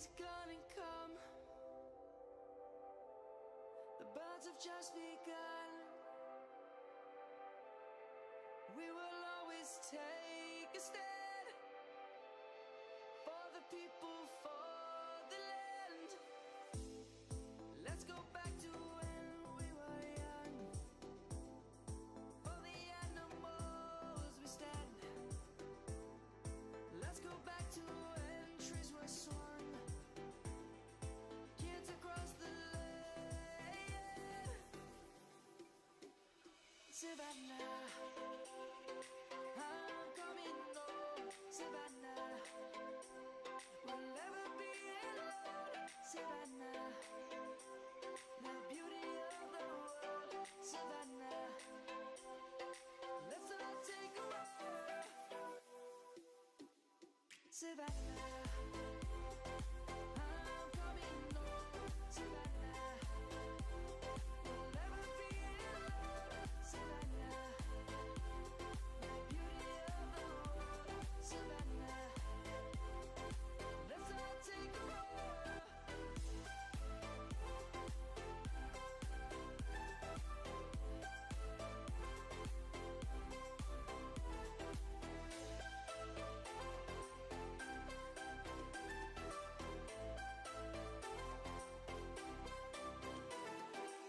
It's gonna come. The birds have just begun. We will always take a stand for the people, for the land. Let's go back to when we were young. For the animals we stand. Let's go back to when trees were swung. Kids across the land. Savannah, I'm coming home. Savannah, we'll never be alone. Savannah, the beauty of the world. Savannah, let's all take a walk. Savannah, I'm coming home. Savannah, we'll never be alone. Savannah, the beauty of the world. Savannah, let's all take a walk.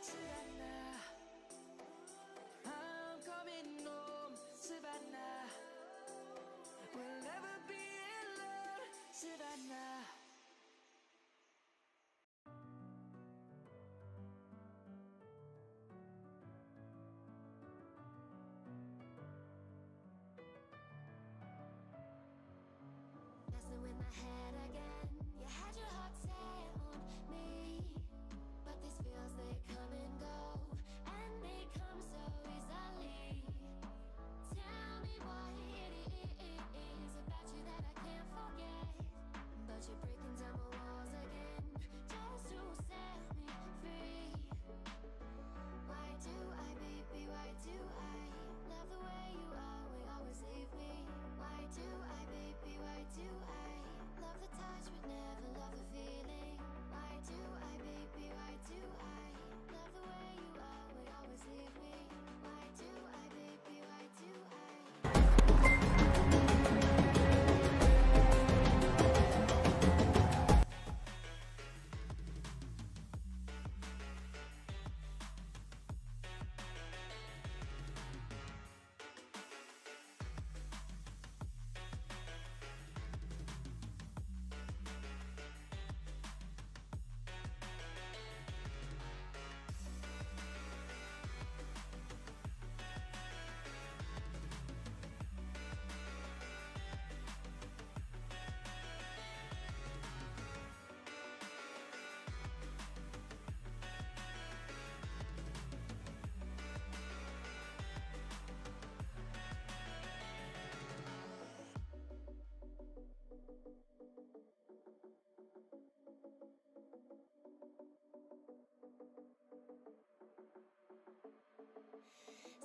Savannah, I'm coming home. Savannah, we'll never be alone. Savannah. Messing with my head again. You had your heart set on me, but these feels, they come and go, and they come so easily. Tell me what it is about you that I can't forget, but you're breaking down my walls again, just to set me free. Why do I, baby, why do I love the way you always leave me? Why do I, baby, why do I love the touch but never love the feeling? Why do I, baby, why do I love the way you always leave me? Why do I, baby, why do I?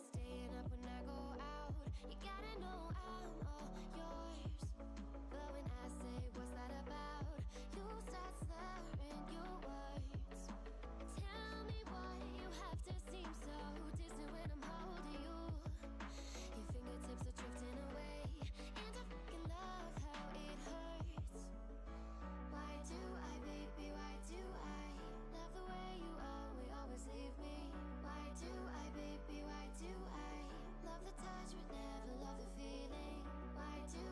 Staying up when I go out, you gotta know I'm all yours. But when I say what's that about, you start slurring your words. Tell me why you have to seem so distant when I'm holding you. Your fingertips are drifting away, and I fucking love how it hurts. Why do I, baby, why do I love the way you always leave me? Why do I, baby, why do I love the touch but never love the feeling? Why do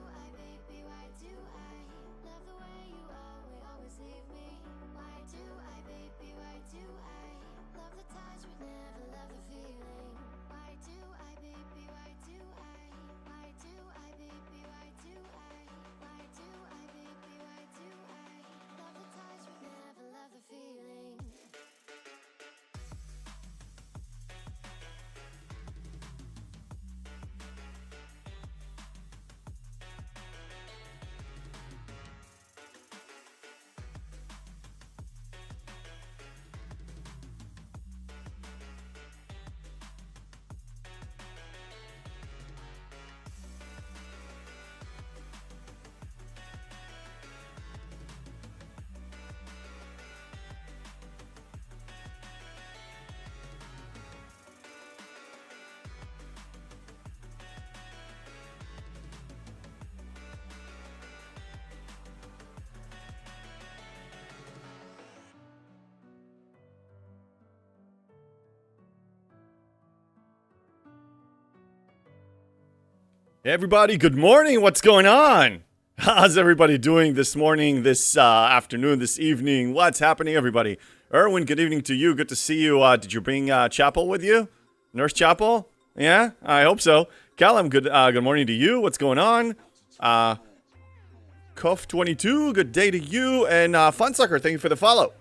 Hey everybody, good morning. What's going on? How's everybody doing this morning, this afternoon, this evening? What's happening, everybody? Erwin, good evening to you. Good to see you. Did you bring Chapel with you? Nurse Chapel? Yeah, I hope so. Callum, good morning to you. What's going on? Cuff22, good day to you. And Funsucker, thank you for the follow.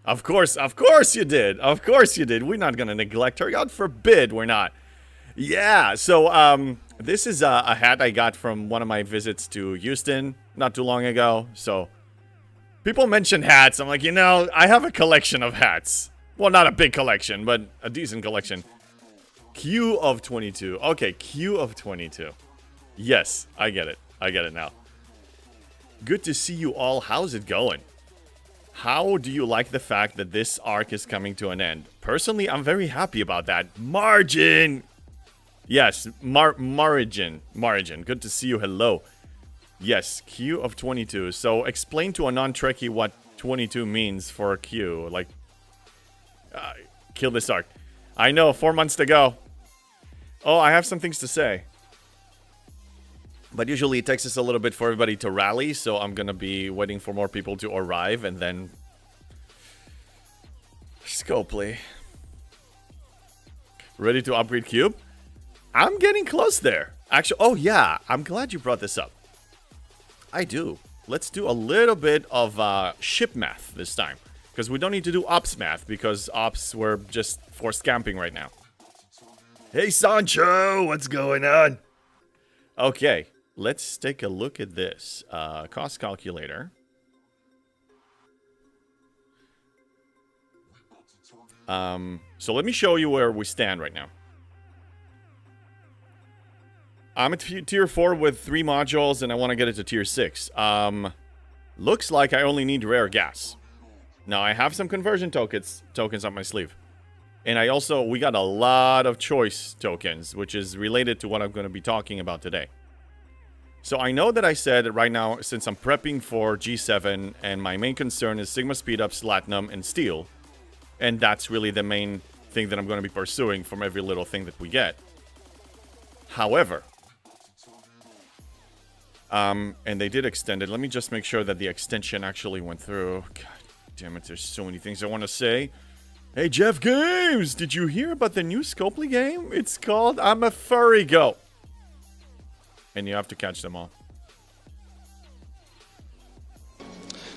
Of course you did. Of course you did. We're not going to neglect her. God forbid we're not. Yeah, so this is a hat I got from one of my visits to Houston not too long ago. So people mention hats. I'm like, you know, I have a collection of hats. Well, not a big collection, but a decent collection. Q of 22. Okay, Q of 22. Yes, I get it. I get it now. Good to see you all. How's it going? How do you like the fact that this arc is coming to an end? Personally, I'm very happy about that. Margin! Yes, Margin. Good to see you. Hello. Yes, Q of 22. So explain to a non-Trekkie what 22 means for Q. Like, kill this arc. I know, 4 months to go. Oh, I have some things to say. But usually it takes us a little bit for everybody to rally, so I'm gonna be waiting for more people to arrive and then... Scopely. Ready to upgrade Cube? I'm getting close there. Actually, oh yeah, I'm glad you brought this up. I do. Let's do a little bit of ship math this time. Because we don't need to do ops math, because ops were just forced camping right now. Hey Sancho, what's going on? Okay, let's take a look at this. Cost calculator. So let me show you where we stand right now. I'm at tier 4 with 3 modules, and I want to get it to tier 6. Looks like I only need rare gas. Now, I have some conversion tokens up my sleeve. And we got a lot of choice tokens, which is related to what I'm going to be talking about today. So I know that I said that right now, since I'm prepping for G7, and my main concern is Sigma Speedups, Platinum, and Steel. And that's really the main thing that I'm going to be pursuing from every little thing that we get. However... and they did extend it. Let me just make sure that the extension actually went through. God damn it, there's so many things I want to say. Hey, Jeff Games! Did you hear about the new Scopely game? It's called I'm a Furry Go. And you have to catch them all.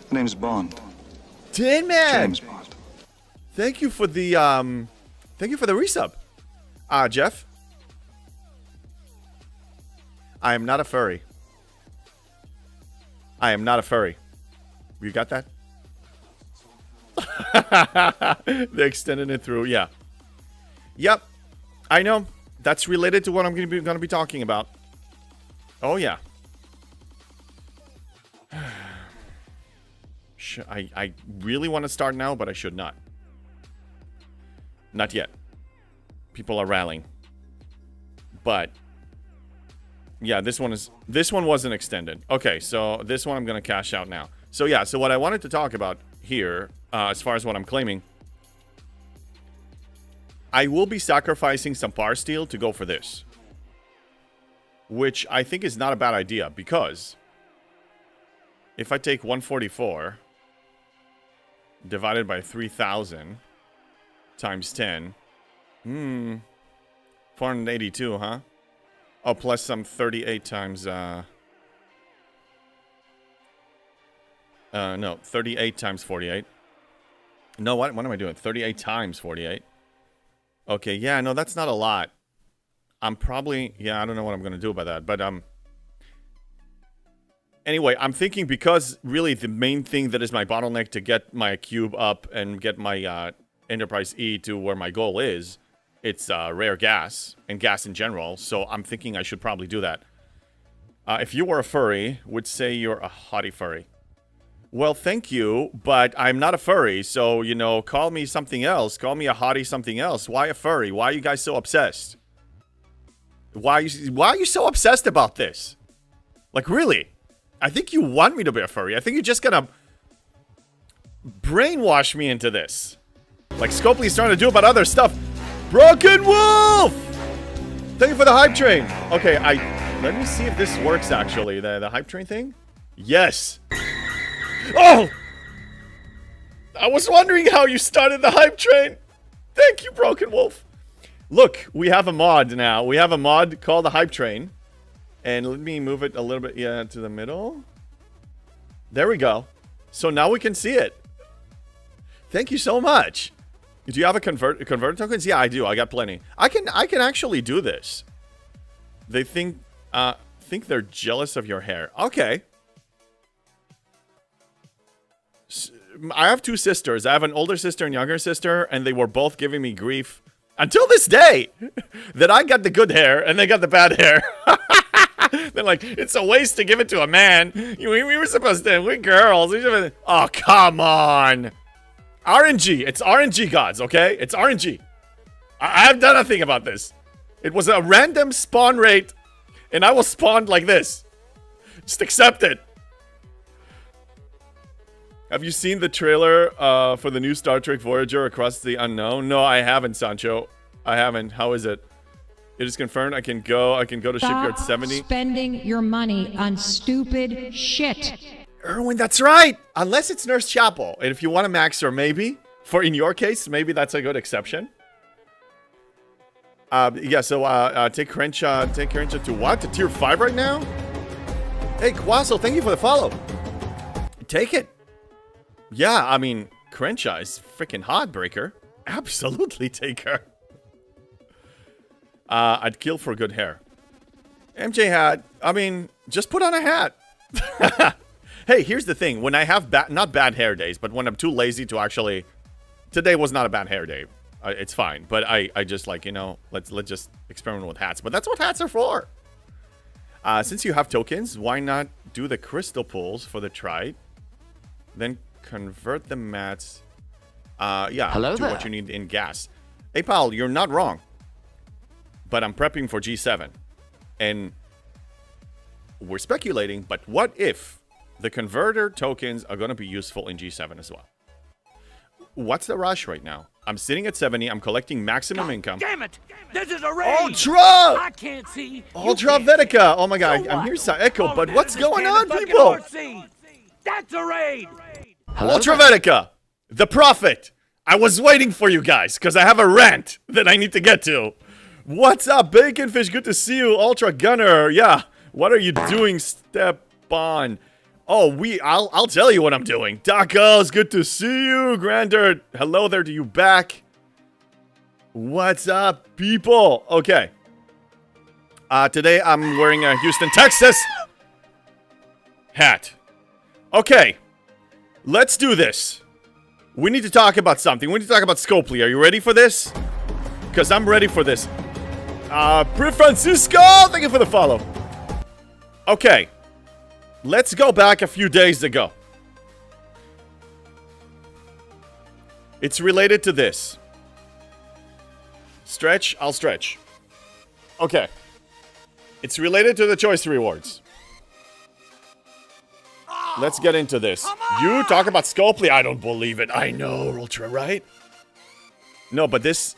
The name's Bond. Tin Man! James Bond. Thank you for the, resub. Jeff? I am not a furry. I am not a furry. You got that? They extended it through, yeah. Yep. I know. That's related to what I'm going to be talking about. Oh, yeah. I really want to start now, but I should not. Not yet. People are rallying. But... yeah, this one wasn't extended. Okay, so this one I'm going to cash out now. So yeah, so what I wanted to talk about here, as far as what I'm claiming, I will be sacrificing some power steel to go for this. Which I think is not a bad idea, because if I take 144 divided by 3,000 times 10, 482, huh? Oh, plus some 38 times, no, 38 times 48. No, what am I doing? 38 times 48. Okay, yeah, no, that's not a lot. I'm probably, yeah, I don't know what I'm going to do about that, but, anyway, I'm thinking because really the main thing that is my bottleneck to get my cube up and get my, Enterprise E to where my goal is, it's rare gas, and gas in general, so I'm thinking I should probably do that. If you were a furry, would say you're a hottie furry. Well, thank you, but I'm not a furry, so, you know, call me something else. Call me a hottie something else. Why a furry? Why are you guys so obsessed? Why are you so obsessed about this? Like, really? I think you want me to be a furry. I think you're just gonna brainwash me into this. Like Scopely's trying to do about other stuff. Broken Wolf! Thank you for the hype train. Okay, Let me see if this works, actually. The hype train thing? Yes! Oh! I was wondering how you started the hype train. Thank you, Broken Wolf. Look, we have a mod now. We have a mod called the hype train. And let me move it a little bit, yeah, to the middle. There we go. So now we can see it. Thank you so much. Do you have a converter tokens? Yeah, I do. I got plenty. I can actually do this. They think they're jealous of your hair. Okay. I have two sisters. I have an older sister and younger sister, and they were both giving me grief until this day that I got the good hair and they got the bad hair. They're like, it's a waste to give it to a man. We were supposed to, we're girls. Oh, come on. RNG. It's RNG, gods, okay? It's RNG. I have done nothing about this. It was a random spawn rate, and I was spawned like this. Just accept it. Have you seen the trailer for the new Star Trek Voyager Across the Unknown? No, I haven't, Sancho. I haven't. How is it? It is confirmed. I can go to Shipyard 70. Spending your money on stupid shit. Erwin, that's right. Unless it's Nurse Chapel, and if you want to max her, maybe. For in your case, maybe that's a good exception. Yeah. So take Crenshaw to what? To tier 5 right now? Hey, Quasso, thank you for the follow. Take it. Yeah, I mean, Crenshaw is freaking hot, Breaker. Absolutely take her. I'd kill for good hair. MJ hat. I mean, just put on a hat. Hey, here's the thing. When I have not bad hair days, but when I'm too lazy to actually... Today was not a bad hair day. It's fine. But I just like, you know, let's just experiment with hats. But that's what hats are for. Since you have tokens, why not do the crystal pulls for the trite? Then convert the mats, yeah, to what you need in gas. Hey, pal, you're not wrong. But I'm prepping for G7. And we're speculating, but what if the converter tokens are going to be useful in G7 as well? What's the rush right now? I'm sitting at 70. I'm collecting maximum income. Damn it! This is a raid! Ultra! I can't see. Ultra Vetica! Oh my god, I'm here to echo, but what's going on, people? That's a raid! Ultra Vetica! The Prophet! I was waiting for you guys, because I have a rant that I need to get to. What's up, Baconfish? Good to see you, Ultra Gunner. Yeah, what are you doing, Stepan? Oh, I'll tell you what I'm doing. Tacos, good to see you. Grandeur, hello there to you back. What's up, people? Okay. Today I'm wearing a Houston, Texas hat. Okay. Let's do this. We need to talk about something. We need to talk about Scopely. Are you ready for this? Because I'm ready for this. Pri Francisco, thank you for the follow. Okay. Let's go back a few days ago. It's related to this. Stretch, I'll stretch. Okay. It's related to the choice rewards. Let's get into this. You talk about Scopely, I don't believe it. I know, Ultra, right? No, but this...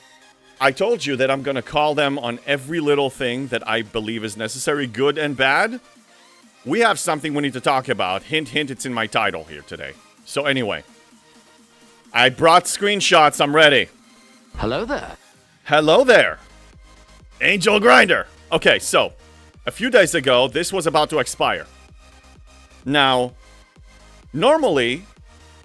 I told you that I'm gonna call them on every little thing that I believe is necessary, good and bad. We have something we need to talk about. Hint, hint, it's in my title here today. So anyway. I brought screenshots, I'm ready. Hello there. Hello there. Angel Grinder. Okay, so, a few days ago, this was about to expire. Now, normally,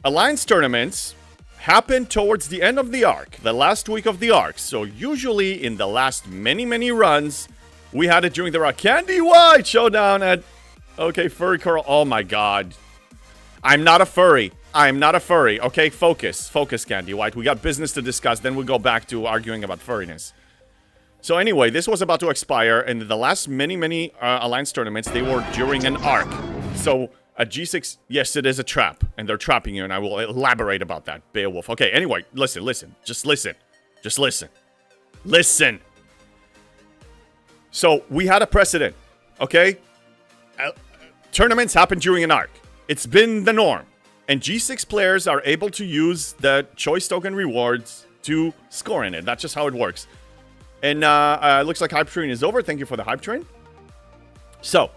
Alliance tournaments happen towards the end of the arc, the last week of the arc. So usually in the last many runs, we had it during the Candy White showdown at... Okay, Furry Coral. Oh my god. I'm not a furry. I'm not a furry. Okay, focus. Focus, Candy White. We got business to discuss. Then we'll go back to arguing about furriness. So anyway, this was about to expire. And the last many Alliance tournaments, they were during an arc. So... a G6, yes, it is a trap, and they're trapping you, and I will elaborate about that, Beowulf. Okay, anyway, listen, just listen. Just listen. Listen. So, we had a precedent, okay? Tournaments happen during an arc. It's been the norm. And G6 players are able to use the choice token rewards to score in it. That's just how it works. And it looks like Hype Train is over. Thank you for the Hype Train. So,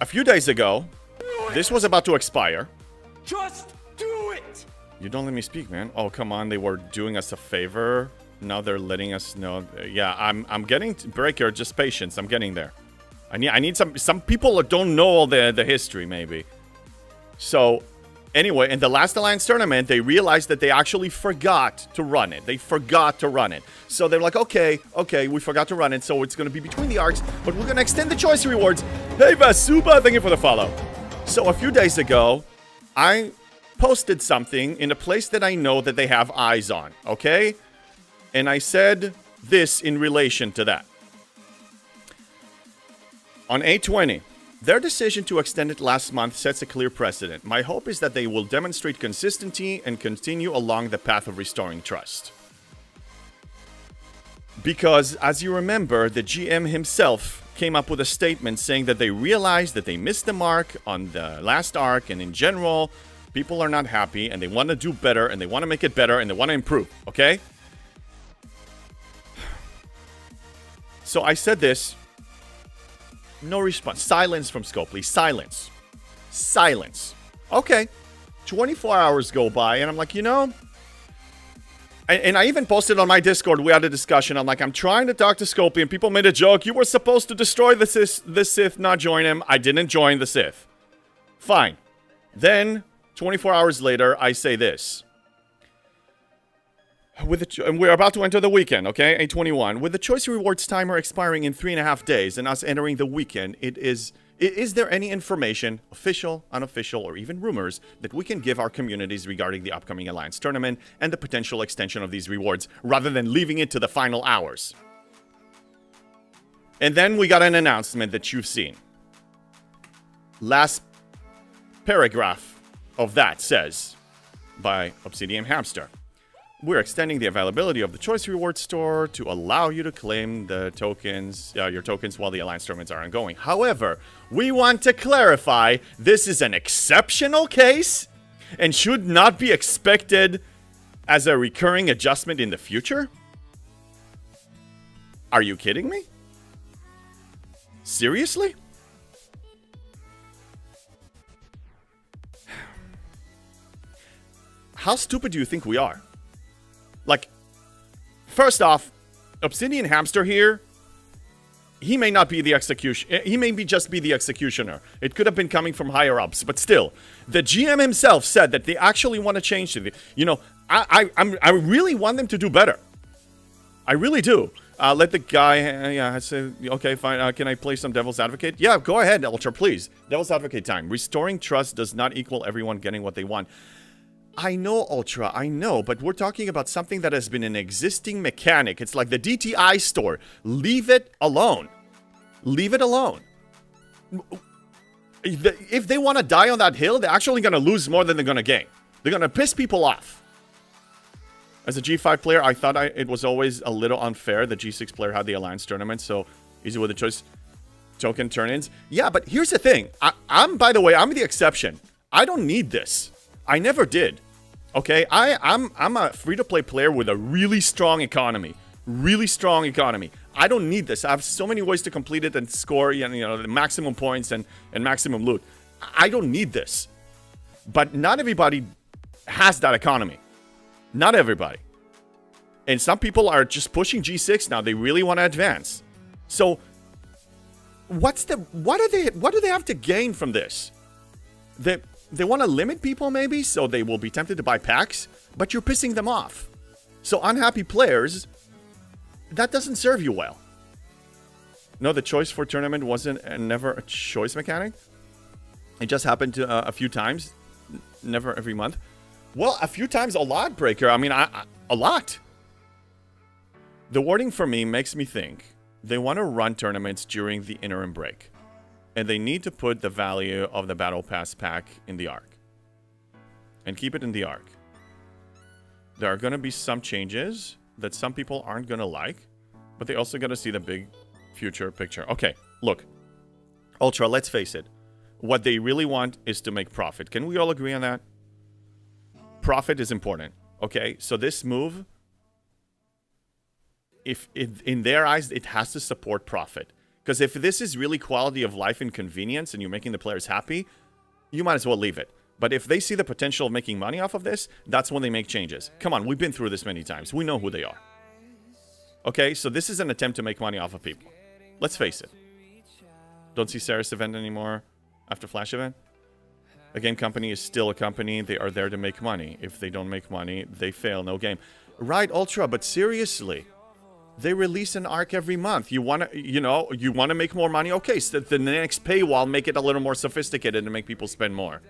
a few days ago, this was about to expire. Just do it! You don't let me speak, man. Oh, come on. They were doing us a favor. Now they're letting us know. Yeah, I'm getting to Breaker. Just patience. I'm getting there. I need some people don't know all the history, maybe. So, anyway, in the last Alliance tournament, they realized that they actually forgot to run it. They forgot to run it. So they're like, okay, we forgot to run it, so it's going to be between the arcs, but we're going to extend the choice rewards. Hey, Vasuba, thank you for the follow. So a few days ago, I posted something in a place that I know that they have eyes on, okay? And I said this in relation to that. On 8/20, their decision to extend it last month sets a clear precedent. My hope is that they will demonstrate consistency and continue along the path of restoring trust. Because, as you remember, the GM himself came up with a statement saying that they realized that they missed the mark on the last arc, and in general, people are not happy, and they want to do better, and they want to make it better, and they want to improve, okay? So I said this. No response. Silence from Scopely. Silence. Silence. Okay. 24 hours go by, and I'm like, you know... And I even posted on my Discord, we had a discussion. I'm like, I'm trying to talk to Scopely, and people made a joke. You were supposed to destroy the Sith, not join him. I didn't join the Sith. Fine. Then, 24 hours later, I say this. And we're about to enter the weekend, okay? 8/21. With the choice rewards timer expiring in 3.5 days and us entering the weekend, is there any information, official, unofficial, or even rumors, that we can give our communities regarding the upcoming Alliance tournament and the potential extension of these rewards, rather than leaving it to the final hours? And then we got an announcement that you've seen. Last paragraph of that says, by Obsidian Hamster, we're extending the availability of the Choice Reward Store to allow you to claim the tokens, your tokens while the Alliance tournaments are ongoing. However, we want to clarify this is an exceptional case and should not be expected as a recurring adjustment in the future. Are you kidding me? Seriously? How stupid do you think we are? Like, first off, Obsidian Hamster here, he may not be the execution. He may just be the executioner. It could have been coming from higher ups, but still, the GM himself said that they actually want to change it. You know, I really want them to do better. I really do. Let the guy, I say, okay, fine. Can I play some Devil's Advocate? Yeah, go ahead, Ultra, please. Devil's Advocate time. Restoring trust does not equal everyone getting what they want. I know, Ultra, I know, but we're talking about something that has been an existing mechanic. It's like the DTI store. Leave it alone. Leave it alone. If they want to die on that hill, they're actually going to lose more than they're going to gain. They're going to piss people off. As a G5 player, I thought it was always a little unfair. The G6 player had the Alliance tournament, so easy with the choice token turn-ins. Yeah, but here's the thing. By the way, I'm the exception. I don't need this. I never did. Okay, I'm a free-to-play player with a really strong economy. Really strong economy. I don't need this. I have so many ways to complete it and score, you know, the maximum points and maximum loot. I don't need this. But not everybody has that economy. Not everybody. And some people are just pushing G6 now. They really want to advance. So what do they have to gain from this? They want to limit people, maybe, so they will be tempted to buy packs, but you're pissing them off. So unhappy players, that doesn't serve you well. No, the choice for tournament wasn't never a choice mechanic. It just happened to, a few times, never every month. Well, a few times, a lot, Breaker. I mean, a lot. The wording for me makes me think they want to run tournaments during the interim break. And they need to put the value of the Battle Pass pack in the arc. And keep it in the arc. There are going to be some changes that some people aren't going to like. But they also got to see the big future picture. Okay, look. Ultra, let's face it. What they really want is to make profit. Can we all agree on that? Profit is important. Okay, so this move, if in their eyes, it has to support profit. Because if this is really quality of life and convenience and you're making the players happy, you might as well leave it. But if they see the potential of making money off of this, that's when they make changes. Come on, we've been through this many times. We know who they are. Okay, so this is an attempt to make money off of people. Let's face it. Don't see Ceres event anymore after Flash event. A game company is still a company. They are there to make money. If they don't make money, they fail. No game. Right, Ultra, but seriously. They release an arc every month. You want to, you want to make more money? Okay, so the next paywall, make it a little more sophisticated and make people spend more.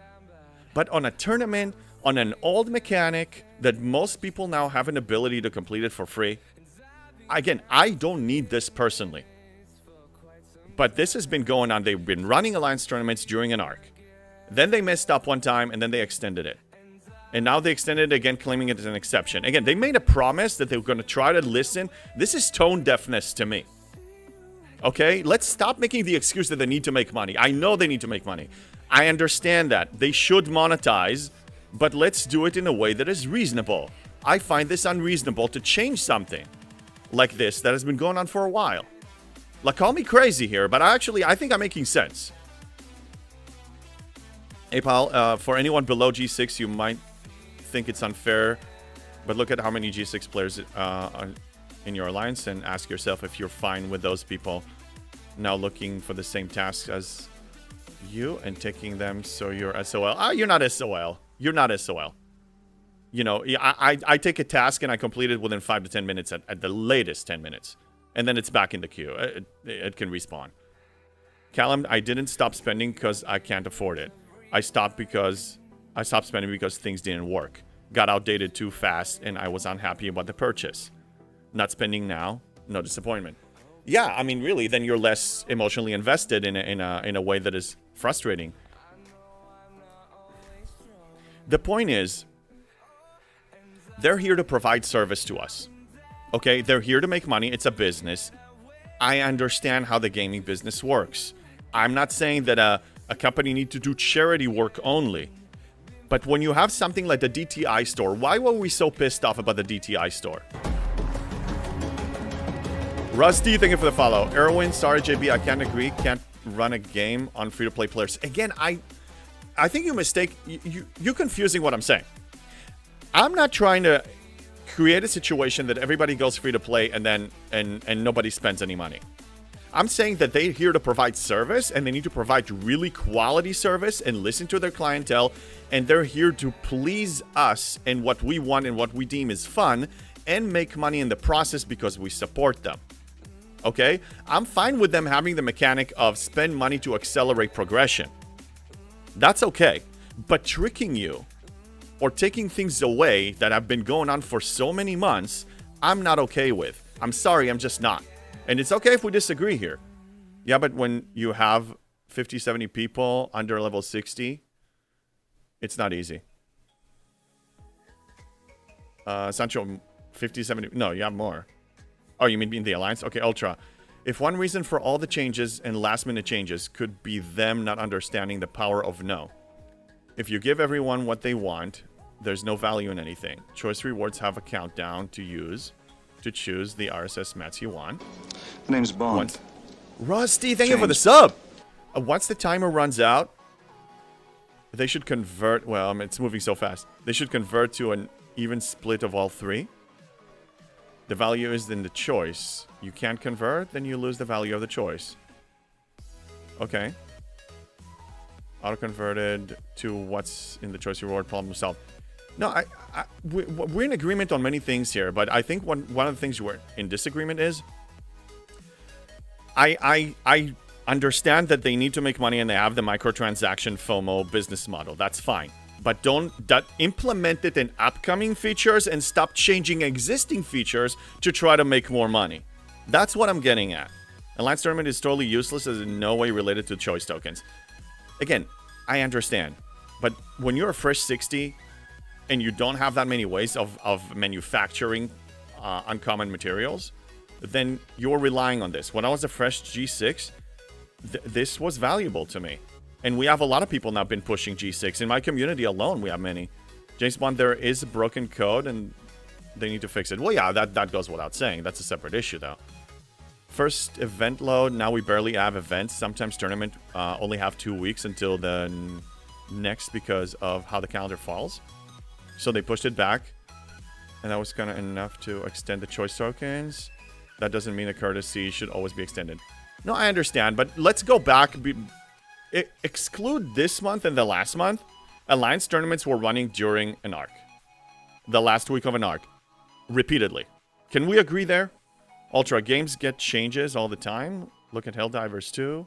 But on a tournament, on an old mechanic that most people now have an ability to complete it for free. Again, I don't need this personally. But this has been going on. They've been running Alliance tournaments during an arc. Then they messed up one time, and then they extended it. And now they extended it again, claiming it as an exception. Again, they made a promise that they were going to try to listen. This is tone deafness to me. Okay? Let's stop making the excuse that they need to make money. I know they need to make money. I understand that. They should monetize, but let's do it in a way that is reasonable. I find this unreasonable to change something like this that has been going on for a while. Like, call me crazy here, but I think I'm making sense. Hey, pal, for anyone below G6, you might think it's unfair, but look at how many G6 players are in your alliance and ask yourself if you're fine with those people now looking for the same tasks as you and taking them so you're SOL. You're not SOL. You're not SOL. You know, I take a task and I complete it within 5 to 10 minutes at the latest 10 minutes. And then it's back in the queue. It can respawn. Callum, I didn't stop spending because I can't afford it. I stopped spending because things didn't work. Got outdated too fast and I was unhappy about the purchase. Not spending now, no disappointment. Yeah, I mean, really, then you're less emotionally invested in a way that is frustrating. The point is, they're here to provide service to us. Okay, they're here to make money. It's a business. I understand how the gaming business works. I'm not saying that a company needs to do charity work only. But when you have something like the DTI store, why were we so pissed off about the DTI store? Rusty, thank you for the follow. Erwin, sorry, JB, I can't agree. Can't run a game on free-to-play players. Again, I think you're confusing what I'm saying. I'm not trying to create a situation that everybody goes free-to-play and then and nobody spends any money. I'm saying that they're here to provide service, and they need to provide really quality service and listen to their clientele, and they're here to please us and what we want and what we deem is fun, and make money in the process because we support them. Okay? I'm fine with them having the mechanic of spend money to accelerate progression. That's okay. But tricking you or taking things away that have been going on for so many months, I'm not okay with. I'm sorry, I'm just not. And it's okay if we disagree here. Yeah, but when you have 50, 70 people under level 60, it's not easy. Sancho, 50, 70... No, you have more. Oh, you mean in the Alliance? Okay, Ultra. If one reason for all the changes and last-minute changes could be them not understanding the power of no. If you give everyone what they want, there's no value in anything. Choice rewards have a countdown to use to choose the RSS mats you want. The name's Bond. Rusty, thank you for the sub! Once the timer runs out, they should convert... Well, it's moving so fast. They should convert to an even split of all three. The value is in the choice. You can't convert, then you lose the value of the choice. Okay. Auto-converted to what's in the choice reward, problem solved. No, we're in agreement on many things here, but I think one of the things we're in disagreement is I understand that they need to make money and they have the microtransaction FOMO business model. That's fine. But don't implement it in upcoming features and stop changing existing features to try to make more money. That's what I'm getting at. Alliance Tournament is totally useless as in no way related to choice tokens. Again, I understand. But when you're a fresh 60 and you don't have that many ways of manufacturing uncommon materials, then you're relying on this. When I was a fresh G6, this was valuable to me. And we have a lot of people now been pushing G6. In my community alone, we have many. James Bond, there is a broken code and they need to fix it. Well, yeah, that goes without saying. That's a separate issue, though. First event load. Now we barely have events. Sometimes tournament only have 2 weeks until the next because of how the calendar falls. So they pushed it back. And that was kind of enough to extend the choice tokens. That doesn't mean a courtesy should always be extended. No, I understand. But let's go back. Exclude this month and the last month. Alliance tournaments were running during an arc. The last week of an arc. Repeatedly. Can we agree there? Ultra games get changes all the time. Look at Helldivers too.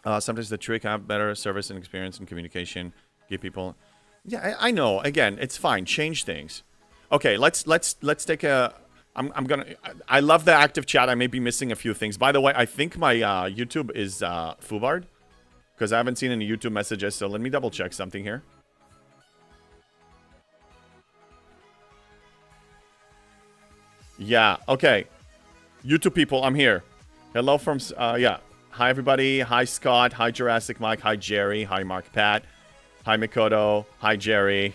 Sometimes the trick have better service and experience and communication. Give people... Yeah, I know. Again, it's fine. Change things. Okay, let's take a... I'm gonna... I love the active chat. I may be missing a few things. By the way, I think my YouTube is Fubard. Because I haven't seen any YouTube messages. So let me double check something here. Yeah, okay. YouTube people, I'm here. Hello from... yeah. Hi, everybody. Hi, Scott. Hi, Jurassic Mike. Hi, Jerry. Hi, Mark Pat. Hi, Mikoto. Hi, Jerry.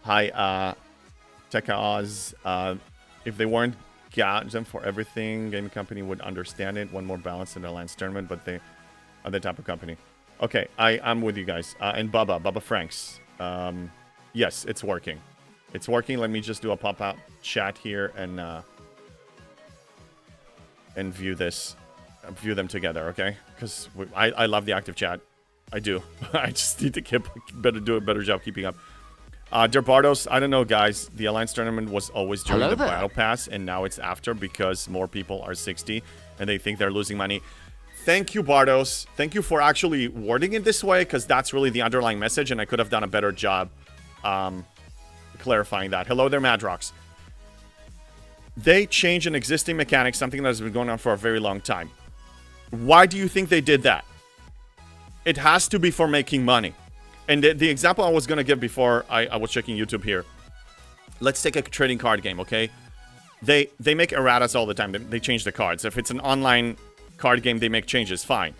Hi, Tekka Oz. If they weren't gouging for everything, Game Company would understand it. One more balance in the Alliance tournament, but they are the type of company. Okay, I'm with you guys. And Bubba Franks. Yes, it's working. It's working. Let me just do a pop-out chat here and view this. View them together, okay? Because I love the active chat. I do. I just need to do a better job keeping up. Dear Bardos, I don't know, guys. The Alliance tournament was always during the Battle Pass, and now it's after because more people are 60, and they think they're losing money. Thank you, Bardos. Thank you for actually wording it this way, because that's really the underlying message, and I could have done a better job clarifying that. Hello there, Madrox. They changed an existing mechanic, something that has been going on for a very long time. Why do you think they did that? It has to be for making money. And the example I was going to give before I was checking YouTube here. Let's take a trading card game, okay? They make erratas all the time. They change the cards. If it's an online card game, they make changes, fine.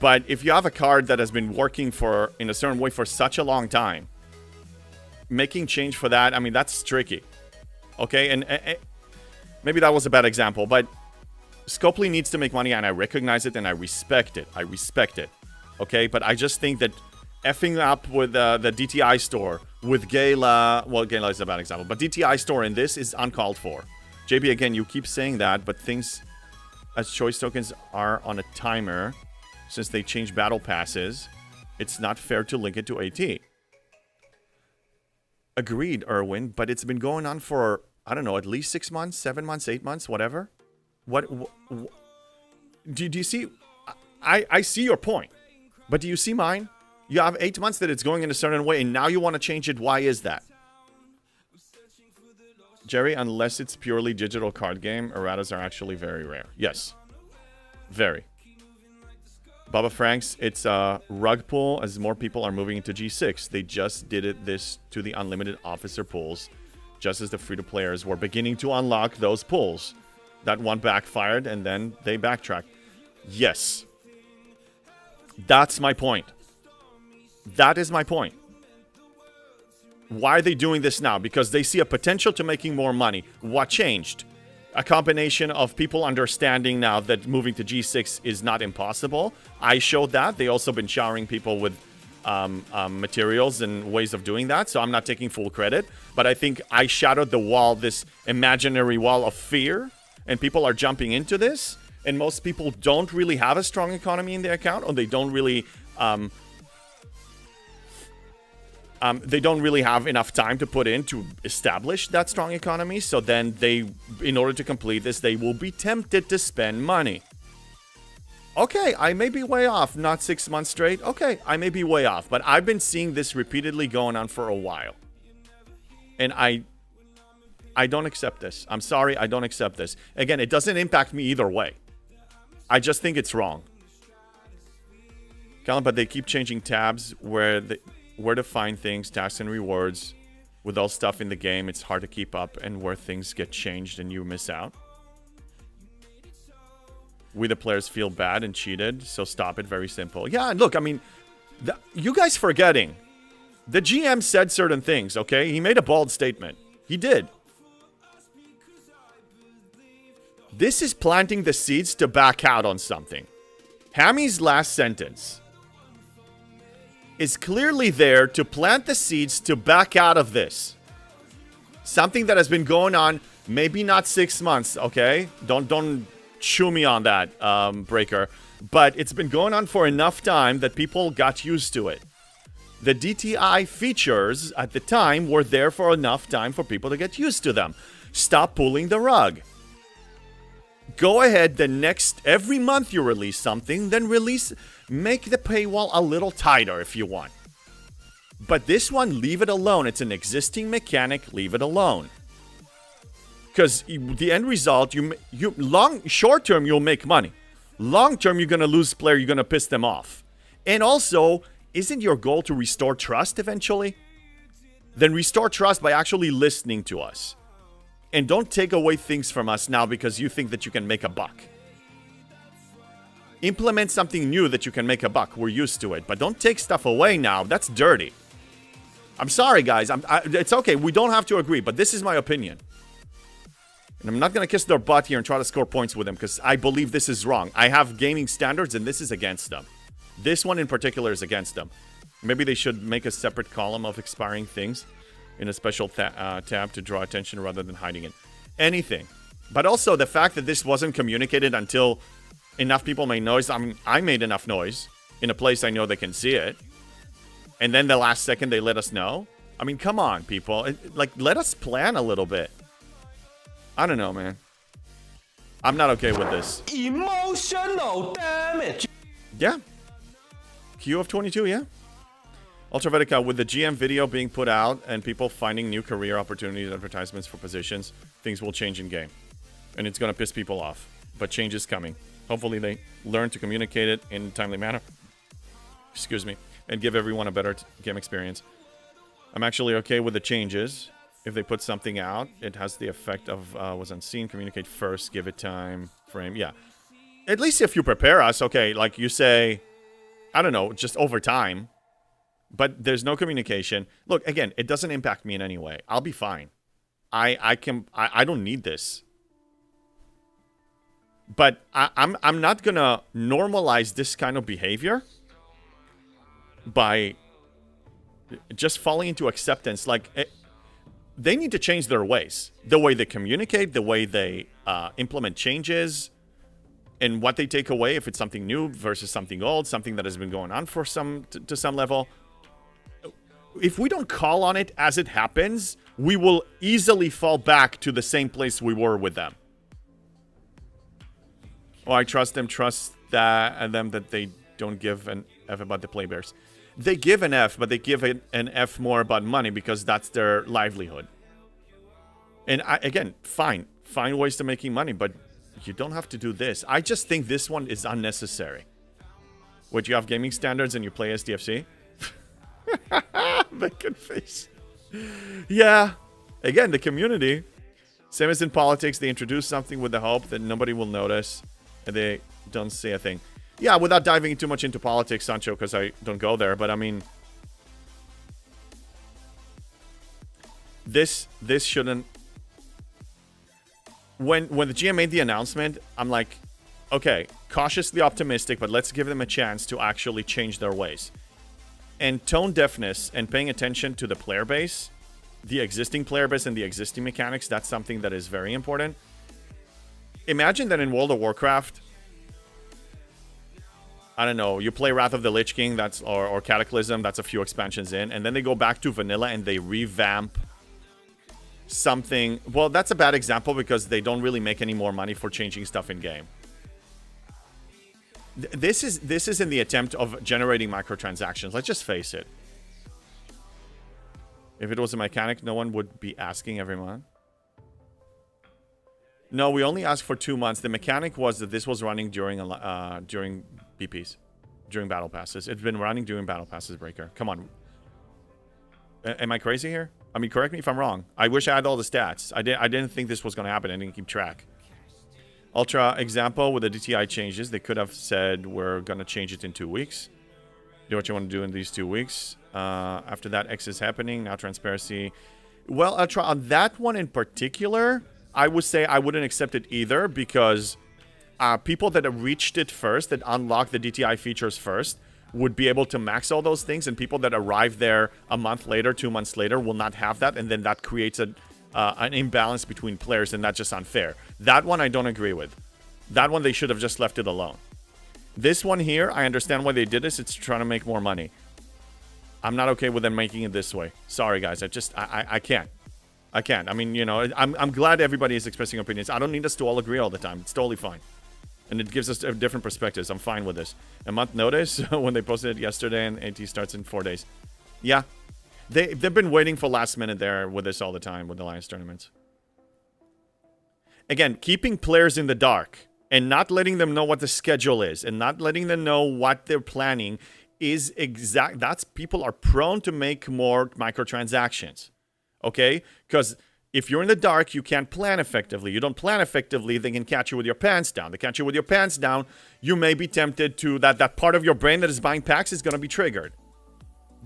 But if you have a card that has been working in a certain way for such a long time, making change for that, I mean, that's tricky. Okay, and maybe that was a bad example, but Scopely needs to make money, and I recognize it, and I respect it. Okay, but I just think that effing up with the DTI store, with Gala... Well, Gala is a bad example, but DTI store in this is uncalled for. JB, again, you keep saying that, but things as choice tokens are on a timer. Since they change battle passes, it's not fair to link it to AT. Agreed, Erwin, but it's been going on for, I don't know, at least 6 months, 7 months, 8 months, whatever. What do you see? I see your point, but do you see mine? You have 8 months that it's going in a certain way, and now you want to change it. Why is that? Jerry, unless it's purely digital card game, erratas are actually very rare. Yes. Very. Bubba Franks, it's a rug pull as more people are moving into G6. They just did this to the unlimited officer pulls, just as the free-to-players were beginning to unlock those pulls. That one backfired, and then they backtracked. Yes. That's my point. That is my point. Why are they doing this now? Because they see a potential to making more money. What changed? A combination of people understanding now that moving to G6 is not impossible. I showed that. They also been showering people with materials and ways of doing that. So I'm not taking full credit. But I think I shadowed the wall, this imaginary wall of fear. And people are jumping into this. And most people don't really have a strong economy in their account. Or they don't really... they don't really have enough time to put in to establish that strong economy. So then they, in order to complete this, they will be tempted to spend money. Okay, I may be way off. Not 6 months straight. Okay, I may be way off. But I've been seeing this repeatedly going on for a while. And I don't accept this. I'm sorry, I don't accept this. Again, it doesn't impact me either way. I just think it's wrong. Colin, but they keep changing tabs where to find things, tasks and rewards. With all stuff in the game, it's hard to keep up, and where things get changed and you miss out. We the players feel bad and cheated, so stop it. Very simple. Yeah, look, I mean, you guys forgetting. The GM said certain things, okay? He made a bold statement. He did. This is planting the seeds to back out on something. Hammy's last sentence is clearly there to plant the seeds to back out of this. Something that has been going on, maybe not 6 months, okay? Don't chew me on that, Breaker. But it's been going on for enough time that people got used to it. The DTI features at the time were there for enough time for people to get used to them. Stop pulling the rug. Go ahead, every month you release something, then make the paywall a little tighter if you want. But this one, leave it alone. It's an existing mechanic, leave it alone. Because the end result, short term, you'll make money. Long term, you're going to lose player, you're going to piss them off. And also, isn't your goal to restore trust eventually? Then restore trust by actually listening to us. And don't take away things from us now because you think that you can make a buck. Implement something new that you can make a buck. We're used to it. But don't take stuff away now. That's dirty. I'm sorry, guys. It's okay. We don't have to agree. But this is my opinion. And I'm not going to kiss their butt here and try to score points with them because I believe this is wrong. I have gaming standards and this is against them. This one in particular is against them. Maybe they should make a separate column of expiring things in a special tab to draw attention rather than hiding it. Anything. But also the fact that this wasn't communicated until enough people made noise. I mean, I made enough noise in a place I know they can see it. And then the last second they let us know. I mean, come on, people. Let us plan a little bit. I don't know, man. I'm not okay with this. Emotional damage. Yeah. Q of 22, yeah. Ultravetica, with the GM video being put out and people finding new career opportunities, advertisements for positions, things will change in game. And it's going to piss people off. But change is coming. Hopefully they learn to communicate it in a timely manner. Excuse me. And give everyone a better game experience. I'm actually okay with the changes. If they put something out, it has the effect of was unseen. Communicate first. Give it time. Frame. Yeah. At least if you prepare us, okay, like you say, I don't know, just over time. But there's no communication. Look, again, it doesn't impact me in any way. I'll be fine. I don't need this. But I'm not gonna normalize this kind of behavior by just falling into acceptance. They need to change their ways. The way they communicate, the way they implement changes, and what they take away if it's something new versus something old, something that has been going on for to some level. If we don't call on it as it happens, we will easily fall back to the same place we were with them. Oh, I trust them, that they don't give an F about the play bears. They give an F, but they give an F more about money because that's their livelihood. And again, fine. Find ways to making money, but you don't have to do this. I just think this one is unnecessary. Would you have gaming standards and you play SDFC? Vacant face. Yeah. Again, the community. Same as in politics, they introduce something with the hope that nobody will notice. And they don't say a thing. Yeah, without diving too much into politics, Sancho, because I don't go there. But I mean, this shouldn't. When the GM made the announcement, I'm like, okay, cautiously optimistic, but let's give them a chance to actually change their ways. And tone deafness and paying attention to the player base, the existing player base and the existing mechanics, that's something that is very important. Imagine that in World of Warcraft, I don't know, you play Wrath of the Lich King, or Cataclysm, that's a few expansions in, and then they go back to vanilla and they revamp something. Well, that's a bad example because they don't really make any more money for changing stuff in game. This is in the attempt of generating microtransactions. Let's just face it. If it was a mechanic, no one would be asking every month. No, we only asked for 2 months. The mechanic was that this was running during BPs, during battle passes. It's been running during battle passes, Breaker. Come on. Am I crazy here? I mean, correct me if I'm wrong. I wish I had all the stats. I didn't think this was going to happen. I didn't keep track. Ultra example with the DTI changes. They could have said we're going to change it in 2 weeks. Do what you want to do in these 2 weeks. After that, X is happening. Now transparency. Well, Ultra, on that one in particular, I would say I wouldn't accept it either, because people that have reached it first, that unlock the DTI features first, would be able to max all those things, and people that arrive there a month later, 2 months later, will not have that, and then that creates an imbalance between players, and that's just unfair. That one I don't agree with. That one they should have just left it alone. This one here, I understand why they did this. It's trying to make more money. I'm not okay with them making it this way. Sorry, guys. I can't. I can't. I mean, you know, I'm glad everybody is expressing opinions. I don't need us to all agree all the time. It's totally fine. And it gives us different perspectives. I'm fine with this. A month notice when they posted it yesterday, and AT starts in 4 days. Yeah. They've been waiting for last minute there with this all the time with Alliance tournaments. Again, keeping players in the dark and not letting them know what the schedule is and not letting them know what they're planning is exact. That's people are prone to make more microtransactions. Okay? Because if you're in the dark, you can't plan effectively. You don't plan effectively, they can catch you with your pants down. They catch you with your pants down, you may be tempted to, that part of your brain that is buying packs is going to be triggered.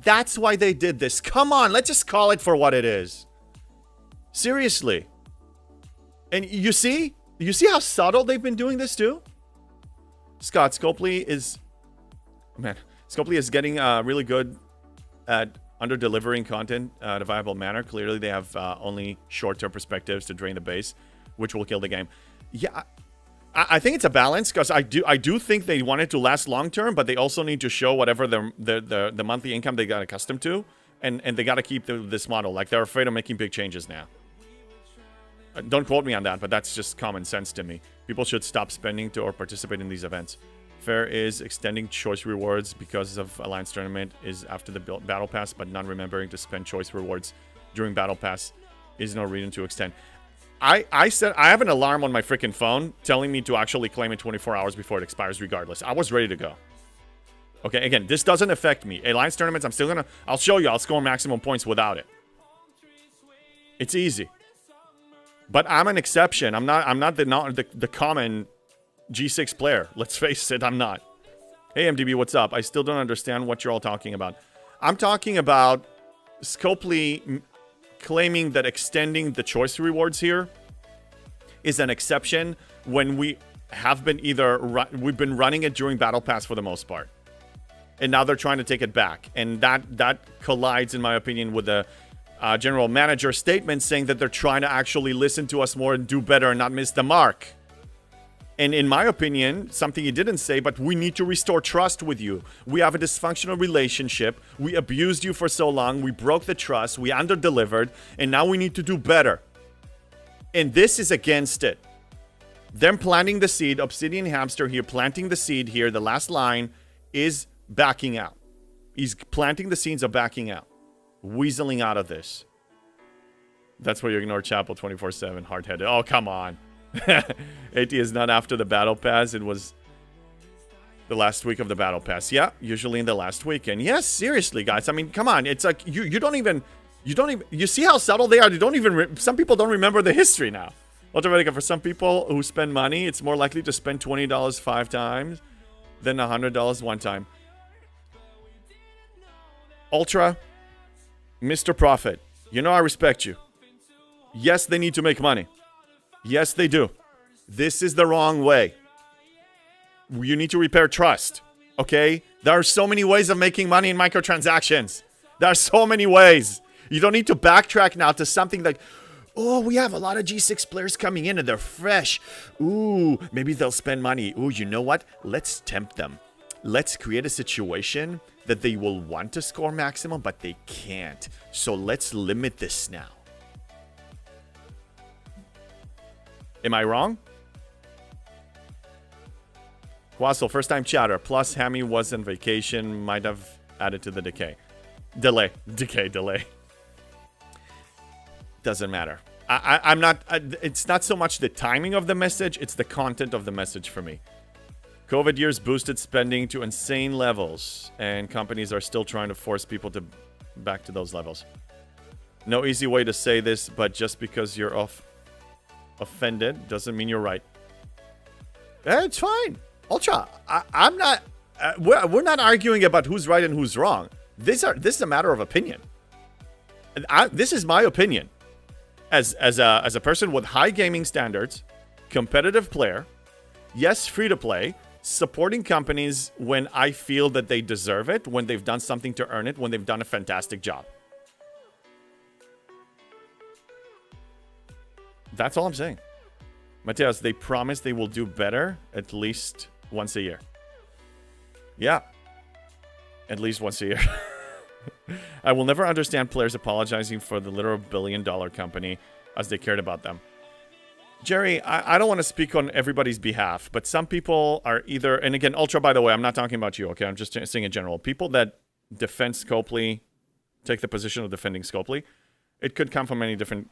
That's why they did this. Come on, let's just call it for what it is. Seriously. And you see how subtle they've been doing this too? Scott, Scopely is getting really good at under-delivering content in a viable manner. Clearly, they have only short-term perspectives to drain the base, which will kill the game. Yeah, I think it's a balance, because I do think they want it to last long-term, but they also need to show whatever the monthly income they got accustomed to, and they got to keep this model. Like, they're afraid of making big changes now. Don't quote me on that, but that's just common sense to me. People should stop spending to or participate in these events. Fair is extending choice rewards because of Alliance Tournament is after the Battle Pass, but not remembering to spend choice rewards during Battle Pass is no reason to extend. I said I have an alarm on my freaking phone telling me to actually claim it 24 hours before it expires regardless. I was ready to go. Okay, again, this doesn't affect me. Alliance Tournaments, I'll show you, I'll score maximum points without it. It's easy. But I'm an exception. I'm not the common G6 player. Let's face it, I'm not. Hey, MDB, what's up? I still don't understand what you're all talking about. I'm talking about Scopely claiming that extending the choice rewards here is an exception when we have been we've been running it during Battle Pass for the most part. And now they're trying to take it back. And that collides, in my opinion, with the general manager statement saying that they're trying to actually listen to us more and do better and not miss the mark. And in my opinion, something he didn't say, but we need to restore trust with you. We have a dysfunctional relationship. We abused you for so long. We broke the trust. We under-delivered. And now we need to do better. And this is against it. Them planting the seed, Obsidian Hamster here, planting the seed here, the last line is backing out. He's planting the seeds of backing out. Weaseling out of this. That's why you ignore Chapel 24/7, hard-headed. Oh, come on. AT is not after the Battle Pass. It was the last week of the Battle Pass. Yeah, usually in the last weekend. Yes, seriously, guys. I mean, come on. It's like you don't even. You see how subtle they are. They don't even. Some people don't remember the history now. Ultra, for some people who spend money, it's more likely to spend $20 5 times than $100 one time. Ultra, Mr. Prophet, you know I respect you. Yes, they need to make money. Yes, they do. This is the wrong way. You need to repair trust. Okay? There are so many ways of making money in microtransactions. There are so many ways. You don't need to backtrack now to something like, oh, we have a lot of G6 players coming in and they're fresh. Ooh, maybe they'll spend money. Ooh, you know what? Let's tempt them. Let's create a situation that they will want to score maximum, but they can't. So let's limit this now. Am I wrong? Quassel, first time chatter. Plus, Hammy was on vacation. Might have added to the decay. Delay. Doesn't matter. I'm not... it's not so much the timing of the message. It's the content of the message for me. COVID years boosted spending to insane levels. And companies are still trying to force people to back to those levels. No easy way to say this, but just because you're offended doesn't mean you're right. It's fine. Ultra, I'm not... we're not arguing about who's right and who's wrong. This is a matter of opinion. This is my opinion. as a person with high gaming standards, competitive player, yes, free to play, supporting companies when I feel that they deserve it, when they've done something to earn it, when they've done a fantastic job. That's all I'm saying. Mateus, they promise they will do better at least once a year. Yeah. At least once a year. I will never understand players apologizing for the literal billion-dollar company as they cared about them. Jerry, I don't want to speak on everybody's behalf, but some people are either... And again, Ultra, by the way, I'm not talking about you, okay? I'm just saying in general. People that defend Scopely, take the position of defending Scopely, it could come from many different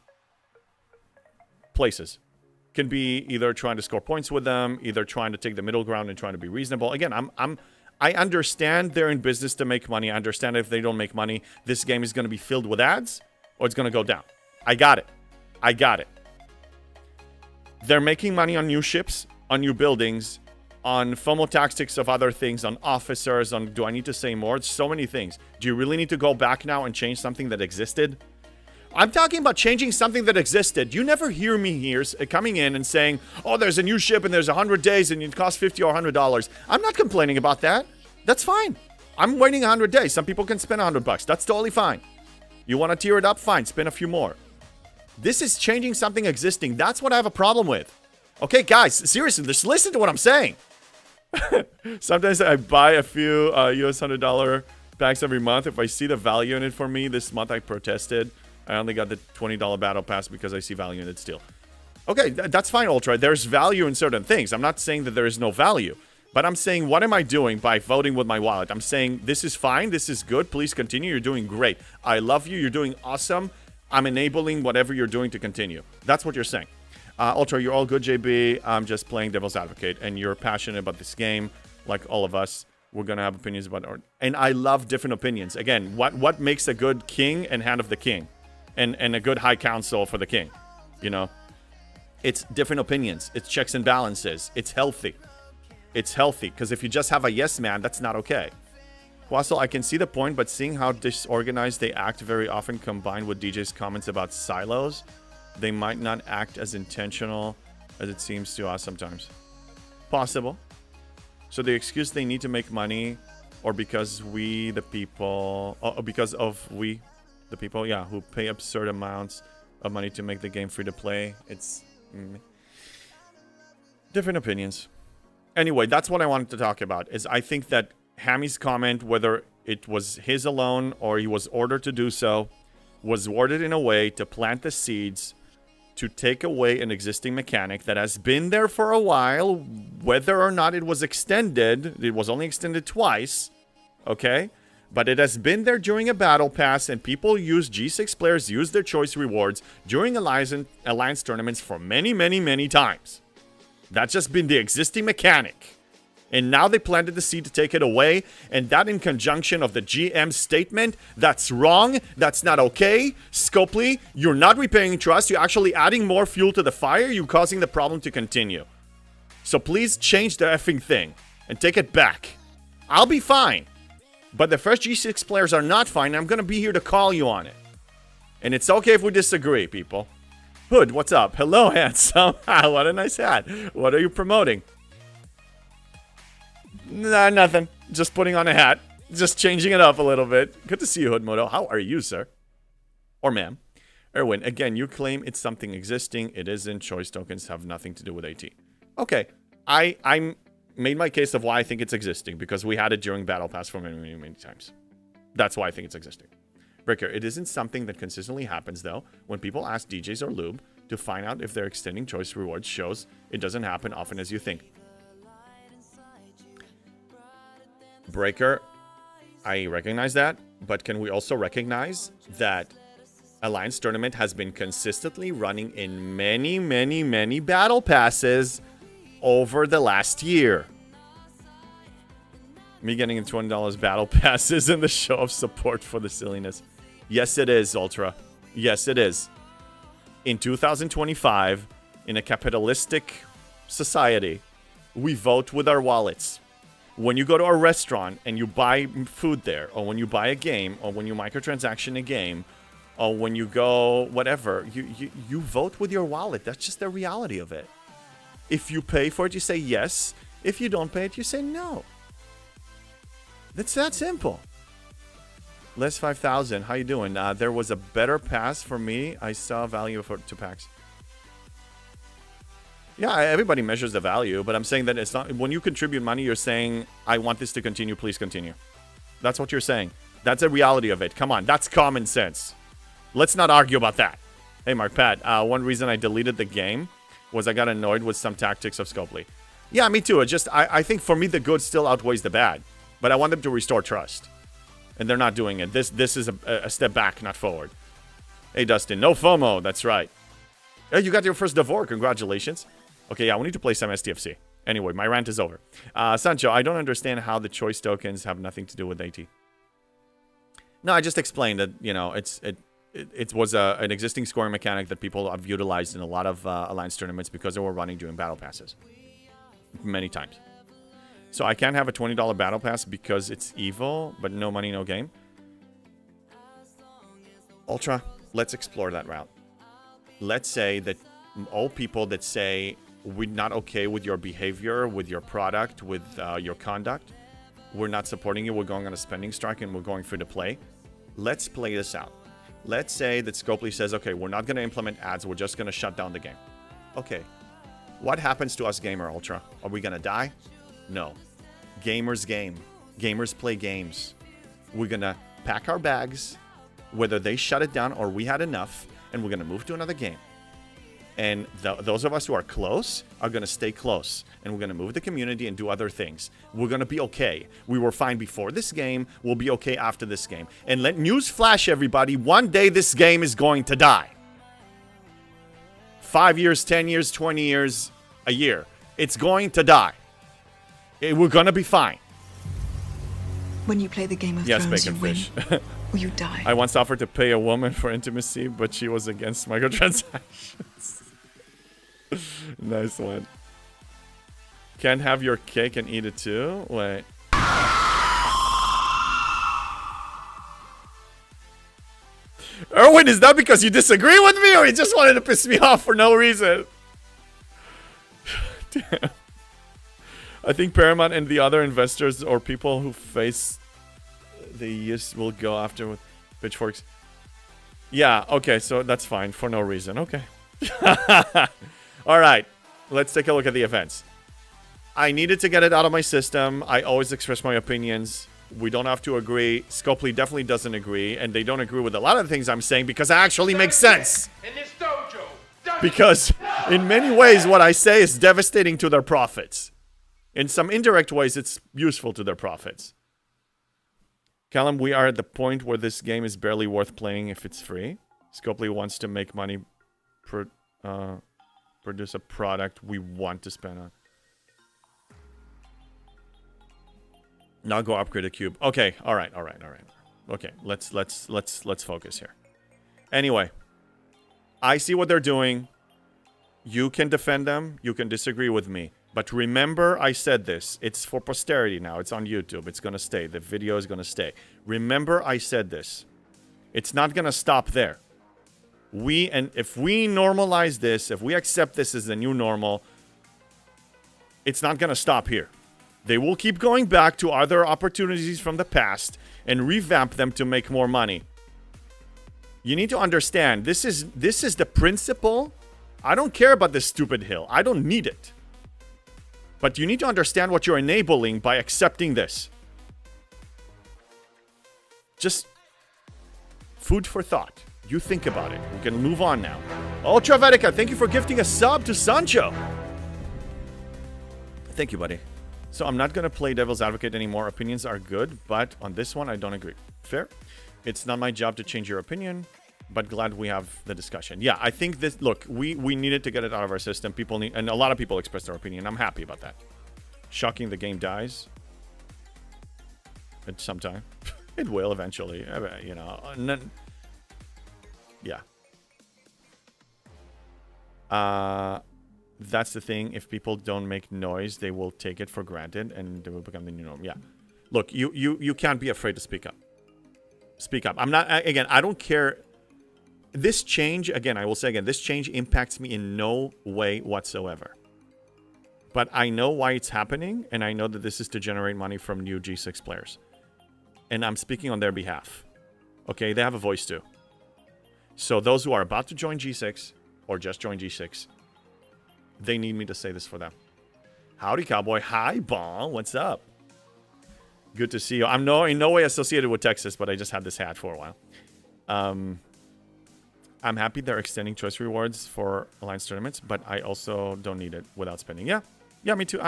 places. Can be either trying to score points with them, either trying to take the middle ground and trying to be reasonable. Again, I understand they're in business to make money. I understand if they don't make money, this game is going to be filled with ads or it's going to go down. I got it. I got it. They're making money on new ships, on new buildings, on FOMO tactics of other things, on officers, on... Do I need to say more? It's so many things. Do you really need to go back now and change something that existed? I'm talking about changing something that existed. You never hear me here coming in and saying, oh, there's a new ship and there's 100 days and it costs $50 or $100. I'm not complaining about that. That's fine. I'm waiting 100 days. Some people can spend $100. That's totally fine. You want to tier it up? Fine. Spend a few more. This is changing something existing. That's what I have a problem with. Okay, guys, seriously, just listen to what I'm saying. Sometimes I buy a few US $100 packs every month. If I see the value in it for me, this month I protested. I only got the $20 battle pass because I see value in it still. Okay, that's fine, Ultra. There's value in certain things. I'm not saying that there is no value. But I'm saying, what am I doing by voting with my wallet? I'm saying, this is fine. This is good. Please continue. You're doing great. I love you. You're doing awesome. I'm enabling whatever you're doing to continue. That's what you're saying. Ultra, you're all good, JB. I'm just playing devil's advocate. And you're passionate about this game, like all of us. We're going to have opinions about it. And I love different opinions. Again, what makes a good king and hand of the king? And a good high council for the king, you know? It's different opinions. It's checks and balances. It's healthy. It's healthy, because if you just have a yes man, that's not okay. Wassel, I can see the point, but seeing how disorganized they act very often combined with DJ's comments about silos, they might not act as intentional as it seems to us sometimes. Possible. So the excuse they need to make money, or because we, the people, or because of we... The people, yeah, who pay absurd amounts of money to make the game free to play. It's different opinions. Anyway, that's what I wanted to talk about. Is I think that Hammy's comment, whether it was his alone or he was ordered to do so, was worded in a way to plant the seeds to take away an existing mechanic that has been there for a while, whether or not it was extended. It was only extended twice, okay? But it has been there during a battle pass, and people use G6 players use their choice rewards during alliance tournaments for many, many, many times. That's just been the existing mechanic. And now they planted the seed to take it away, and that in conjunction of the GM statement, that's wrong, that's not okay. Scopely, you're not repaying trust, you're actually adding more fuel to the fire, you're causing the problem to continue. So please change the effing thing and take it back. I'll be fine. But the first G6 players are not fine. I'm going to be here to call you on it. And it's okay if we disagree, people. Hood, what's up? Hello, handsome. What a nice hat. What are you promoting? Nah, nothing. Just putting on a hat. Just changing it up a little bit. Good to see you, Hoodmodo. How are you, sir? Or ma'am. Erwin, again, you claim it's something existing. It isn't. Choice tokens have nothing to do with AT. Okay. I'm made my case of why I think it's existing, because we had it during Battle Pass for many, many, many times. That's why I think it's existing. Breaker, it isn't something that consistently happens, though. When people ask DJs or Lube to find out if they're extending choice rewards, shows it doesn't happen often as you think. Breaker, I recognize that, but can we also recognize that Alliance Tournament has been consistently running in many, many, many Battle Passes over the last year? Me getting in $20 battle passes and the show of support for the silliness. Yes, it is, Ultra. Yes, it is. In 2025, in a capitalistic society, we vote with our wallets. When you go to a restaurant and you buy food there, or when you buy a game, or when you microtransaction a game, or when you go whatever, you vote with your wallet. That's just the reality of it. If you pay for it, you say yes. If you don't pay it, you say no. That's that simple. Les 5000, how you doing? There was a better pass for me. I saw value for 2 packs. Yeah, everybody measures the value, but I'm saying that it's not. When you contribute money, you're saying, I want this to continue, please continue. That's what you're saying. That's a reality of it. Come on, that's common sense. Let's not argue about that. Hey, Mark Pat, one reason I deleted the game was I got annoyed with some tactics of Scopely. Yeah, me too. It just, I think for me, the good still outweighs the bad. But I want them to restore trust. And they're not doing it. This is a step back, not forward. Hey, Dustin, no FOMO. That's right. Hey, you got your first Devore. Congratulations. Okay, yeah, we need to play some STFC. Anyway, my rant is over. Sancho, I don't understand how the choice tokens have nothing to do with AT. No, I just explained that, you know, it was an existing scoring mechanic that people have utilized in a lot of Alliance tournaments because they were running during battle passes. Many times. So I can't have a $20 battle pass because it's evil, but no money, no game. Ultra, let's explore that route. Let's say that all people that say we're not okay with your behavior, with your product, with your conduct, we're not supporting you, we're going on a spending strike, and we're going free to play. Let's play this out. Let's say that Scopely says, okay, we're not going to implement ads, we're just going to shut down the game. Okay. What happens to us, Gamer Ultra? Are we going to die? No. Gamers game. Gamers play games. We're going to pack our bags, whether they shut it down or we had enough, and we're going to move to another game. And those of us who are close are going to stay close. And we're going to move the community and do other things. We're going to be okay. We were fine before this game. We'll be okay after this game. And let news flash, everybody. One day this game is going to die. 5 years, 10 years, 20 years, a year. It's going to die. We're going to be fine. When you play the Game of Yes, Thrones, bacon you win fish. or you die. I once offered to pay a woman for intimacy, but she was against microtransactions. Nice one. Can't have your cake and eat it too? Wait. Erwin, is that because you disagree with me or you just wanted to piss me off for no reason? Damn. I think Paramount and the other investors or people who face the use will go after with pitchforks. Yeah, okay, so that's fine for no reason. Okay. All right, let's take a look at the events. I needed to get it out of my system. I always express my opinions. We don't have to agree. Scopely definitely doesn't agree, and they don't agree with a lot of the things I'm saying because it actually makes sense. In this dojo. Because in many ways, what I say is devastating to their profits. In some indirect ways, it's useful to their profits. Callum, we are at the point where this game is barely worth playing if it's free. Scopely wants to make money, produce a product we want to spend on. Now go upgrade a cube. Okay, all right. Okay, let's focus here. Anyway, I see what they're doing. You can defend them. You can disagree with me. But remember, I said this. It's for posterity now. It's on YouTube. It's going to stay. The video is going to stay. Remember, I said this. It's not going to stop there. If we normalize this, if we accept this as the new normal, it's not going to stop here. They will keep going back to other opportunities from the past and revamp them to make more money. You need to understand, this is the principle. I don't care about this stupid hill. I don't need it. But you need to understand what you're enabling by accepting this. Just food for thought. You think about it. We can move on now. Ultra Vetica, thank you for gifting a sub to Sancho. Thank you, buddy. So I'm not going to play devil's advocate anymore. Opinions are good, but on this one, I don't agree. Fair. It's not my job to change your opinion, but glad we have the discussion. Yeah, I think this, look, we needed to get it out of our system. People need, and a lot of people expressed their opinion. I'm happy about that. Shocking the game dies. At some time. It will eventually, you know. Yeah. That's the thing. If people don't make noise, they will take it for granted and they will become the new norm. Yeah. Look, you can't be afraid to speak up. Speak up. I'm not, again, I don't care. this change, again, I will say again, this change impacts me in no way whatsoever. But I know why it's happening, and I know that this is to generate money from new G6 players. And I'm speaking on their behalf. Okay, they have a voice too. So those who are about to join G6, or just join G6, they need me to say this for them. Howdy, cowboy. Hi, Bon. What's up? Good to see you. I'm in no way associated with Texas, but I just had this hat for a while. I'm happy they're extending choice rewards for alliance tournaments, but I also don't need it without spending. Yeah, me too.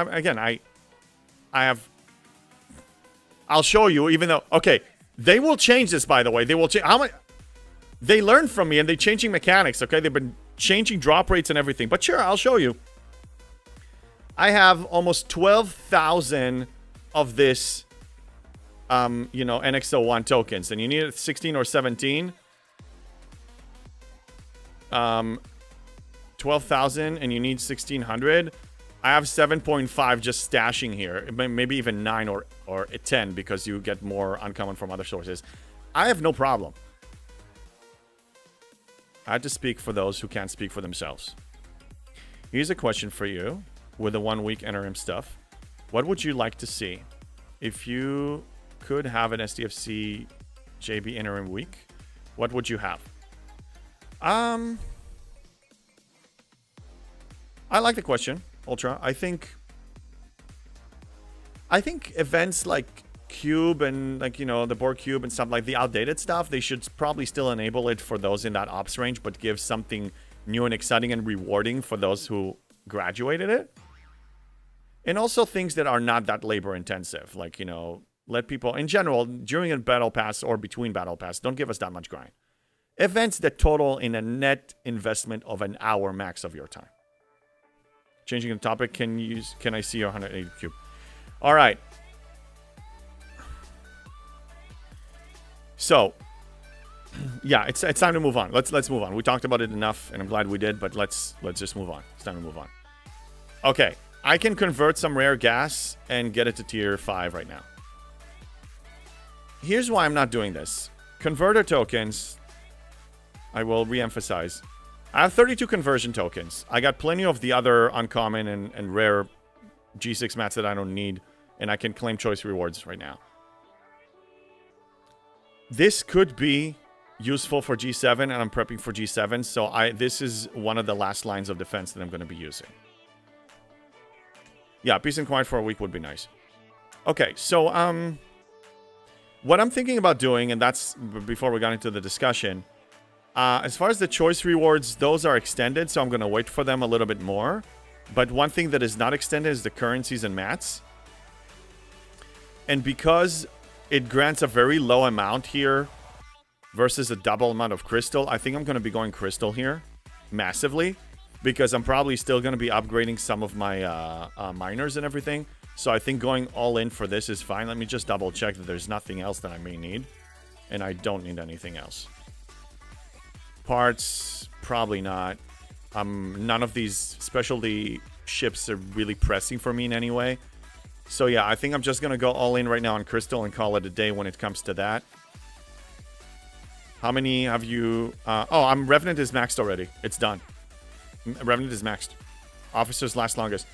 I'll show you, even though, okay, they will change this, by the way. They will change. They learned from me, and they're changing mechanics, okay? They've been changing drop rates and everything. But sure, I'll show you. I have almost 12,000 of this, NX01 tokens. And you need 16 or 17. 12,000, and you need 1,600. I have 7.5 just stashing here. Maybe even 9 or 10 because you get more uncommon from other sources. I have no problem. I had to speak for those who can't speak for themselves. Here's a question for you with the 1 week NRM stuff. What would you like to see if you could have an SDFC JB NRM week? What would you have? I like the question, Ultra. I think events like Cube and the Borg Cube and stuff like the outdated stuff, they should probably still enable it for those in that ops range, but give something new and exciting and rewarding for those who graduated it. And also things that are not that labor intensive, like, let people in general during a battle pass or between battle pass, don't give us that much grind. Events that total in a net investment of an hour max of your time. Changing the topic, can I see your 180 cube? All right. So, yeah, it's time to move on. Let's move on. We talked about it enough, and I'm glad we did, but let's just move on. It's time to move on. Okay, I can convert some rare gas and get it to tier 5 right now. Here's why I'm not doing this. Converter tokens, I will re-emphasize. I have 32 conversion tokens. I got plenty of the other uncommon and rare G6 mats that I don't need, and I can claim choice rewards right now. This could be useful for G7, and I'm prepping for G7, so this is one of the last lines of defense that I'm going to be using. Yeah, peace and quiet for a week would be nice. Okay, so what I'm thinking about doing, and that's before we got into the discussion, as far as the choice rewards, those are extended, so I'm going to wait for them a little bit more. But one thing that is not extended is the currencies and mats. And because it grants a very low amount here versus a double amount of crystal, I think I'm going to be going crystal here massively, because I'm probably still going to be upgrading some of my miners and everything. So I think going all in for this is fine. Let me just double check that there's nothing else that I may need. And I don't need anything else. Parts, probably not. None of these specialty ships are really pressing for me in any way. So yeah, I think I'm just going to go all in right now on crystal and call it a day when it comes to that. How many have you... Revenant is maxed already. It's done. Revenant is maxed. Officers last longest.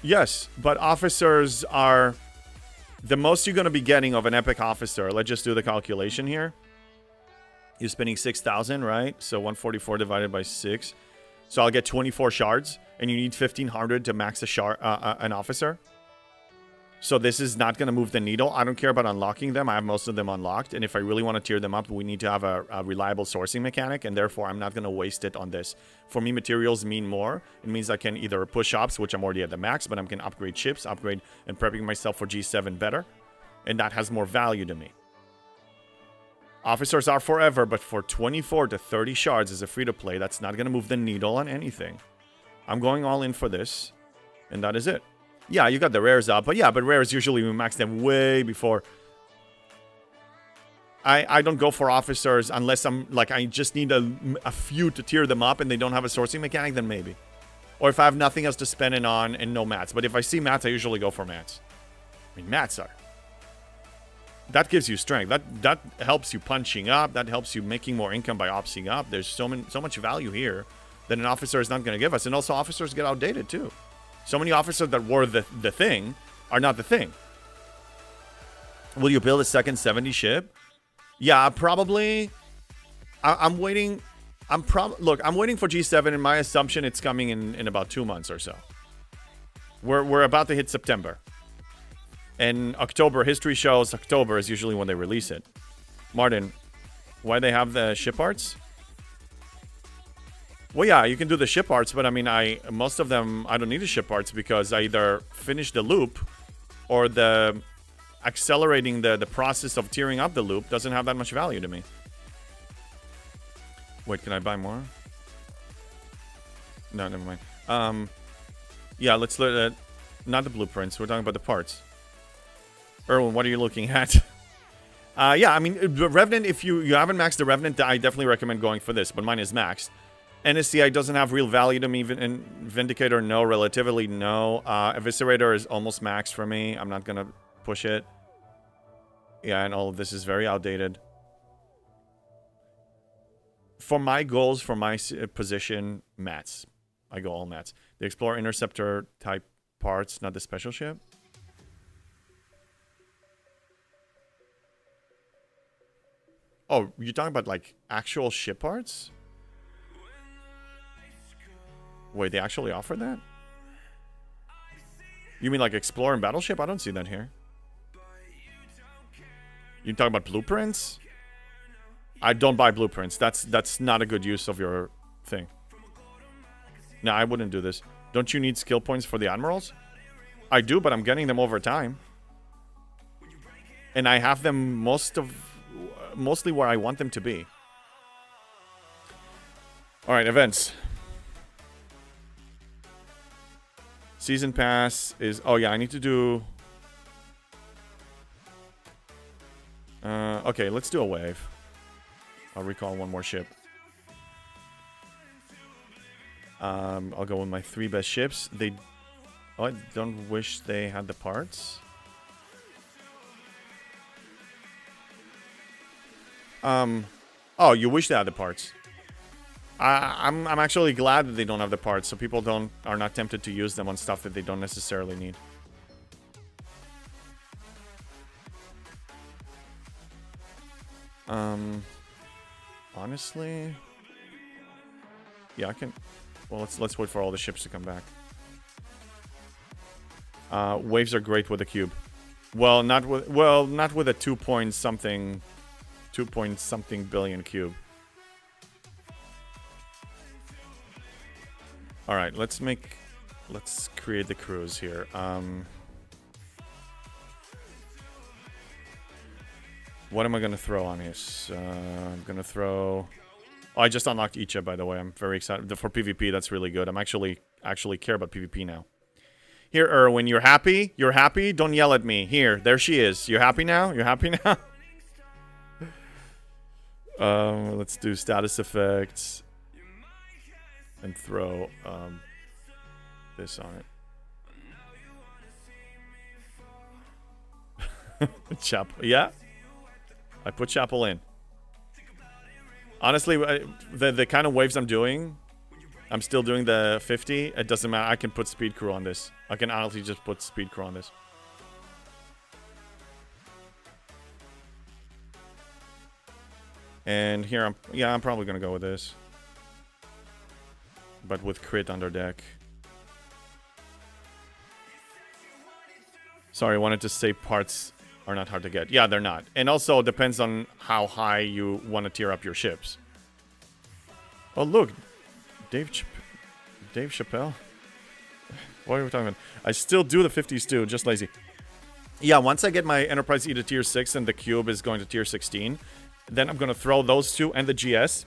Yes, but officers are... The most you're going to be getting of an epic officer, let's just do the calculation here. You're spending 6,000, right? So 144 divided by 6. So I'll get 24 shards, and you need 1,500 to max an officer. So this is not going to move the needle. I don't care about unlocking them. I have most of them unlocked, and if I really want to tier them up, we need to have a reliable sourcing mechanic, and therefore I'm not going to waste it on this. For me, materials mean more. It means I can either push ops, which I'm already at the max, but I can upgrade ships, upgrade and prepping myself for G7 better, and that has more value to me. Officers are forever, but for 24 to 30 shards as a free-to-play, that's not going to move the needle on anything. I'm going all in for this, and that is it. Yeah, you got the rares up, but rares usually we max them way before. I don't go for officers unless I'm, like, I just need a few to tier them up and they don't have a sourcing mechanic, then maybe. Or if I have nothing else to spend it on and no mats. But if I see mats, I usually go for mats. I mean, mats are... That gives you strength. That helps you punching up. That helps you making more income by opsing up. There's so much value here that an officer is not going to give us. And also officers get outdated too. So many officers that were the thing are not the thing. Will you build a second 70 ship? Yeah, probably. I'm waiting. Look, I'm waiting for G7, and my assumption it's coming in about 2 months or so. We're about to hit September. And October, history shows October is usually when they release it. Martin, why they have the ship arts? Well, yeah, you can do the ship arts, but I mean, most of them, I don't need the ship arts because I either finish the loop or the accelerating the process of tearing up the loop doesn't have that much value to me. Wait, can I buy more? No, never mind. Yeah, let's look at, not the blueprints, we're talking about the parts. Erwin, what are you looking at? Yeah, I mean, the Revenant, if you haven't maxed the Revenant, I definitely recommend going for this, but mine is maxed. NSCI doesn't have real value to me, and Vindicator, no. Relatively, no. Eviscerator is almost maxed for me. I'm not going to push it. Yeah, and all of this is very outdated. For my goals, for my position, mats. I go all mats. The Explorer Interceptor type parts, not the special ship. Oh, you're talking about, like, actual ship parts? Wait, they actually offer that? You mean, like, Explorer and Battleship? I don't see that here. You talking about blueprints? I don't buy blueprints. That's not a good use of your thing. No, I wouldn't do this. Don't you need skill points for the Admirals? I do, but I'm getting them over time. And I have them mostly where I want them to be. Alright, events. Season pass is... Oh, yeah, I need to do... Okay, let's do a wave. I'll recall one more ship. I'll go with my 3 best ships. Oh, I don't wish they had the parts. Oh, you wish they had the parts. I'm actually glad that they don't have the parts, so people are not tempted to use them on stuff that they don't necessarily need. Honestly, yeah, I can. Well, let's wait for all the ships to come back. Waves are great with a cube. Well, not with a 2 point something billion cube. All right, let's create the crews here. What am I gonna throw on this? I'm gonna throw. Oh, I just unlocked Icha, by the way. I'm very excited for PvP. That's really good. I'm actually care about PvP now. Here, Erwin, you're happy? You're happy? Don't yell at me. Here, there she is. You happy now? You're happy now? Let's do status effects and throw this on it. Chapel, yeah. I put Chapel in. Honestly, the kind of waves I'm doing, I'm still doing the 50. It doesn't matter. I can put speed crew on this. I can honestly just put speed crew on this. And here, I'm probably gonna go with this, but with crit under deck. Sorry, I wanted to say parts are not hard to get. Yeah, they're not. And also, it depends on how high you want to tier up your ships. Oh, look. Dave Chappelle? What are we talking about? I still do the 50s too, just lazy. Yeah, once I get my Enterprise E to tier 6 and the cube is going to tier 16, then I'm going to throw those two and the GS.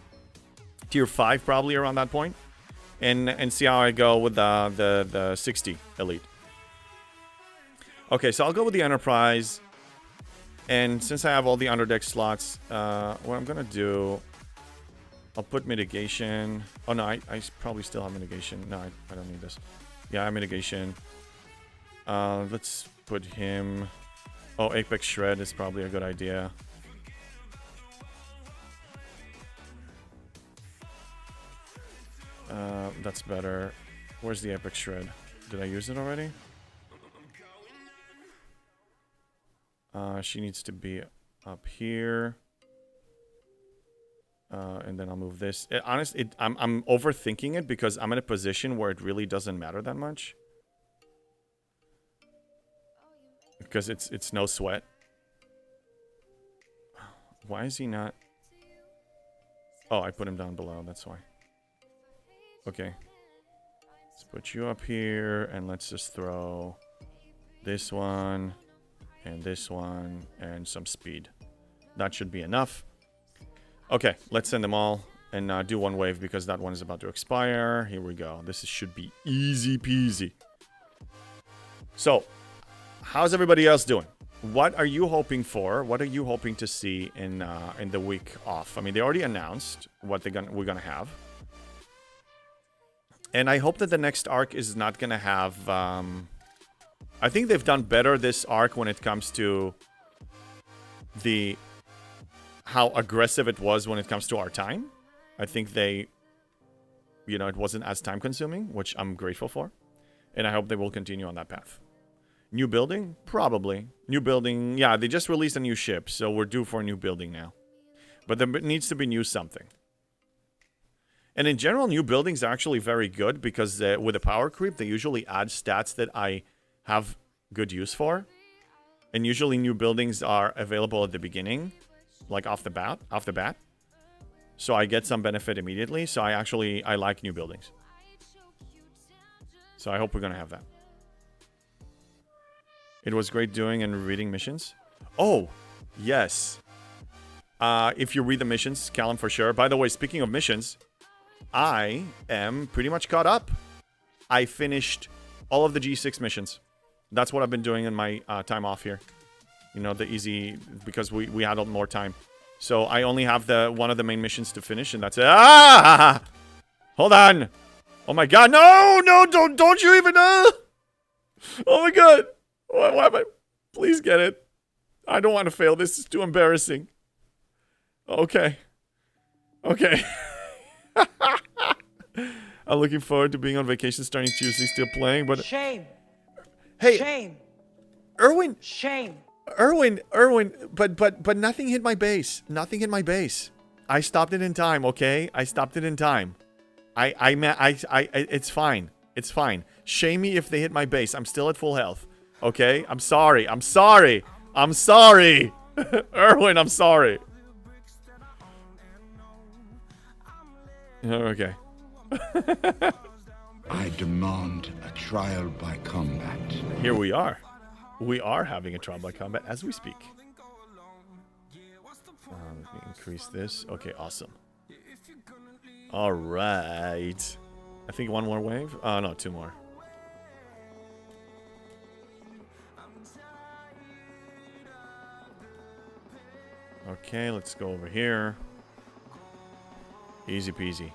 Tier 5 probably around that point. And see how I go with the 60 Elite. Okay, so I'll go with the Enterprise. And since I have all the underdeck slots, what I'm going to do... I'll put mitigation. Oh, no, I probably still have mitigation. No, I don't need this. Yeah, I have mitigation. Let's put him... Oh, Apex Shred is probably a good idea. That's better. Where's the Apex Shred? Did I use it already? She needs to be up here. And then I'll move this. Honestly, I'm overthinking it because I'm in a position where it really doesn't matter that much. Because it's no sweat. Why is he not? Oh, I put him down below. That's why. Okay. Let's put you up here, and let's just throw this one, and this one, and some speed. That should be enough. Okay, let's send them all, and do one wave, because that one is about to expire. Here we go. This should be easy peasy. So, how's everybody else doing? What are you hoping for? What are you hoping to see in the week off? I mean, they already announced what we're gonna have. And I hope that the next arc is not going to have... I think they've done better this arc when it comes to how aggressive it was when it comes to our time. I think they... You know, it wasn't as time consuming, which I'm grateful for. And I hope they will continue on that path. New building? Probably. New building... Yeah, they just released a new ship, so we're due for a new building now. But there needs to be new something. And in general, new buildings are actually very good because with a power creep, they usually add stats that I have good use for. And usually new buildings are available at the beginning, like off the bat. So I get some benefit immediately. So I like new buildings. So I hope we're going to have that. It was great doing and reading missions. Oh, yes. If you read the missions, Callum, for sure. By the way, speaking of missions... I am pretty much caught up. I finished all of the G6 missions. That's what I've been doing in my time off here. You know, the easy... Because we had more time. So I only have one of the main missions to finish, and that's it. Ah! Hold on! Oh my god, no! No, don't you even... Oh my god! Why am I... Please get it. I don't want to fail. This is too embarrassing. Okay. Okay. I'm looking forward to being on vacation starting Tuesday, still playing, but... Shame. Hey! Shame. Erwin! Shame. Erwin! But nothing hit my base. Nothing hit my base. I stopped it in time, okay? I stopped it in time. It's fine. It's fine. Shame me if they hit my base. I'm still at full health. Okay? I'm sorry. I'm sorry. I'm sorry. Erwin, I'm sorry. Okay. I demand a trial by combat. Here we are. We are having a trial by combat as we speak. Let me increase this. Okay, awesome. All right. I think one more wave. Oh, no, two more. Okay, let's go over here. Easy peasy.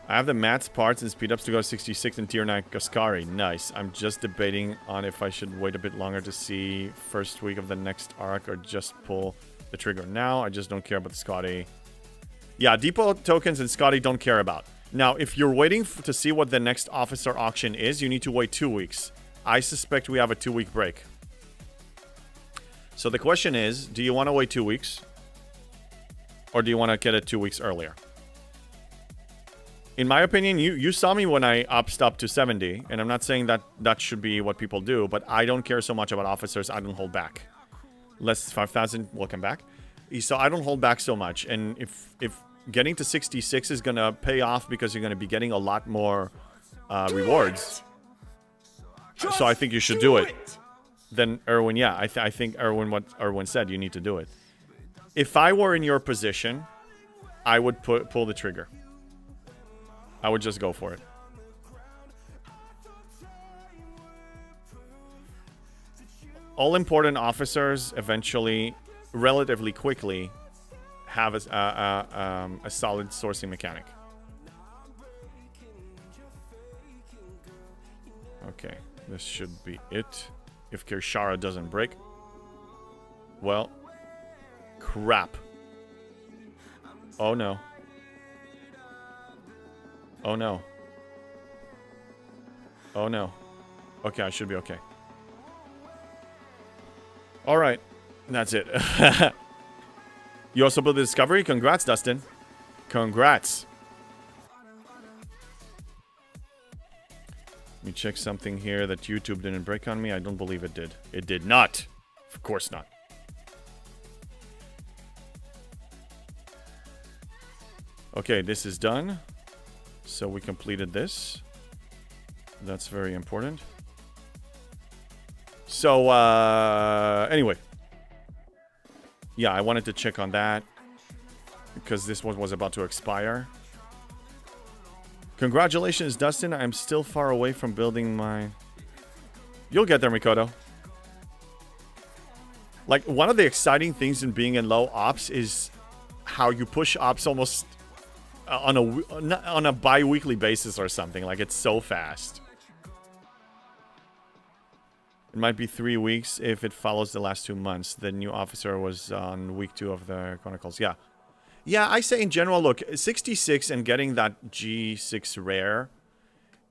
I have the mats, parts, and speed ups to go to 66 in tier 9 Kaskari. Nice. I'm just debating on if I should wait a bit longer to see first week of the next arc or just pull the trigger now. I just don't care about the Scotty. Yeah, depot tokens and Scotty don't care about. Now, if you're waiting to see what the next officer auction is, you need to wait 2 weeks. I suspect we have a 2-week break. So the question is, do you want to wait 2 weeks? Or do you want to get it 2 weeks earlier? In my opinion, you saw me when I upped up to 70, and I'm not saying that that should be what people do, but I don't care so much about officers. I don't hold back. Less 5,000, welcome back. So I don't hold back so much, and if getting to 66 is going to pay off because you're going to be getting a lot more rewards, so I think you should do it. Then Erwin, yeah, I think Erwin, what Erwin said, you need to do it. If I were in your position, I would pull the trigger. I would just go for it. All important officers eventually, relatively quickly, have a solid sourcing mechanic. Okay, this should be it. If Kirshara doesn't break. Well. Crap. Oh, no. Oh, no. Oh, no. Okay, I should be okay. Alright. That's it. You also built the Discovery? Congrats, Dustin. Congrats. Let me check something here that YouTube didn't break on me. I don't believe it did. It did not. Of course not. Okay, this is done. So we completed this. That's very important. So, anyway. Yeah, I wanted to check on that. Because this one was about to expire. Congratulations, Dustin. I'm still far away from building my... You'll get there, Mikoto. Like, one of the exciting things in being in low ops is how you push ops almost on a bi-weekly basis or something. Like, it's so fast. It might be 3 weeks if it follows the last 2 months. The new officer was on week 2 of the Chronicles. Yeah. Yeah, I say in general, look, 66 and getting that G6 rare,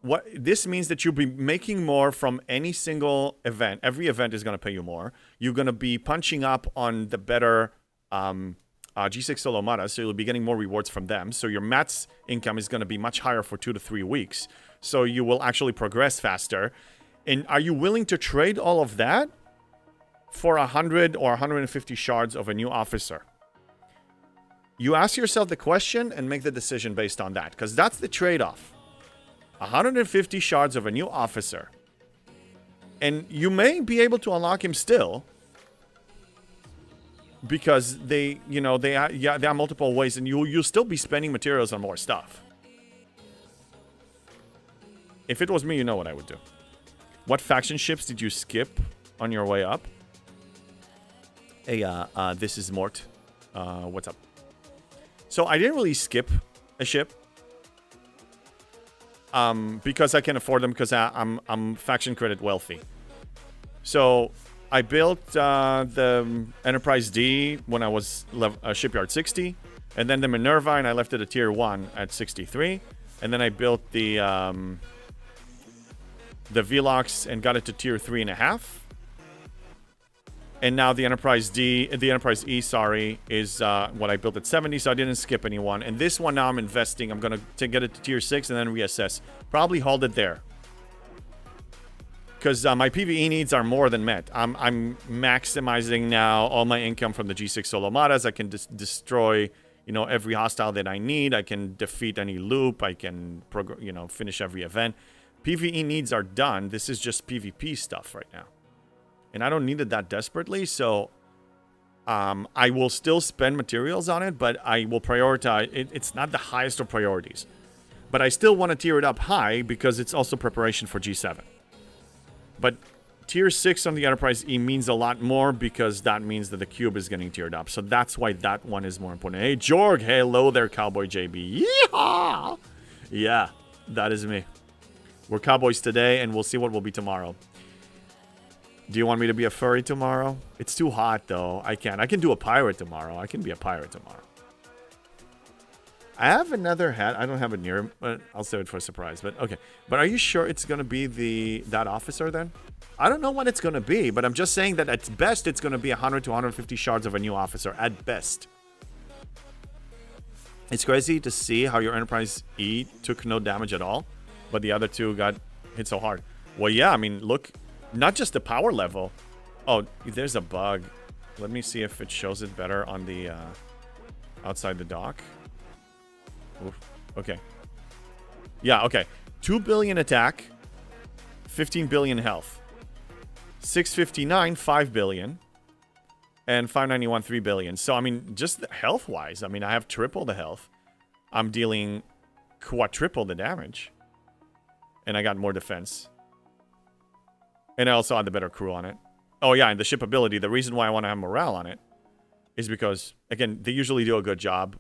what this means that you'll be making more from any single event. Every event is going to pay you more. You're going to be punching up on the better G6 solo matas, so you'll be getting more rewards from them. So your mats income is going to be much higher for 2 to 3 weeks. So you will actually progress faster. And are you willing to trade all of that for 100 or 150 shards of a new officer? You ask yourself the question and make the decision based on that, because that's the trade-off. 150 shards of a new officer. And you may be able to unlock him still, because they have multiple ways, and you'll still be spending materials on more stuff. If it was me, you know what I would do. What faction ships did you skip on your way up? Hey, this is Mort. What's up? So I didn't really skip a ship. Because I can afford them, because I'm faction credit wealthy. So I built the Enterprise D when I was shipyard 60. And then the Minerva, and I left it at tier 1 at 63. And then I built the Velox and got it to tier 3.5. And now the Enterprise E, sorry, is what I built at 70, so I didn't skip anyone. And this one now I'm investing. I'm going to get it to tier 6 and then reassess. Probably hold it there. Because my PvE needs are more than met. I'm maximizing now all my income from the G6 solo matas. I can destroy, every hostile that I need. I can defeat any loop. I can, finish every event. PvE needs are done. This is just PvP stuff right now. And I don't need it that desperately, so I will still spend materials on it, but I will prioritize. It's not the highest of priorities. But I still want to tier it up high because it's also preparation for G7. But tier 6 on the Enterprise E means a lot more because that means that the cube is getting tiered up. So that's why that one is more important. Hey, Jorg, hello there, Cowboy JB. Yeehaw! Yeah, that is me. We're cowboys today, and we'll see what we'll be tomorrow. Do you want me to be a furry tomorrow? It's too hot, though. I can't. I can do a pirate tomorrow. I can be a pirate tomorrow. I have another hat. I don't have it near him, but I'll save it for a surprise. But okay. But are you sure it's going to be that officer then? I don't know what it's going to be, but I'm just saying that at best it's going to be 100 to 150 shards of a new officer. At best. It's crazy to see how your Enterprise E took no damage at all, but the other two got hit so hard. Well, yeah, I mean, look. Not just the power level. Oh, there's a bug. Let me see if it shows it better on the outside the dock. Oof. Okay. Yeah, okay. 2 billion attack, 15 billion health. 659, 5 billion. And 591, 3 billion. So, I mean, just health-wise, I mean, I have triple the health. I'm dealing quadruple the damage. And I got more defense. And I also had the better crew on it. Oh, yeah, and the ship ability. The reason why I want to have morale on it is because, again, they usually do a good job.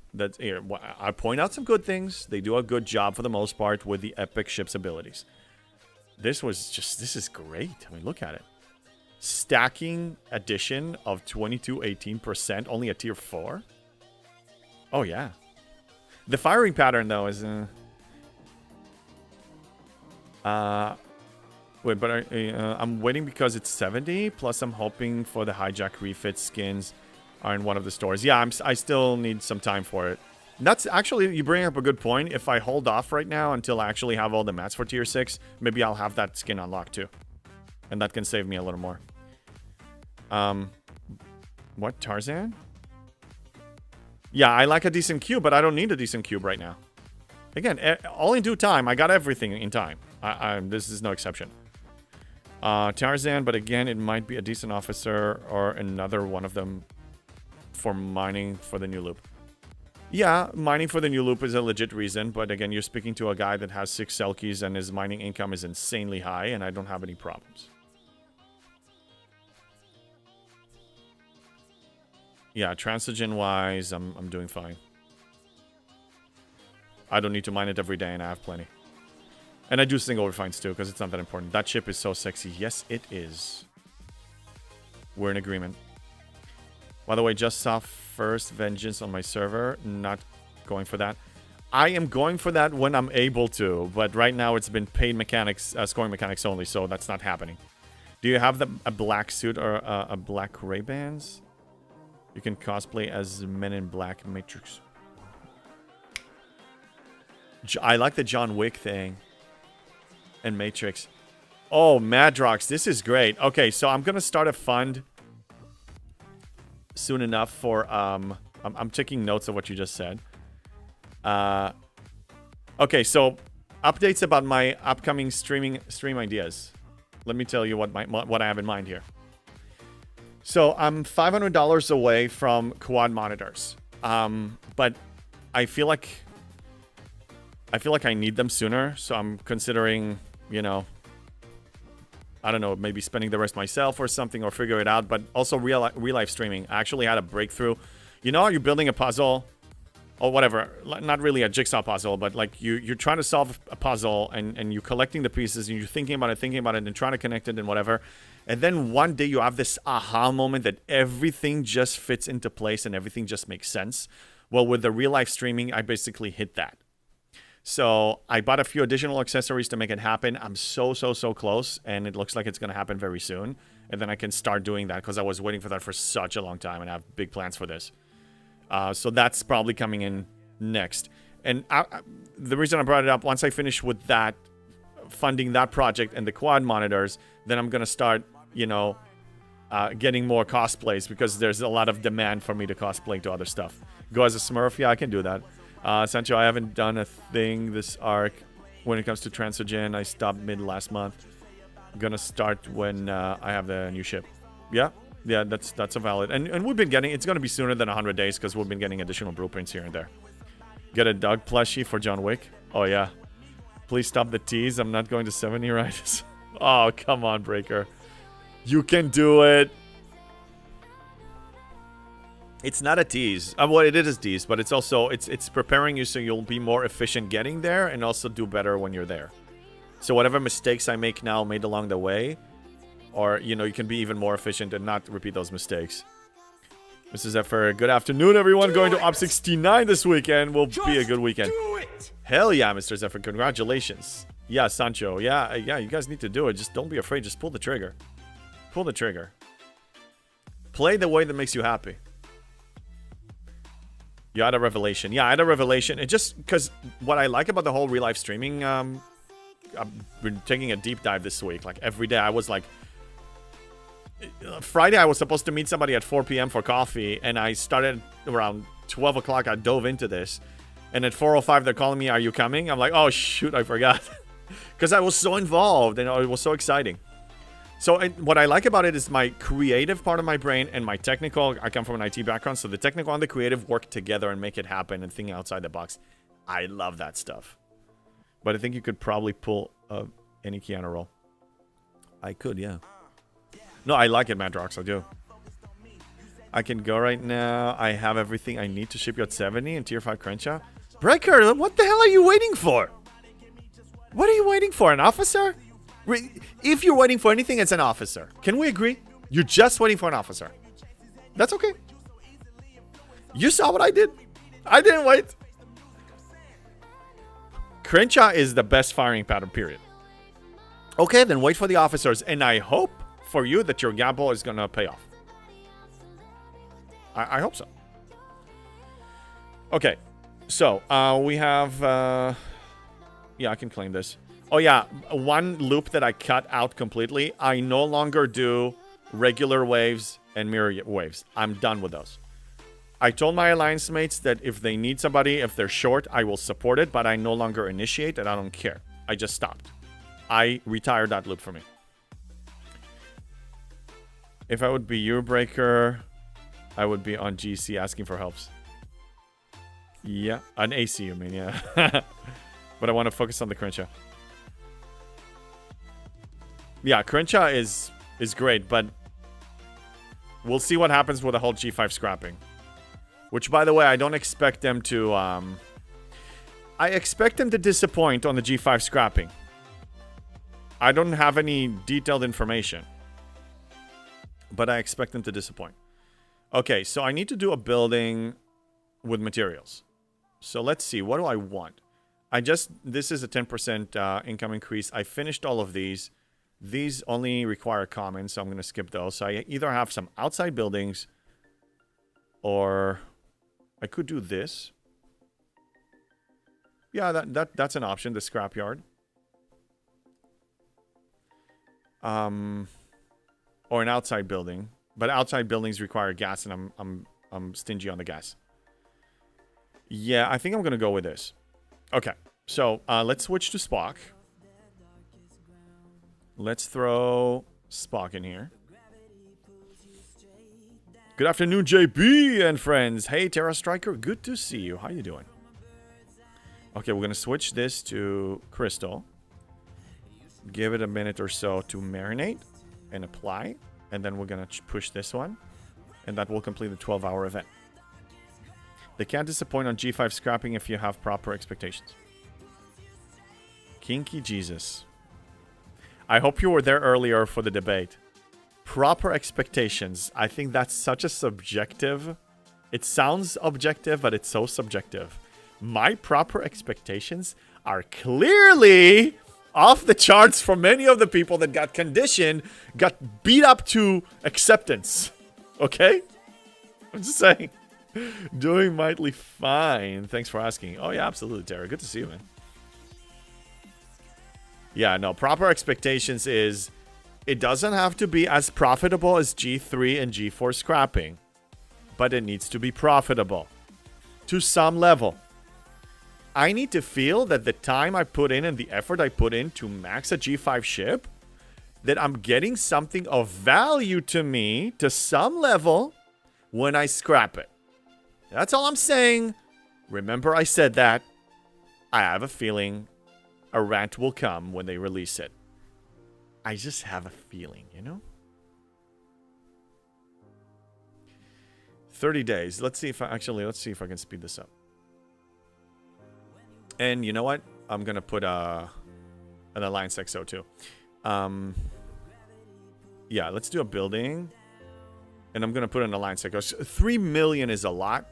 I point out some good things. They do a good job for the most part with the epic ship's abilities. This is great. I mean, look at it. stacking addition of 22-18%, only a tier 4? Oh, yeah. The firing pattern, though, is... wait, but I'm waiting because it's 70, plus I'm hoping for the hijack refit skins are in one of the stores. Yeah, I still need some time for it. That's actually, you bring up a good point. If I hold off right now until I actually have all the mats for tier 6, maybe I'll have that skin unlocked too. And that can save me a little more. What, Tarzan? Yeah, I like a decent cube, but I don't need a decent cube right now. Again, all in due time. I got everything in time. This is no exception. Tarzan, but again, it might be a decent officer or another one of them for mining for the new loop. Yeah, mining for the new loop is a legit reason, but again, you're speaking to a guy that has 6 Selkies and his mining income is insanely high, and I don't have any problems. Yeah, transigen-wise, I'm doing fine. I don't need to mine it every day, and I have plenty. And I do single refines too, because it's not that important. That chip is so sexy. Yes, it is. We're in agreement. By the way, just saw first Vengeance on my server. Not going for that. I am going for that when I'm able to, but right now it's been paid mechanics, scoring mechanics only, so that's not happening. Do you have a black suit or a black Ray-Bans? You can cosplay as Men in Black Matrix. I like the John Wick thing. And Matrix. Oh, Madrox, this is great. Okay, so I'm going to start a fund soon enough for... I'm taking notes of what you just said. Okay, so updates about my upcoming stream ideas. Let me tell you what I have in mind here. So I'm $500 away from quad monitors, but I feel like I need them sooner. So I'm considering, you know, I don't know, maybe spending the rest myself or something, or figure it out. But also real life streaming. I actually had a breakthrough. You know, you're building a puzzle or whatever, not really a jigsaw puzzle, but like you're trying to solve a puzzle and you're collecting the pieces and you're thinking about it and trying to connect it and whatever. And then one day you have this aha moment that everything just fits into place and everything just makes sense. Well, with the real life streaming, I basically hit that. So I bought a few additional accessories to make it happen. I'm so close, and it looks like it's going to happen very soon. And then I can start doing that because I was waiting for that for such a long time and I have big plans for this. So that's probably coming in next. And the reason I brought it up, once I finish with that, funding that project and the quad monitors, then I'm going to start, you know, getting more cosplays because there's a lot of demand for me to cosplay to other stuff. Go as a Smurf? Yeah, I can do that. Sancho, I haven't done a thing this arc when it comes to Transogen. I stopped mid last month. I'm going to start when I have the new ship. Yeah, that's a valid. And we've been getting, it's going to be sooner than 100 days because we've been getting additional blueprints here and there. Get a Doug plushie for John Wick. Oh, yeah. Please stop the tease. I'm not going to 70 right. Oh, come on, Breaker. You can do it. It's not a tease. Well, it is a tease, but it's also, it's preparing you so you'll be more efficient getting there and also do better when you're there. So whatever mistakes I make now made along the way, or, you know, you can be even more efficient and not repeat those mistakes. Mr. Zephyr, good afternoon, everyone. Going to Op 69 this weekend will be a good weekend. Hell yeah, Mr. Zephyr. Congratulations. Yeah, Sancho. Yeah, you guys need to do it. Just don't be afraid. Just pull the trigger. Pull the trigger. Play the way that makes you happy. You had a revelation. Yeah, I had a revelation. It just, because what I like about the whole real life streaming, I've been taking a deep dive this week. Like, every day I was like, Friday I was supposed to meet somebody at 4 p.m. for coffee, and I started around 12 o'clock. I dove into this, and at 4:05 they're calling me, are you coming? I'm like, oh shoot, I forgot. Because I was so involved, and it was so exciting. So what I like about it is my creative part of my brain and my technical. I come from an IT background, so the technical and the creative work together and make it happen and think outside the box. I love that stuff. But I think you could probably pull any Keanu role. I could, yeah. No, I like it, Madrox. I do. I can go right now. I have everything I need to ship you at 70 and tier 5 Crenshaw. Breaker, what the hell are you waiting for? What are you waiting for? An officer? If you're waiting for anything, it's an officer. Can we agree? You're just waiting for an officer. That's okay. You saw what I did. I didn't wait. Crenshaw is the best firing pattern, period. Okay, then wait for the officers. And I hope for you that your gamble is going to pay off. I hope so. Okay. So, we have... yeah, I can claim this. Oh, yeah. One loop that I cut out completely. I no longer do regular waves and mirror waves. I'm done with those. I told my alliance mates that if they need somebody, if they're short, I will support it, but I no longer initiate and I don't care. I just stopped. I retired that loop for me. If I would be your breaker, I would be on GC asking for helps. Yeah, an AC, you mean, yeah. But I want to focus on the Crenshaw. Yeah, Crenshaw is great, but we'll see what happens with the whole G5 scrapping. Which, by the way, I don't expect them to... I expect them to disappoint on the G5 scrapping. I don't have any detailed information. But I expect them to disappoint. Okay, so I need to do a building with materials. So let's see. What do I want? This is a 10% income increase. I finished all of these. These only require comments, so I'm going to skip those. So I either have some outside buildings or... I could do this. Yeah, that's an option, the scrapyard. Or an outside building. But outside buildings require gas, and I'm stingy on the gas. Yeah, I think I'm gonna go with this. Okay, so let's switch to Spock. Let's throw Spock in here. Good afternoon, JB and friends. Hey, Terra Striker, good to see you. How you doing? Okay, we're gonna switch this to Crystal. Give it a minute or so to marinate and apply, and then we're gonna push this one, and that will complete the 12-hour event. They can't disappoint on G5 scrapping if you have proper expectations. Kinky Jesus. I hope you were there earlier for the debate. Proper expectations. I think that's such a subjective... It sounds objective, but it's so subjective. My proper expectations are clearly off the charts for many of the people that got conditioned, got beat up to acceptance. Okay? I'm just saying. Doing mightily fine. Thanks for asking. Oh, yeah, absolutely, Tara. Good to see you, man. Yeah, no, proper expectations is... It doesn't have to be as profitable as G3 and G4 scrapping. But it needs to be profitable. To some level. I need to feel that the time I put in and the effort I put in to max a G5 ship, that I'm getting something of value to me to some level when I scrap it. That's all I'm saying. Remember I said that. I have a feeling a rant will come when they release it. I just have a feeling, you know? 30 days. Let's see if I can speed this up. And you know what? I'm going to put an Alliance XO too. Yeah, let's do a building. And I'm going to put an Alliance XO. 3 million is a lot.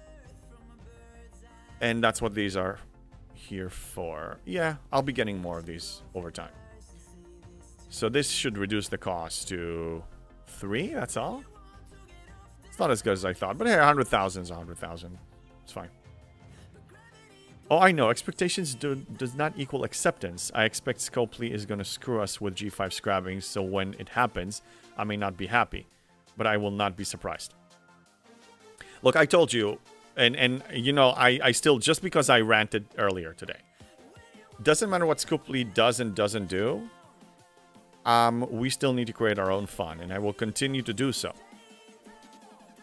And that's what these are here for. Yeah, I'll be getting more of these over time. So this should reduce the cost to 3, that's all. It's not as good as I thought, but hey, 100,000 is 100,000. It's fine. Oh, I know, expectations does not equal acceptance. I expect Scopely is going to screw us with G5 scrapping, so when it happens, I may not be happy, but I will not be surprised. Look, I told you, and you know, I still, just because I ranted earlier today, doesn't matter what Scopely does and doesn't do, we still need to create our own fun, and I will continue to do so.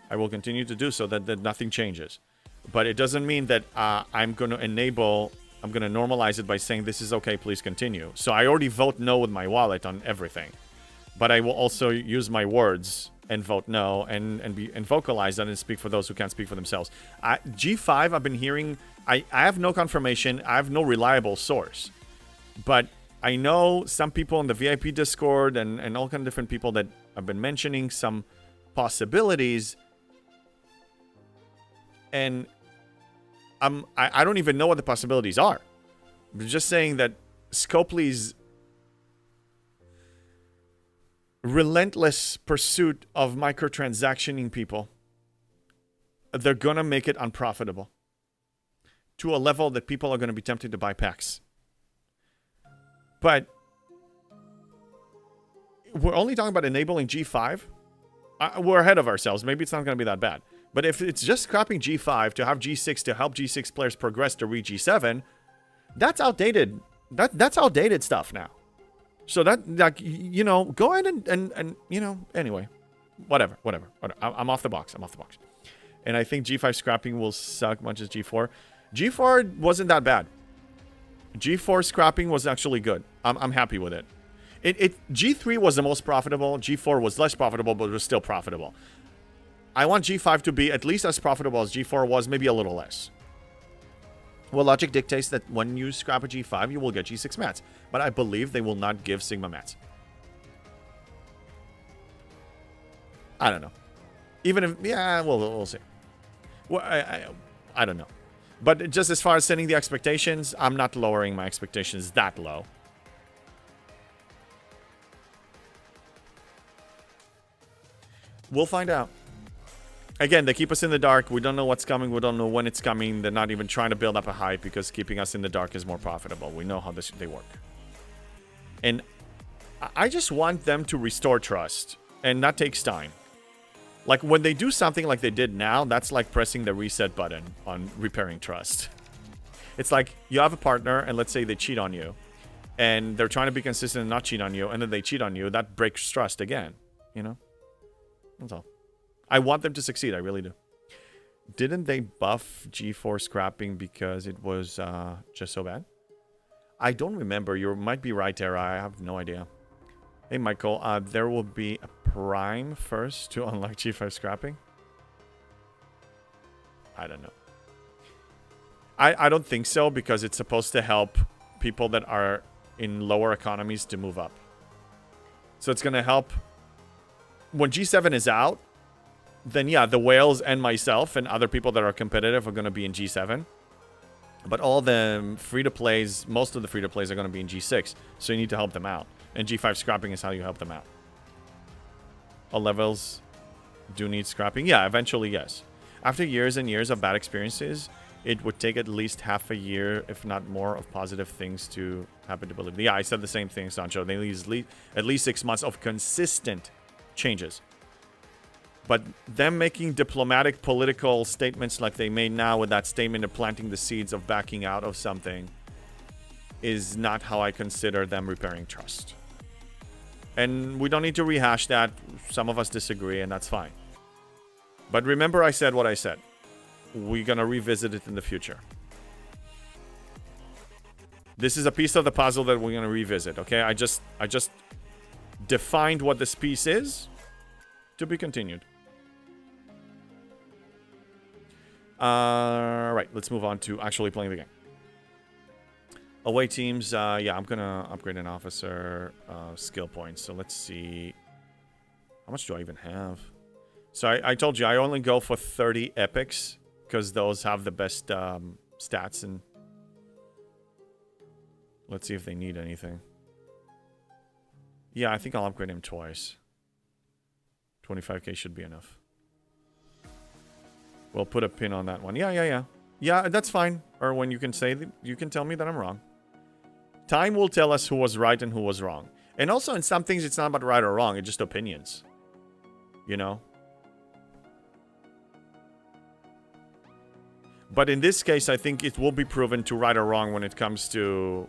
I will continue to do so, that nothing changes. But it doesn't mean that I'm going to normalize it by saying this is okay, please continue. So I already vote no with my wallet on everything. But I will also use my words and vote no and vocalize that and speak for those who can't speak for themselves. G5, I've been hearing, I have no confirmation, I have no reliable source. But I know some people in the VIP Discord and all kind of different people that I've been mentioning some possibilities, and I don't even know what the possibilities are. I'm just saying that Scopely's relentless pursuit of microtransactioning people, they're gonna make it unprofitable to a level that people are gonna be tempted to buy packs. But we're only talking about enabling G5. We're ahead of ourselves. Maybe it's not going to be that bad. But if it's just scrapping G5 to have G6 to help G6 players progress to reach G7, that's outdated. That's outdated stuff now. So that, like, you know, go ahead and you know, anyway, whatever. I'm off the box. And I think G5 scrapping will suck much as G4. G4 wasn't that bad. G4 scrapping was actually good. I'm happy with it. G3 was the most profitable. G4 was less profitable, but was still profitable. I want G5 to be at least as profitable as G4 was, maybe a little less. Well, logic dictates that when you scrap a G5, you will get G6 mats. But I believe they will not give Sigma mats. I don't know. Even if, yeah, we'll see. Well, I don't know. But just as far as setting the expectations, I'm not lowering my expectations that low. We'll find out. Again, they keep us in the dark. We don't know what's coming. We don't know when it's coming. They're not even trying to build up a hype because keeping us in the dark is more profitable. We know how they work. And I just want them to restore trust. And that takes time. Like, when they do something like they did now, that's like pressing the reset button on repairing trust. It's like you have a partner, and let's say they cheat on you. And they're trying to be consistent and not cheat on you, and then they cheat on you. That breaks trust again, you know? That's all. I want them to succeed. I really do. Didn't they buff G4 scrapping because it was just so bad? I don't remember. You might be right there. I have no idea. Hey, Michael. There will be a prime first to unlock G5 scrapping? I don't know. I don't think so because it's supposed to help people that are in lower economies to move up. So it's going to help. When G7 is out, then yeah, the whales and myself and other people that are competitive are going to be in G7. But all the free-to-plays, most of the free-to-plays are going to be in G6. So you need to help them out. And G5 scrapping is how you help them out. All levels do need scrapping? Yeah, eventually, yes. After years and years of bad experiences, it would take at least half a year, if not more, of positive things to happen to believe. Yeah, I said the same thing, Sancho. They need at least 6 months of consistent changes. But them making diplomatic political statements like they made now with that statement of planting the seeds of backing out of something is not how I consider them repairing trust. And we don't need to rehash that. Some of us disagree, and that's fine. But remember I said what I said. We're going to revisit it in the future. This is a piece of the puzzle that we're going to revisit, okay? I just defined what this piece is. To be continued. Right, let's move on to actually playing the game. Away teams, yeah, I'm gonna upgrade an officer skill points. So let's see. How much do I even have? So I told you I only go for 30 epics because those have the best stats. And let's see if they need anything. Yeah, I think I'll upgrade him twice. 25k should be enough. We'll put a pin on that one. Yeah, that's fine. Or when you can say that, you can tell me that I'm wrong. Time will tell us who was right and who was wrong. And also in some things, it's not about right or wrong. It's just opinions. You know? But in this case, I think it will be proven to right or wrong when it comes to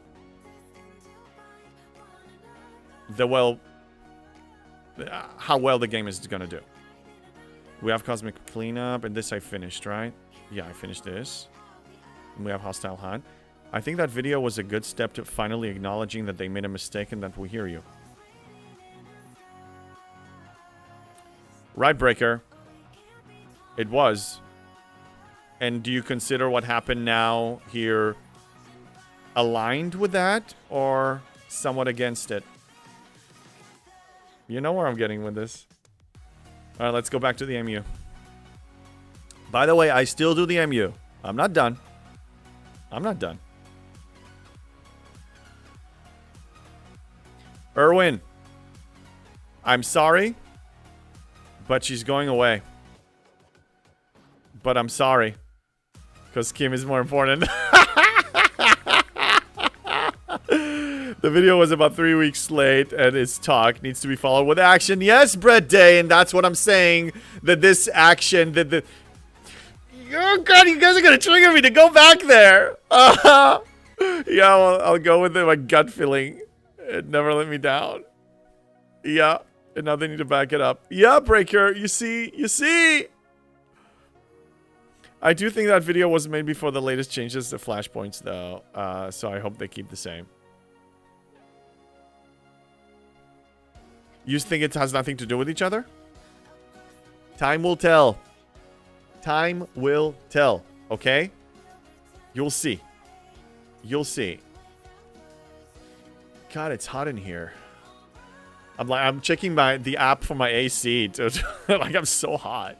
the how well the game is going to do. We have Cosmic Cleanup, and this I finished, right? Yeah, I finished this. And we have Hostile Hunt. I think that video was a good step to finally acknowledging that they made a mistake and that we hear you. Right, Breaker. It was. And do you consider what happened now here aligned with that or somewhat against it? You know where I'm getting with this. All right, let's go back to the MU. By the way, I still do the MU. I'm not done. I'm not done. Erwin, I'm sorry, but she's going away. But I'm sorry, because Kim is more important. The video was about 3 weeks late, and its talk needs to be followed with action. Yes, Brett Day, and that's what I'm saying. That this action, that oh God, you guys are gonna trigger me to go back there. Yeah, well, I'll go with my gut feeling. It never let me down. Yeah, and now they need to back it up. Yeah, Breaker, you see. I do think that video was made before the latest changes to flashpoints, though. So I hope they keep the same. You think it has nothing to do with each other? Time will tell. Time will tell. Okay? You'll see. You'll see. God, it's hot in here. I'm checking the app for my AC. Like, I'm so hot.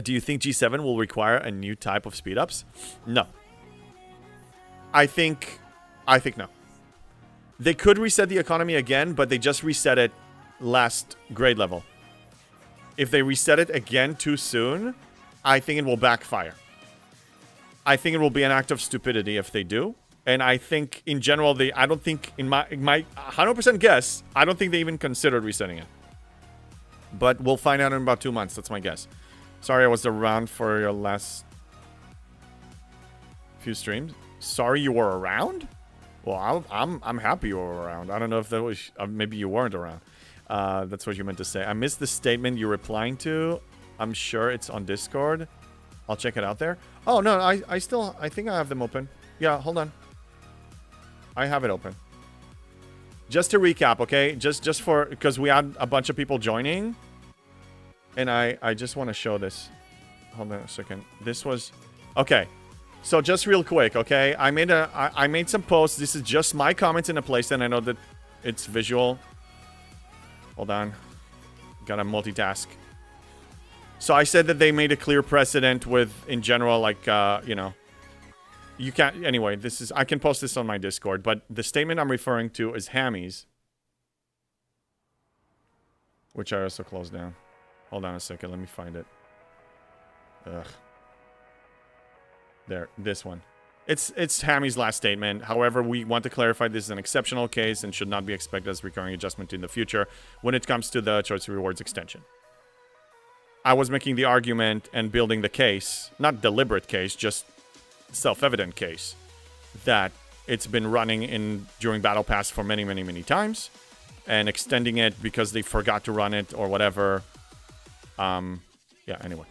Do you think G7 will require a new type of speed ups? No. I think no. They could reset the economy again, but they just reset it last grade level. If they reset it again too soon, I think it will backfire. I think it will be an act of stupidity if they do. And I think, in general, I don't think, in my 100% guess, I don't think they even considered resetting it. But we'll find out in about 2 months. That's my guess. Sorry I was around for your last few streams. Sorry you were around? Well, I'm happy you were around. I don't know if that was... maybe you weren't around. That's what you meant to say. I missed the statement you're replying to. I'm sure it's on Discord. I'll check it out there. Oh, no, I think I have them open. Yeah, hold on. I have it open. Just to recap, okay? Just for... because we had a bunch of people joining. And I just want to show this. Hold on a second. This was... okay. So just real quick, okay? I made some posts. This is just my comments in a place, and I know that it's visual. Hold on. Gotta multitask. So I said that they made a clear precedent with, in general, like, you know... you can't... anyway, this is... I can post this on my Discord, but the statement I'm referring to is Hammy's. Which I also closed down. Hold on a second, let me find it. Ugh. There, this one. It's Hammy's last statement. However, we want to clarify this is an exceptional case and should not be expected as recurring adjustment in the future when it comes to the choice rewards extension. I was making the argument and building the case, not deliberate case, just self-evident case, that it's been running during Battle Pass for many, many, many times, and extending it because they forgot to run it or whatever. Yeah, anyway.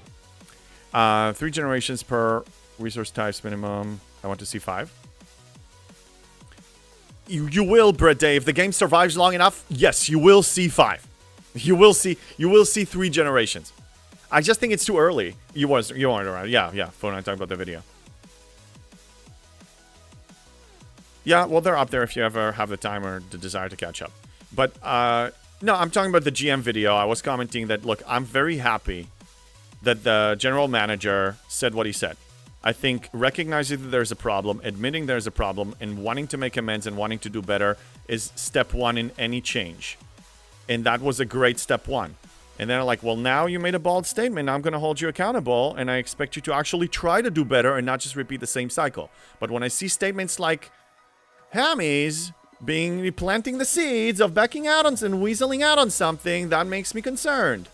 3 generations per resource types minimum. I want to see 5. You will, Brett Day. If the game survives long enough, yes, you will see 5. You will see 3 generations. I just think it's too early. You weren't around. Yeah. Phone, I talked about the video. Yeah, well, they're up there if you ever have the time or the desire to catch up. But, no, I'm talking about the GM video. I was commenting that, look, I'm very happy that the general manager said what he said. I think recognizing that there's a problem, admitting there's a problem, and wanting to make amends and wanting to do better is step 1 in any change. And that was a great step 1. And then I'm like, well, now you made a bold statement. I'm going to hold you accountable, and I expect you to actually try to do better and not just repeat the same cycle. But when I see statements like Hammy's planting the seeds of backing out on and weaseling out on something, that makes me concerned.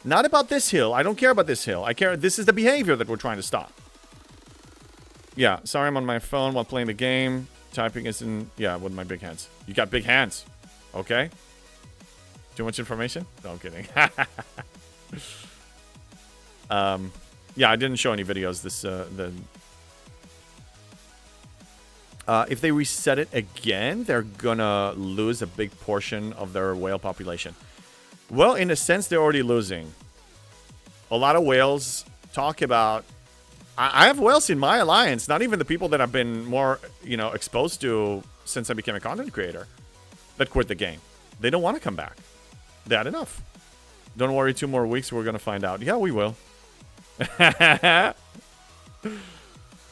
Not about this hill. I don't care about this hill. I care. This is the behavior that we're trying to stop. Yeah, sorry I'm on my phone while playing the game. Typing isn't... yeah, with my big hands. You got big hands. Okay? Too much information? No, I'm kidding. Yeah, I didn't show any videos. If they reset it again, they're gonna lose a big portion of their whale population. Well, in a sense, they're already losing. A lot of whales talk about... I have whales in my alliance, not even the people that I've been more, exposed to since I became a content creator. that quit the game. They don't want to come back. They had enough. Don't worry, 2 more weeks, we're going to find out. Yeah, we will.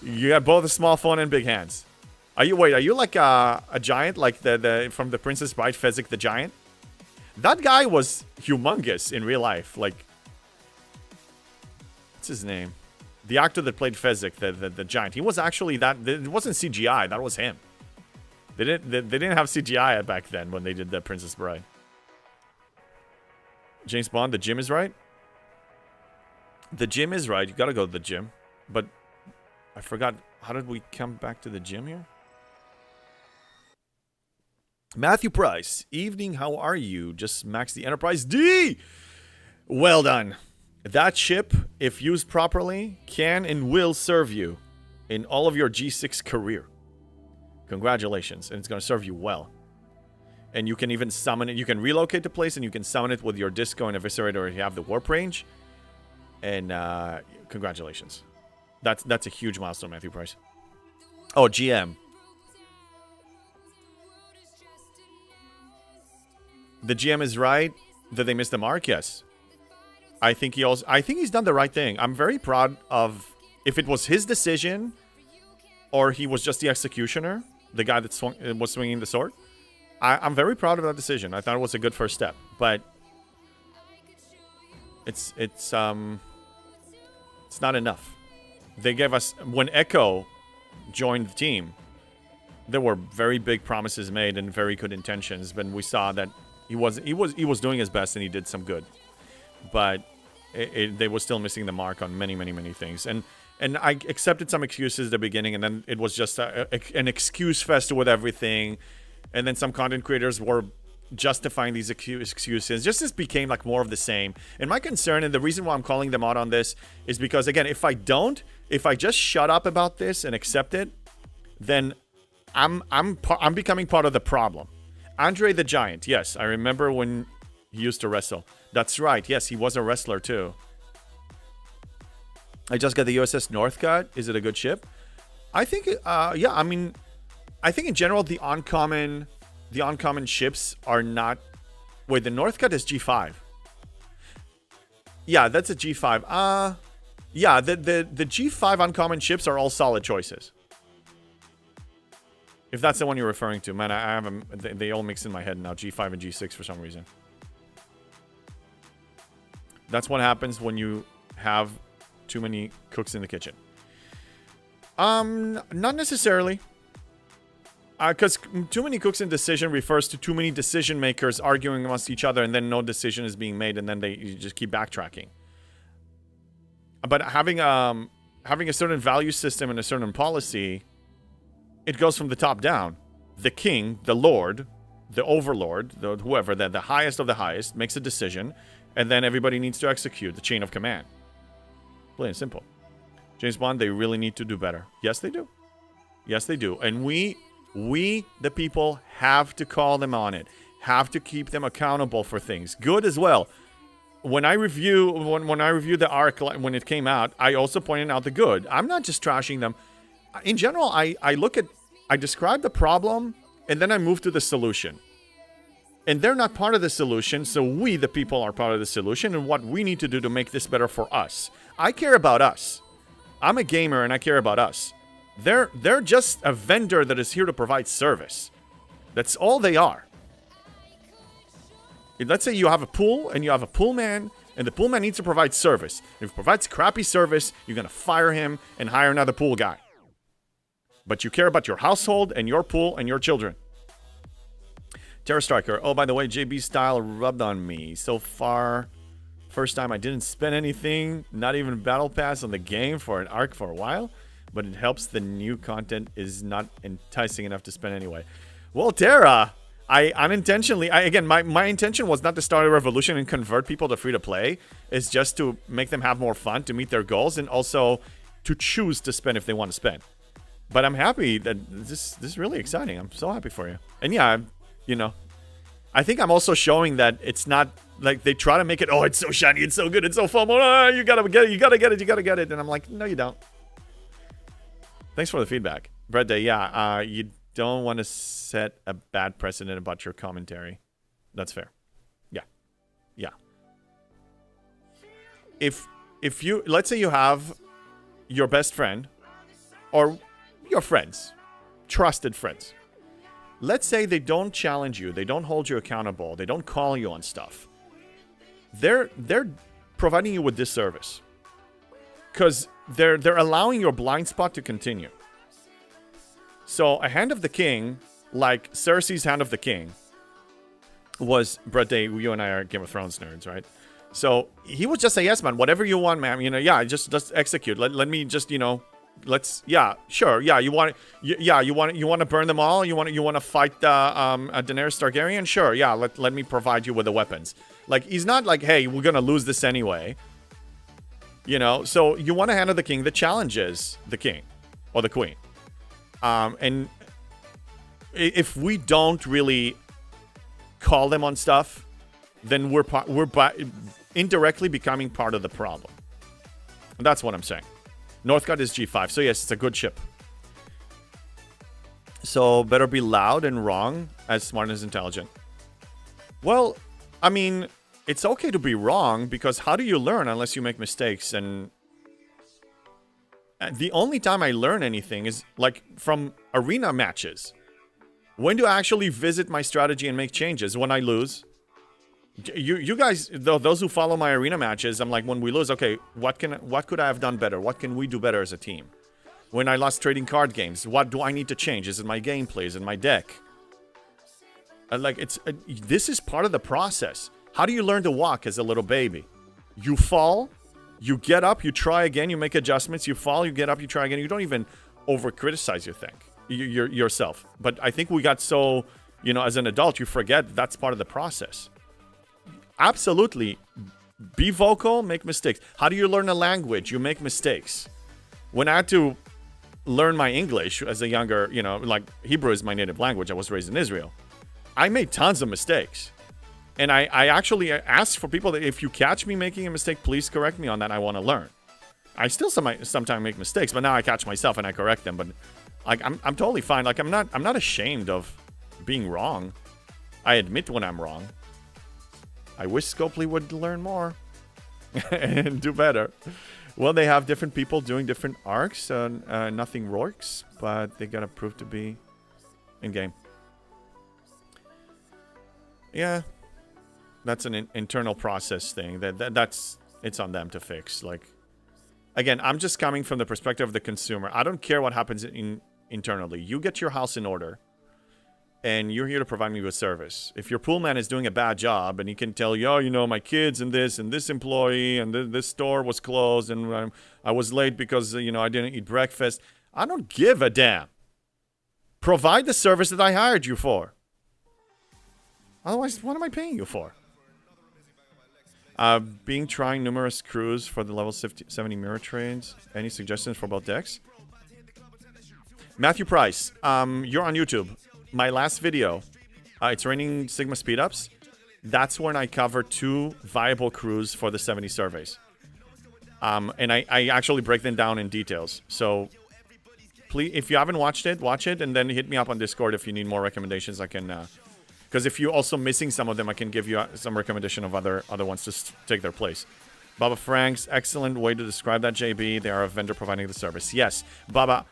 You got both a small phone and big hands. Are you like a giant, like the from the Princess Bride, Fezzik the Giant? That guy was humongous in real life. Like, what's his name? The actor that played Fezzik, the giant. He was actually that. It wasn't CGI. That was him. They didn't have CGI back then when they did the Princess Bride. James Bond, the gym is right. The gym is right. You gotta go to the gym. But I forgot. How did we come back to the gym here? Matthew Price. Evening, how are you? Just max the Enterprise D. Well done. That ship, if used properly, can and will serve you in all of your G6 career. Congratulations. And it's going to serve you well. And you can even summon it. You can relocate the place and you can summon it with your Disco and Eviscerator if you have the warp range. And congratulations. That's a huge milestone, Matthew Price. Oh, GM. The GM is right that they missed the mark. Yes, I think he's done the right thing. I'm very proud of if it was his decision, or he was just the executioner, the guy that was swinging the sword. I'm very proud of that decision. I thought it was a good first step, but it's not enough. They gave us when Echo joined the team. There were very big promises made and very good intentions, but we saw that he was doing his best and he did some good, but they were still missing the mark on many things. And I accepted some excuses at the beginning, and then it was just an excuse fest with everything. And then some content creators were justifying these excuses. Just this became like more of the same. And my concern, and the reason why I'm calling them out on this, is because again, if I just shut up about this and accept it, then I'm becoming part of the problem. Andre the Giant, yes, I remember when he used to wrestle. That's right, yes, he was a wrestler too. I just got the USS Northcutt. Is it a good ship? I think, yeah, I mean, I think in general the uncommon ships are not. Wait, the Northcutt is G5. Yeah, that's a G5. Yeah, the G5 uncommon ships are all solid choices. If that's the one you're referring to, man, I have them. They all mix in my head now. G5 and G6 for some reason. That's what happens when you have too many cooks in the kitchen. Not necessarily. Because too many cooks in decision refers to too many decision makers arguing amongst each other, and then no decision is being made, and then you just keep backtracking. But having a certain value system and a certain policy, it goes from the top down. The king, the lord, the overlord, whoever, the highest of the highest, makes a decision, and then everybody needs to execute the chain of command. Plain and simple. James Bond, they really need to do better. Yes, they do. Yes, they do. And we, the people, have to call them on it. Have to keep them accountable for things. Good as well. When I review the arc when it came out, I also pointed out the good. I'm not just trashing them. In general, I describe the problem, and then I move to the solution. And they're not part of the solution, so we, the people, are part of the solution, and what we need to do to make this better for us. I care about us. I'm a gamer, and I care about us. They're just a vendor that is here to provide service. That's all they are. Let's say you have a pool, and you have a pool man, and the pool man needs to provide service. If he provides crappy service, you're going to fire him and hire another pool guy. But you care about your household and your pool and your children. Terror Striker. Oh, by the way, JB's style rubbed on me. So far, first time I didn't spend anything, not even Battle Pass on the game for an arc for a while. But it helps the new content is not enticing enough to spend anyway. Well, Terra, I unintentionally... my intention was not to start a revolution and convert people to free-to-play. It's just to make them have more fun, to meet their goals, and also to choose to spend if they want to spend. But I'm happy that this is really exciting. I'm so happy for you. And yeah, I think I'm also showing that it's not like they try to make it, oh, it's so shiny, it's so good, it's so fun. Oh, you gotta get it, you gotta get it. And I'm like, no, you don't. Thanks for the feedback. Bread Day, yeah, don't want to set a bad precedent about your commentary. That's fair. Yeah. Yeah. If you, let's say you have your best friend or your friends, trusted friends. Let's say they don't challenge you, they don't hold you accountable, they don't call you on stuff. They're providing you with this service. Because they're allowing your blind spot to continue. So a Hand of the King, like Cersei's Hand of the King, was Brett Day. You and I are Game of Thrones nerds, right? So he was just a yes man. Whatever you want, man. You know, yeah, just execute. Let me just, you know, let's. Yeah, sure. Yeah, you want. Yeah, you want to burn them all. You want to fight Daenerys Targaryen. Sure. Yeah. Let me provide you with the weapons. Like he's not like, hey, we're gonna lose this anyway. You know. So you want a Hand of the King that challenges the king or the queen. And if we don't really call them on stuff, then we're indirectly becoming part of the problem. And that's what I'm saying. Northgard is G5, so yes, it's a good ship. So better be loud and wrong as smart as intelligent. Well, I mean, it's okay to be wrong because how do you learn unless you make mistakes? And the only time I learn anything is like from arena matches. When do I actually visit my strategy and make changes? When I lose. You guys, those who follow my arena matches, I'm like, when we lose, okay, what could I have done better? What can we do better as a team? When I lost trading card games, what do I need to change? Is it my gameplay? Is it my deck? Like this is part of the process. How do you learn to walk as a little baby? You fall. You get up, you try again, you make adjustments, you fall, you get up, you try again. You don't even over-criticize yourself. But I think we got so, you know, as an adult, you forget that's part of the process. Absolutely. Be vocal, make mistakes. How do you learn a language? You make mistakes. When I had to learn my English as a younger, you know, like Hebrew is my native language. I was raised in Israel. I made tons of mistakes. And I actually asked for people that if you catch me making a mistake, please correct me on that. I want to learn. I still sometimes make mistakes, but now I catch myself and I correct them. But like I'm totally fine. Like I'm not ashamed of being wrong. I admit when I'm wrong. I wish Scopely would learn more and do better. Well, they have different people doing different arcs. Nothing works, but they gotta prove to be in game. Yeah. That's an internal process thing. That's it's on them to fix. Like, again, I'm just coming from the perspective of the consumer. I don't care what happens internally. You get your house in order, and you're here to provide me with service. If your pool man is doing a bad job, and he can tell you, oh, you know, my kids and this employee and this store was closed, and I was late because you know I didn't eat breakfast. I don't give a damn. Provide the service that I hired you for. Otherwise, what am I paying you for? Trying numerous crews for the level 70 mirror trades. Any suggestions for both decks? Matthew Price, you're on YouTube. My last video, it's raining Sigma speedups. That's when I cover 2 viable crews for the 70 surveys. And I actually break them down in details. So please, if you haven't watched it, watch it, and then hit me up on Discord if you need more recommendations. I can. Because if you're also missing some of them, I can give you some recommendation of other ones to take their place. Baba Franks, excellent way to describe that, JB. They are a vendor providing the service. Yes, Baba,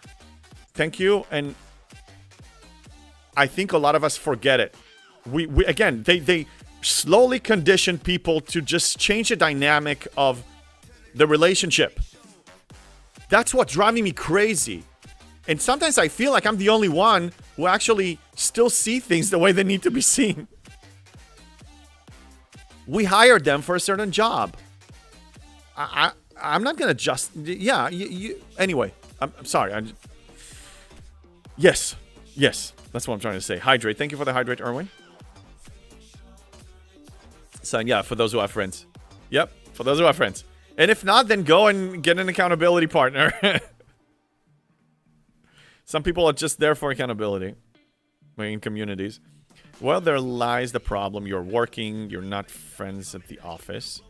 thank you. And I think a lot of us forget it. We again, they slowly condition people to just change the dynamic of the relationship. That's what's driving me crazy. And sometimes I feel like I'm the only one who actually still see things the way they need to be seen. We hired them for a certain job. I'm not going to just... Yeah, anyway, I'm sorry. Yes, that's what I'm trying to say. Hydrate. Thank you for the hydrate, Erwin. So, yeah, for those who have friends. Yep, for those who have friends. And if not, then go and get an accountability partner. Some people are just there for accountability in communities. Well, there lies the problem. You're working. You're not friends at the office.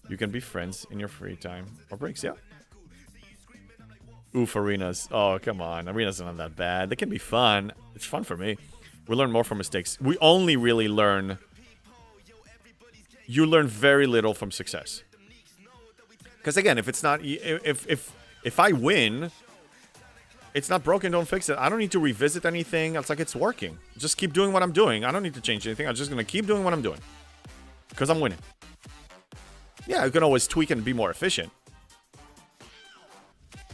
You can be friends in your free time or breaks, yeah. Oof, arenas. Oh, come on. Arenas are not that bad. They can be fun. It's fun for me. We learn more from mistakes. We only really learn... You learn very little from success. Because again, if it's not... If I win, it's not broken, don't fix it. I don't need to revisit anything. It's like it's working. Just keep doing what I'm doing. I don't need to change anything. I'm just going to keep doing what I'm doing. Because I'm winning. Yeah, you can always tweak and be more efficient.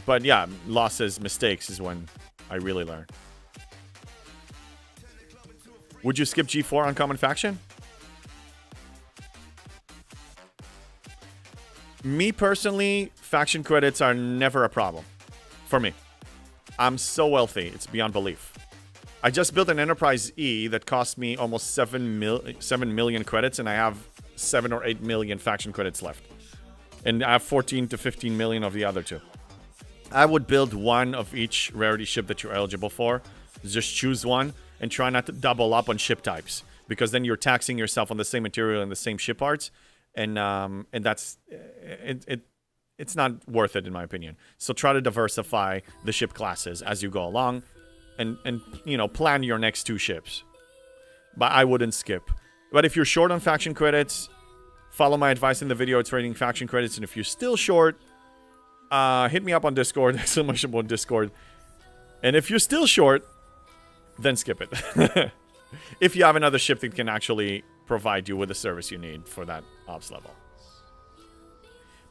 But yeah, losses, mistakes is when I really learn. Would you skip G4 on Common Faction? Me personally, faction credits are never a problem. For me. I'm so wealthy, it's beyond belief. I just built an Enterprise E that cost me almost 7 million credits, and I have 7 or 8 million faction credits left. And I have 14 to 15 million of the other two. I would build one of each rarity ship that you're eligible for. Just choose one and try not to double up on ship types, because then you're taxing yourself on the same material and the same ship parts, and that's it's not worth it in my opinion. So try to diversify the ship classes as you go along, and you know, plan your next 2 ships. But I wouldn't skip. But if you're short on faction credits, follow my advice in the video. It's rating faction credits, and if you're still short, hit me up on Discord, exclamation on Discord. And if you're still short, then skip it. If you have another ship that can actually provide you with the service you need for that ops level.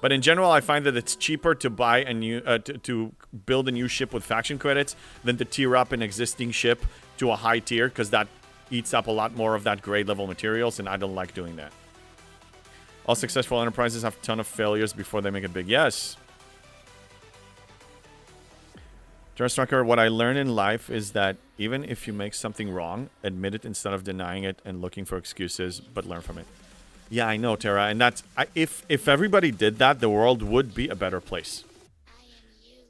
But in general, I find that it's cheaper to buy a new, to build a new ship with faction credits than to tier up an existing ship to a high tier, because that eats up a lot more of that grade level materials, and I don't like doing that. All successful enterprises have a ton of failures before they make it big. Yes. Strucker, what I learned in life is that even if you make something wrong, admit it instead of denying it and looking for excuses, but learn from it. Yeah, I know, Tara, and that's if everybody did that, the world would be a better place.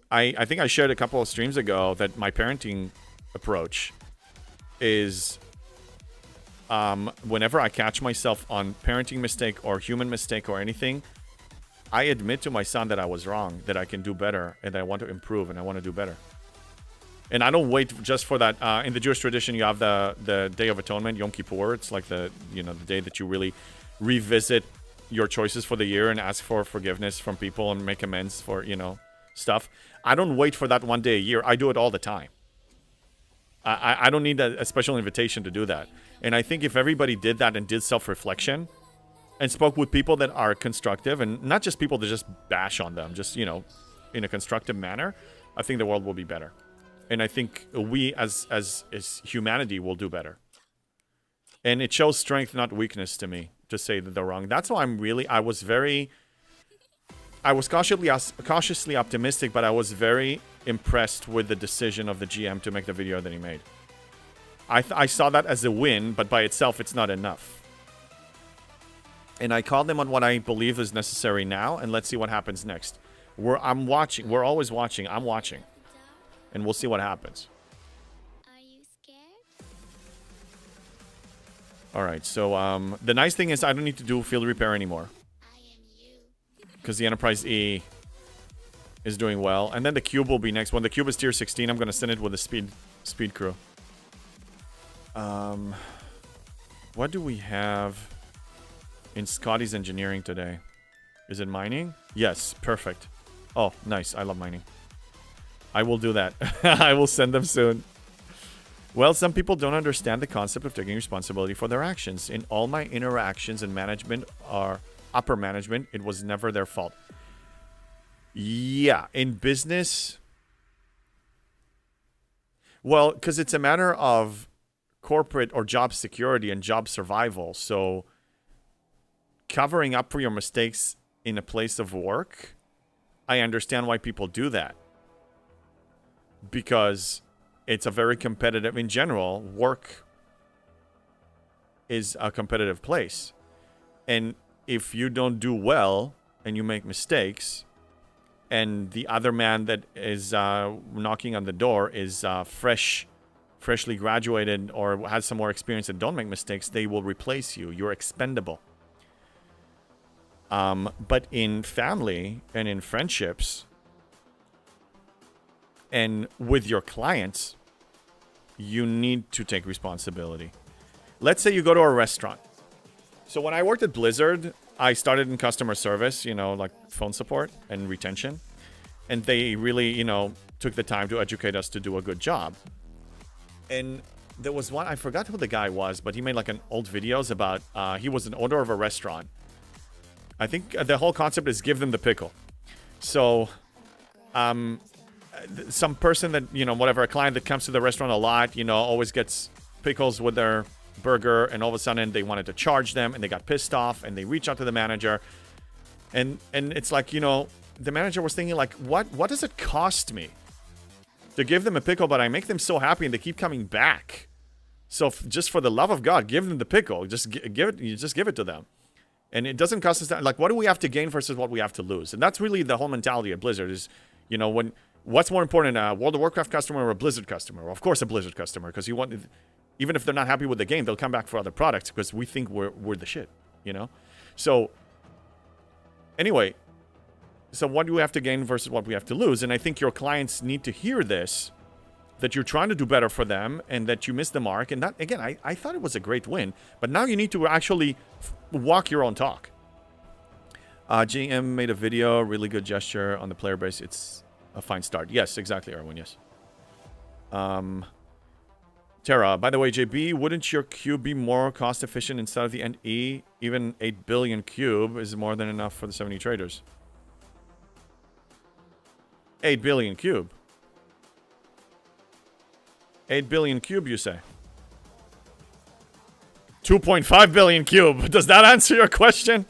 I think I shared a couple of streams ago that my parenting approach is whenever I catch myself on parenting mistake or human mistake or anything, I admit to my son that I was wrong, that I can do better, and I want to improve, and I want to do better. And I don't wait just for that. In the Jewish tradition, you have the Day of Atonement, Yom Kippur. It's like the day that you really revisit your choices for the year and ask for forgiveness from people and make amends for, stuff. I don't wait for that one day a year. I do it all the time. I don't need a special invitation to do that. And I think if everybody did that and did self-reflection and spoke with people that are constructive and not just people that just bash on them, just, in a constructive manner, I think the world will be better. And I think we as humanity will do better. And it shows strength, not weakness to me, to say that they're wrong. That's why I was cautiously optimistic, but I was very impressed with the decision of the GM to make the video that he made. I saw that as a win, but by itself, it's not enough. And I called them on what I believe is necessary now, and let's see what happens next. I'm watching. We're always watching. I'm watching. And we'll see what happens. Are you scared? Alright, so the nice thing is I don't need to do field repair anymore. Because the Enterprise E is doing well. And then the Cube will be next. When the Cube is tier 16, I'm going to send it with a speed crew. What do we have in Scotty's engineering today? Is it mining? Yes, perfect. Oh, nice. I love mining. I will do that. I will send them soon. Well, some people don't understand the concept of taking responsibility for their actions. In all my interactions in management or upper management, it was never their fault. Yeah, in business... Well, because it's a matter of corporate or job security and job survival. So covering up for your mistakes in a place of work, I understand why people do that. Because it's a very competitive, in general, work is a competitive place. And if you don't do well and you make mistakes, and the other man that is knocking on the door is freshly graduated or has some more experience and don't make mistakes, they will replace you. You're expendable. But in family and in friendships, And with your clients, you need to take responsibility. Let's say you go to a restaurant. So when I worked at Blizzard, I started in customer service, you know, like phone support and retention. And they really, you know, took the time to educate us to do a good job. And there was one, I forgot who the guy was, but he made like an old videos about, he was an owner of a restaurant. I think the whole concept is give them the pickle. So, some person that, you know, whatever, a client that comes to the restaurant a lot, you know, always gets pickles with their burger, and all of a sudden they wanted to charge them, and they got pissed off, and they reach out to the manager. And it's like, you know, the manager was thinking like, what does it cost me to give them a pickle, but I make them so happy and they keep coming back? So just for the love of God, give them the pickle. Just give it to them. And it doesn't cost us that. Like, what do we have to gain versus what we have to lose? And that's really the whole mentality of Blizzard is, you know, what's more important, a World of Warcraft customer or a Blizzard customer? Well, of course, a Blizzard customer, because even if they're not happy with the game, they'll come back for other products because we think we're the shit, you know? So, anyway, so what do we have to gain versus what we have to lose? And I think your clients need to hear this, that you're trying to do better for them and that you missed the mark. And that, again, I thought it was a great win, but now you need to actually walk your own talk. GM made a video, really good gesture on the player base. It's a fine start. Yes, exactly, Erwin, yes. Tara, by the way, JB, wouldn't your cube be more cost efficient instead of the NE? Even 8 billion cube is more than enough for the 70 traders. 8 billion cube. 8 billion cube, you say? 2.5 billion cube. Does that answer your question?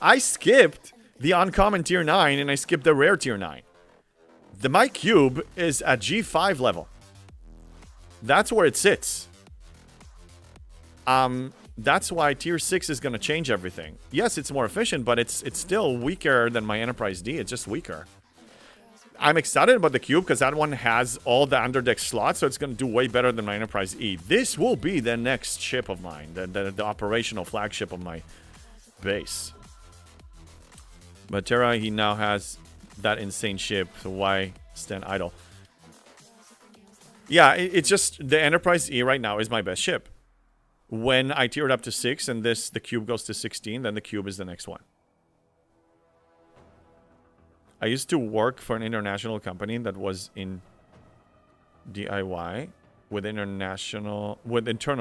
I skipped the uncommon tier 9 and I skipped the rare tier 9. My cube is at G5 level. That's where it sits. That's why tier 6 is going to change everything. Yes, it's more efficient, but it's still weaker than my Enterprise D. It's just weaker. I'm excited about the cube because that one has all the underdeck slots, so it's going to do way better than my Enterprise E. This will be the next ship of mine, the operational flagship of my base. But Terra, he now has that insane ship, so why stand idle? Yeah, it's just the Enterprise E right now is my best ship. When I tier it up to 6 and the cube goes to 16, then the cube is the next one. I used to work for an international company that was in DIY with internal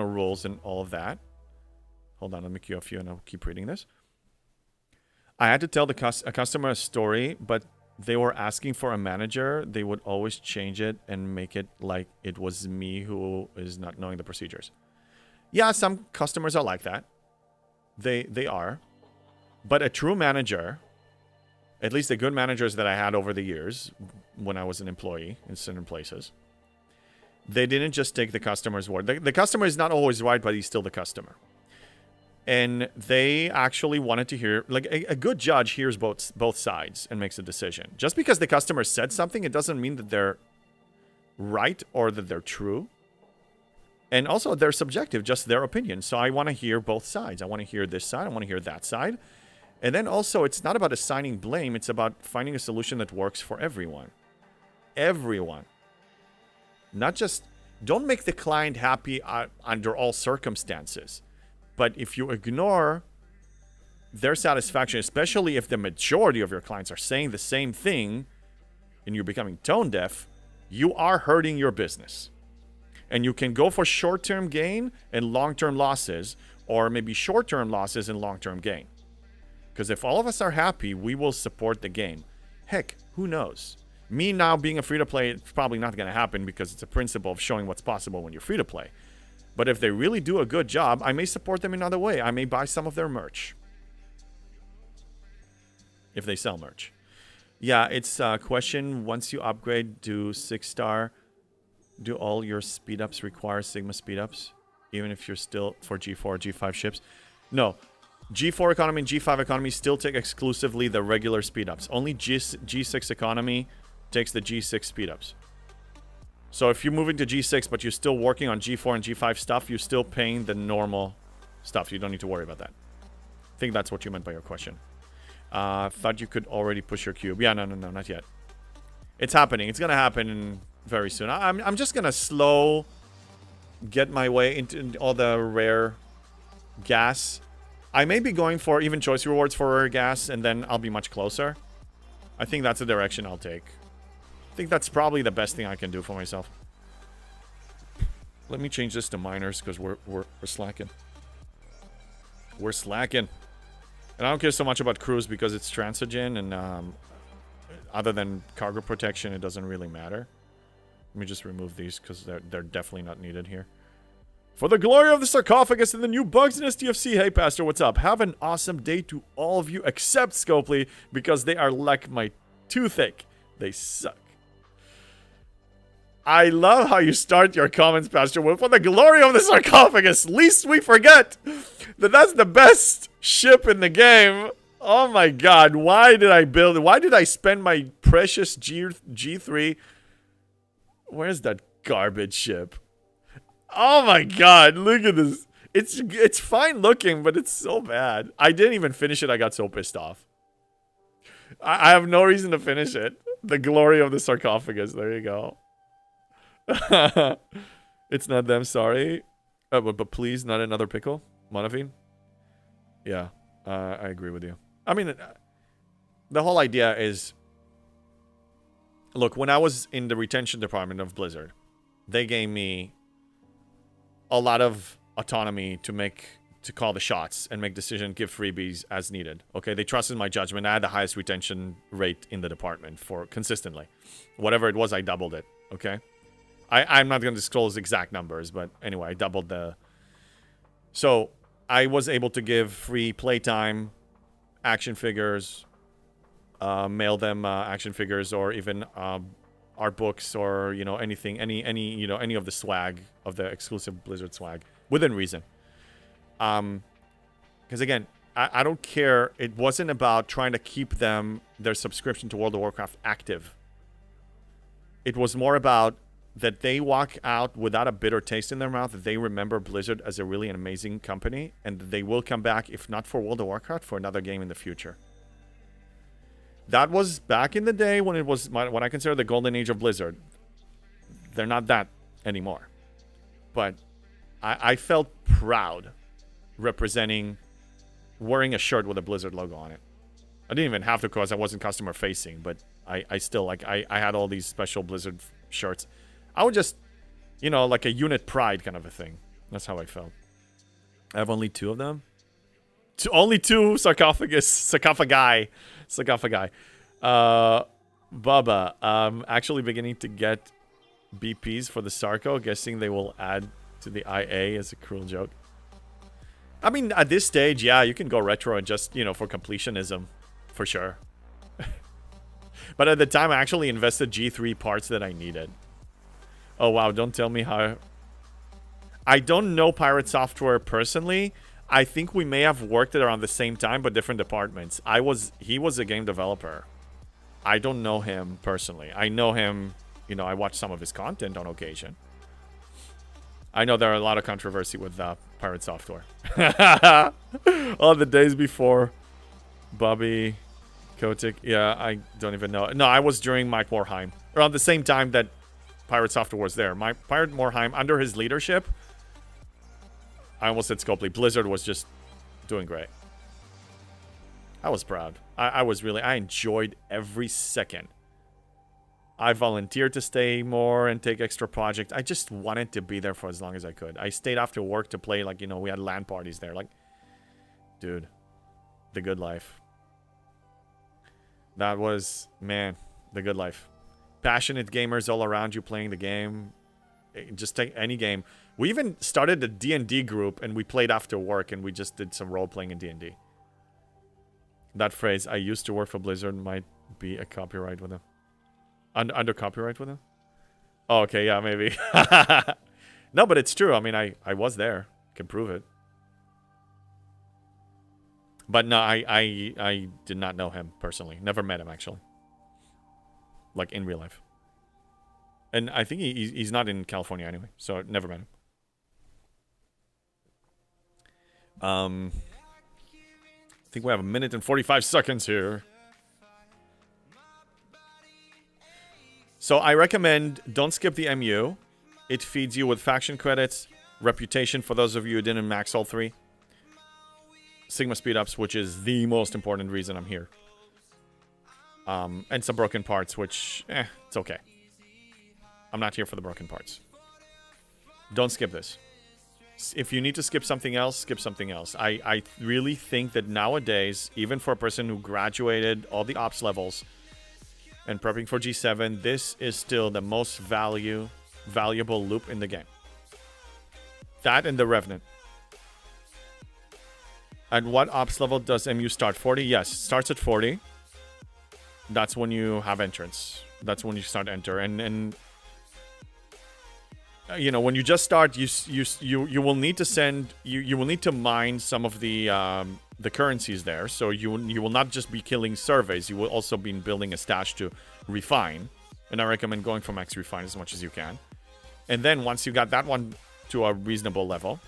rules and all of that. Hold on, let me queue a few and I'll keep reading this. I had to tell a customer a story, but they were asking for a manager. They would always change it and make it like it was me who is not knowing the procedures. Yeah, some customers are like that. They are. But a true manager, at least the good managers that I had over the years when I was an employee in certain places, they didn't just take the customer's word. The customer is not always right, but he's still the customer. And they actually wanted to hear, like a good judge hears both sides and makes a decision. Just because the customer said something, it doesn't mean that they're right or that they're true. And also they're subjective, just their opinion. So I want to hear both sides. I want to hear this side. I want to hear that side. And then also, it's not about assigning blame. It's about finding a solution that works for everyone. Everyone. Not just, don't make the client happy under all circumstances. But if you ignore their satisfaction, especially if the majority of your clients are saying the same thing and you're becoming tone deaf, you are hurting your business. And you can go for short-term gain and long-term losses, or maybe short-term losses and long-term gain. Because if all of us are happy, we will support the game. Heck, who knows? Me now being a free-to-play, it's probably not going to happen because it's a principle of showing what's possible when you're free-to-play. But if they really do a good job, I may support them in another way. I may buy some of their merch. If they sell merch. Yeah, it's a question. Once you upgrade to 6-star, do all your speed-ups require Sigma speed-ups? Even if you're still for G4 or G5 ships? No. G4 economy and G5 economy still take exclusively the regular speed-ups. Only G6 economy takes the G6 speed-ups. So if you're moving to G6, but you're still working on G4 and G5 stuff, you're still paying the normal stuff. You don't need to worry about that. I think that's what you meant by your question. Thought you could already push your cube. Yeah, no, not yet. It's happening. It's gonna happen very soon. I'm just gonna get my way into all the rare gas. I may be going for even choice rewards for rare gas, and then I'll be much closer. I think that's the direction I'll take. I think that's probably the best thing I can do for myself. Let me change this to miners because we're slacking. We're slacking. And I don't care so much about cruise because it's transogen, and other than cargo protection, it doesn't really matter. Let me just remove these because they're definitely not needed here. For the glory of the sarcophagus and the new bugs in STFC. Hey, Pastor, what's up? Have an awesome day to all of you except Scopely because they are like my toothache. They suck. I love how you start your comments, Pastor. Well, for the glory of the sarcophagus, least we forget that that's the best ship in the game. Oh my god, why did I build it? Why did I spend my precious G3? Where's that garbage ship? Oh my god, look at this. It's fine looking, but it's so bad. I didn't even finish it. I got so pissed off. I have no reason to finish it. The glory of the sarcophagus. There you go. It's not them, sorry. But please, not another pickle. Monavine? Yeah, I agree with you. I mean, the whole idea is... Look, when I was in the retention department of Blizzard, they gave me a lot of autonomy to call the shots and make decisions, give freebies as needed. Okay, they trusted my judgment. I had the highest retention rate in the department for consistently. Whatever it was, I doubled it. Okay, I'm not going to disclose exact numbers, but anyway, I doubled the... So I was able to give free playtime, action figures, mail them action figures, or even art books, or anything, any of the swag, of the exclusive Blizzard swag, within reason. Because again, I don't care. It wasn't about trying to keep their subscription to World of Warcraft active. It was more about that they walk out without a bitter taste in their mouth, that they remember Blizzard as a really amazing company, and that they will come back, if not for World of Warcraft, for another game in the future. That was back in the day when it was what I consider the golden age of Blizzard. They're not that anymore. But I felt proud wearing a shirt with a Blizzard logo on it. I didn't even have to because I wasn't customer facing, but I still, I had all these special Blizzard shirts. I would just, like a unit pride kind of a thing. That's how I felt. I have only 2 of them. Only 2 sarcophagi. Bubba, actually beginning to get BPs for the Sarco, guessing they will add to the IA as a cruel joke. I mean, at this stage, yeah, you can go retro and just, for completionism, for sure. But at the time, I actually invested G3 parts that I needed. Oh, wow, don't tell me how... I don't know Pirate Software personally. I think we may have worked at around the same time, but different departments. He was a game developer. I don't know him personally. I know him, I watch some of his content on occasion. I know there are a lot of controversy with Pirate Software. All the days before Bobby Kotick. Yeah, I don't even know. No, I was during Mike Morhaime. Around the same time that Pirate Software was there. Pirate Morhaime, under his leadership... I almost said Scopely. Blizzard was just doing great. I was proud. I enjoyed every second. I volunteered to stay more and take extra projects. I just wanted to be there for as long as I could. I stayed after work to play, we had LAN parties there. Dude, the good life. That was, man, the good life. Passionate gamers all around you playing the game. Just take any game. We even started a D&D group, and we played after work, and we just did some role-playing in D&D. That phrase, I used to work for Blizzard, might be a copyright with them. Under copyright with them? Oh, okay, yeah, maybe. No, but it's true. I mean, I was there. Can prove it. But no, I did not know him personally. Never met him, actually. In real life. And I think he's not in California anyway, so never met him. I think we have 1 minute and 45 seconds here. So I recommend don't skip the MU. It feeds you with faction credits, reputation for those of you who didn't max all 3. Sigma speed-ups, which is the most important reason I'm here. And some broken parts, which, it's okay. I'm not here for the broken parts. Don't skip this. If you need to skip something else, skip something else. I really think that nowadays, even for a person who graduated all the ops levels and prepping for G7, this is still the most valuable loop in the game. That and the Revenant. At what ops level does MU start? 40? Yes, starts at 40. That's when you have entrance. That's when you start enter. And you know, when you just start, you will need to send you will need to mine some of the currencies there. So you will not just be killing surveys. You will also be building a stash to refine. And I recommend going for max refine as much as you can. And then once you got that one to a reasonable level,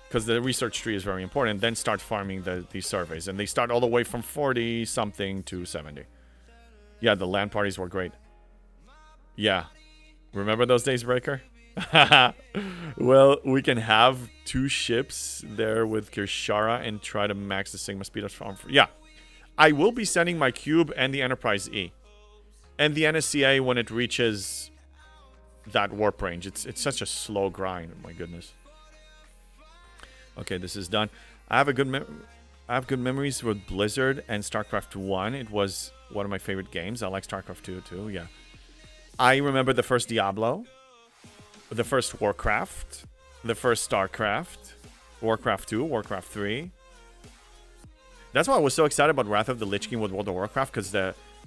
because the research tree is very important, then start farming these surveys. And they start all the way from 40 something to 70. Yeah, the LAN parties were great. Yeah. Remember those days, Breaker? Well, we can have 2 ships there with Kirshara and try to max the Sigma speed up farm. Yeah. I will be sending my cube and the Enterprise E. And the NSCA when it reaches that warp range. It's such a slow grind. Oh my goodness. Okay, this is done. I have good memories with Blizzard and StarCraft 1. It was one of my favorite games. I like StarCraft 2 too, yeah. I remember the first Diablo, the first Warcraft, the first StarCraft, Warcraft 2, Warcraft 3. That's why I was so excited about Wrath of the Lich King with World of Warcraft, because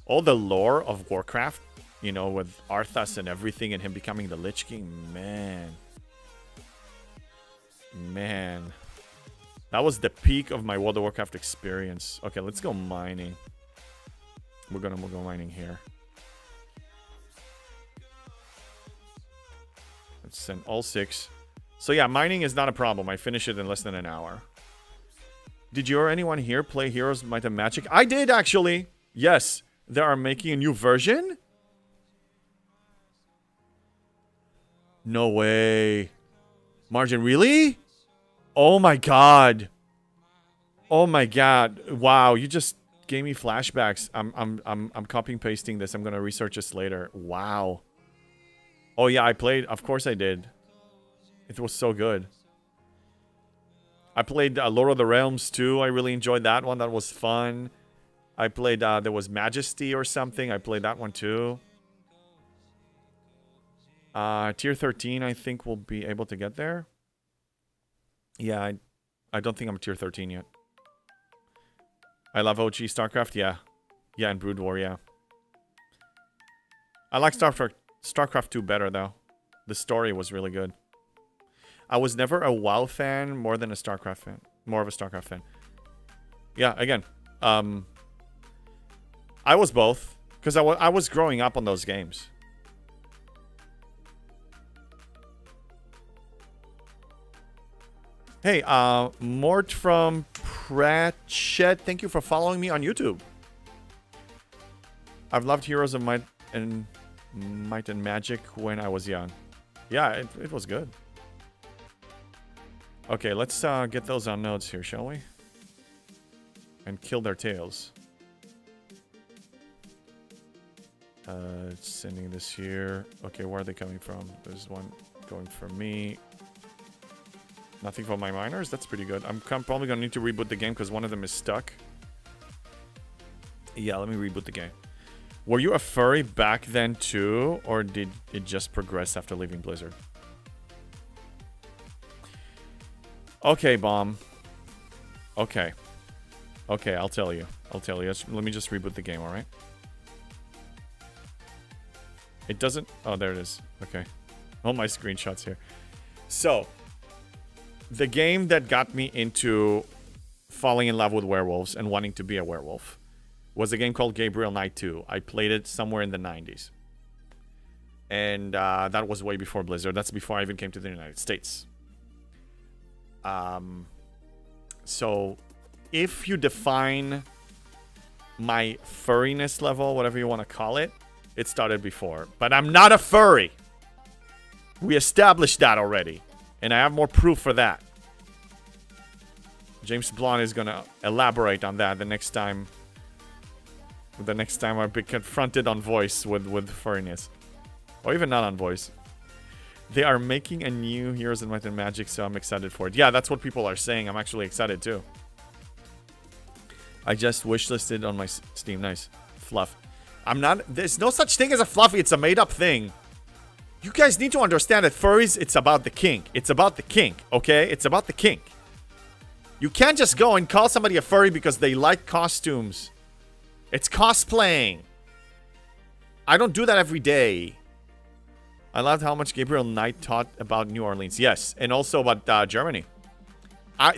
all the lore of Warcraft, you know, with Arthas and everything and him becoming the Lich King, man. That was the peak of my World of Warcraft experience. Okay, let's go mining. We'll go mining here. Let's send all 6. So yeah, mining is not a problem. I finish it in less than an hour. Did you or anyone here play Heroes Might and Magic? I did, actually. Yes. They are making a new version? No way. Margin, really? Oh my god. Oh my god. Wow, you just gave me flashbacks. I'm copying pasting this. I'm gonna research this later. Wow. Oh yeah, I played. Of course I did. It was so good. I played Lord of the Realms too. I really enjoyed that one. That was fun. I played, there was Majesty or something. I played that one too. Tier 13, I think we'll be able to get there. Yeah, I don't think I'm tier 13 yet. I love OG StarCraft, yeah. Yeah, and Brood War, yeah. I like StarCraft 2 better, though. The story was really good. I was never a WoW fan more than a StarCraft fan. More of a StarCraft fan. Yeah, again. I was both. Because I was growing up on those games. Hey, Mort from Pratchett, thank you for following me on YouTube. I've loved Heroes of Might and Magic when I was young. Yeah, it was good. Okay, let's get those on nodes here, shall we? And kill their tails. Sending this here. Okay, where are they coming from? There's one going for me. Nothing for my miners? That's pretty good. I'm probably going to need to reboot the game because one of them is stuck. Yeah, let me reboot the game. Were you a furry back then too? Or did it just progress after leaving Blizzard? Okay, Bomb. Okay. Okay, I'll tell you. Let me just reboot the game, alright? It doesn't... Oh, there it is. Okay. All my screenshots here. So... the game that got me into falling in love with werewolves and wanting to be a werewolf was a game called Gabriel Knight 2. I played it somewhere in the 90s. And that was way before Blizzard. That's before I even came to the United States. So, if you define my furriness level, whatever you want to call it, It started before. But I'm not a furry. We established that already. And I have more proof for that. James Blonde is going to elaborate on that the next time. The next time I be confronted on voice with furriness. Or even not on voice. They are making a new Heroes of Might and Magic, so I'm excited for it. Yeah, that's what people are saying. I'm actually excited too. I just wishlisted on my Steam. Nice. Fluff. I'm not... There's no such thing as a fluffy. It's a made-up thing. You guys need to understand that furries, it's about the kink. It's about the kink, okay? It's about the kink. You can't just go and call somebody a furry because they like costumes. It's cosplaying. I don't do that every day. I loved how much Gabriel Knight taught about New Orleans. Yes, and also about Germany.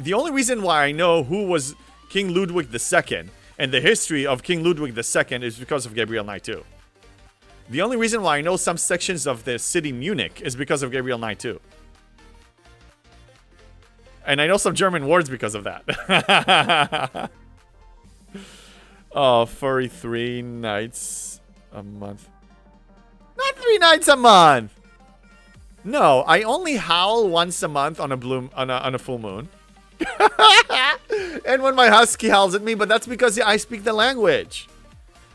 The only reason why I know who was King Ludwig II and the history of King Ludwig II is because of Gabriel Knight too. The only reason why I know some sections of the city Munich is because of Gabriel Knight too. And I know some German words because of that. Oh, furry 3 nights a month. Not 3 nights a month. No, I only howl once a month on a full moon. And when my husky howls at me, but that's because I speak the language.